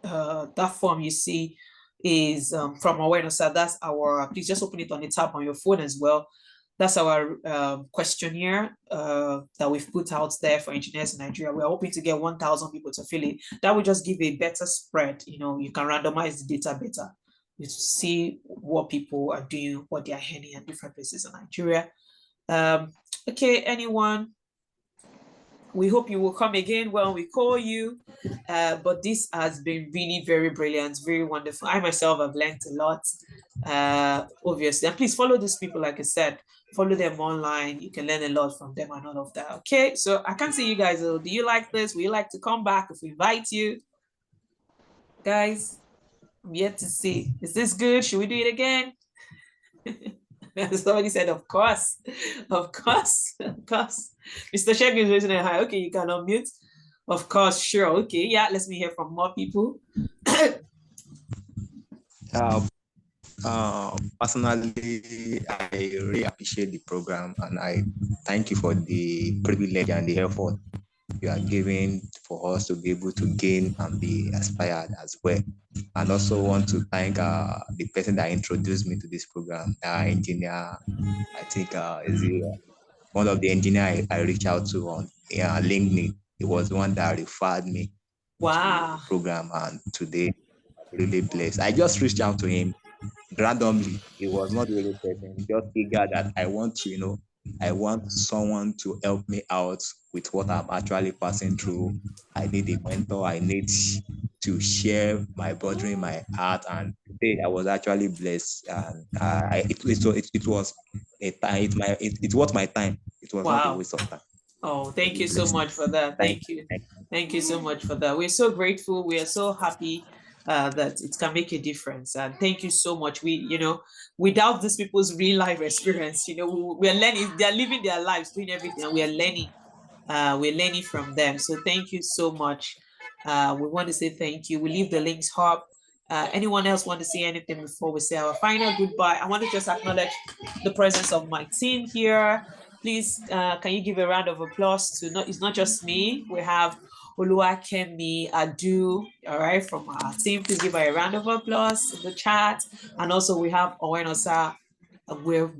that form you see is from Owenosa. That's our, please just open it on the tab on your phone as well. That's our questionnaire that we've put out there for engineers in Nigeria. We're hoping to get 1,000 people to fill it. That will just give a better spread. You know, you can randomize the data better. You see what people are doing, what they are earning at different places in Nigeria. Okay, anyone? we hope you will come again when we call you. But this has been really very brilliant, very wonderful. I myself have learned a lot, obviously. And please follow these people, like I said, follow them online. You can learn a lot from them and all of that. Okay, so I can't see you guys. Do you like this? Would you like to come back if we invite you? Guys, I'm yet to see. Is this good? Should we do it again? Somebody said, of course, of course, of course. Mr. Shegun is raising a high. Okay, you can unmute. Of course, sure. Okay, yeah, let me hear from more people. Personally, I really appreciate the program, and I thank you for the privilege and the effort you are giving for us to be able to gain and be inspired as well. And also want to thank the person that introduced me to this program, engineer. I think is one of the engineers I reached out to on LinkedIn. He was the one that referred me to the program, and today I'm really blessed. I just reached out to him randomly. He was not really person, just eager that I want to, I want someone to help me out with what I'm actually passing through. I need a mentor. I need to share my burden, my heart. And today I was actually blessed. And it was a time. It was my time. It was not a waste of time. Oh, thank you so much for that. Thank you. Thank you so much for that. We're so grateful. We are so happy that it can make a difference. And thank you so much. Without these people's real life experience, we're learning, they're living their lives, doing everything, and we're learning from them. So thank you so much. We want to say thank you. We leave the links up. Anyone else want to say anything before we say our final goodbye? I want to just acknowledge the presence of my team here. Please, can you give a round of applause to, it's not just me. We have Oluwakemi Adu, all right, from our team. Please give her a round of applause in the chat. And also we have Owenosa We're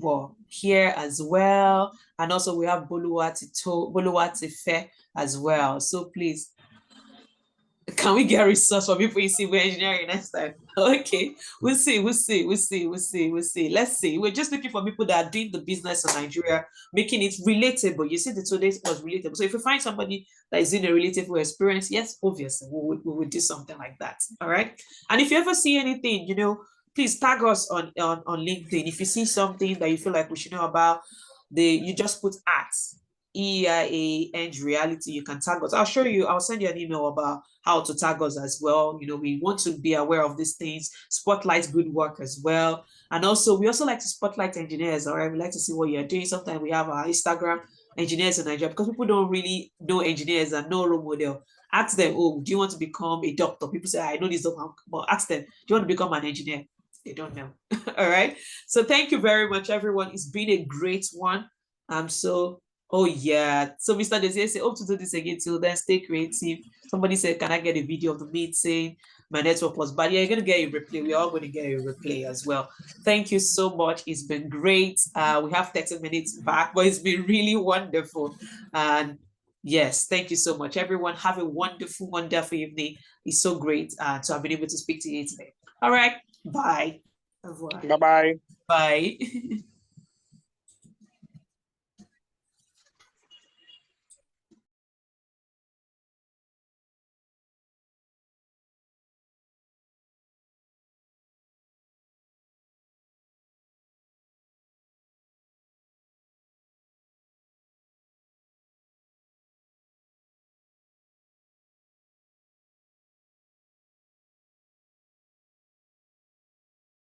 here as well. And also we have Boluwatife as well. So please, can we get resource for people in civil engineering next time? Okay, we'll see. Let's see. We're just looking for people that are doing the business in Nigeria, making it relatable. You see, the today's was relatable. So if you find somebody that is in a relatable experience, yes, obviously, we will do something like that. All right. And if you ever see anything, please tag us on LinkedIn. If you see something that you feel like we should know about, you just put at EEIA Engrealities. You can tag us. I'll send you an email about how to tag us as well. We want to be aware of these things, spotlight good work as well. And also, we also like to spotlight engineers, all right? We like to see what you're doing. Sometimes we have our Instagram engineers in Nigeria, because people don't really know engineers and no role model. Ask them, oh, do you want to become a doctor? People say, I know this doctor, but ask them, do you want to become an engineer? They don't know. All right. So thank you very much, everyone. It's been a great one. Oh yeah. So Mr. Desir said, hope to do this again till then. Stay creative. Somebody said, can I get a video of the meeting? My network was bad. Yeah, you're gonna get a replay. We're all going to get a replay as well. Thank you so much. It's been great. We have 30 minutes back, but it's been really wonderful. And yes, thank you so much, everyone. Have a wonderful, wonderful evening. It's so great to have been able to speak to you today. All right. Bye. Bye-bye. Bye.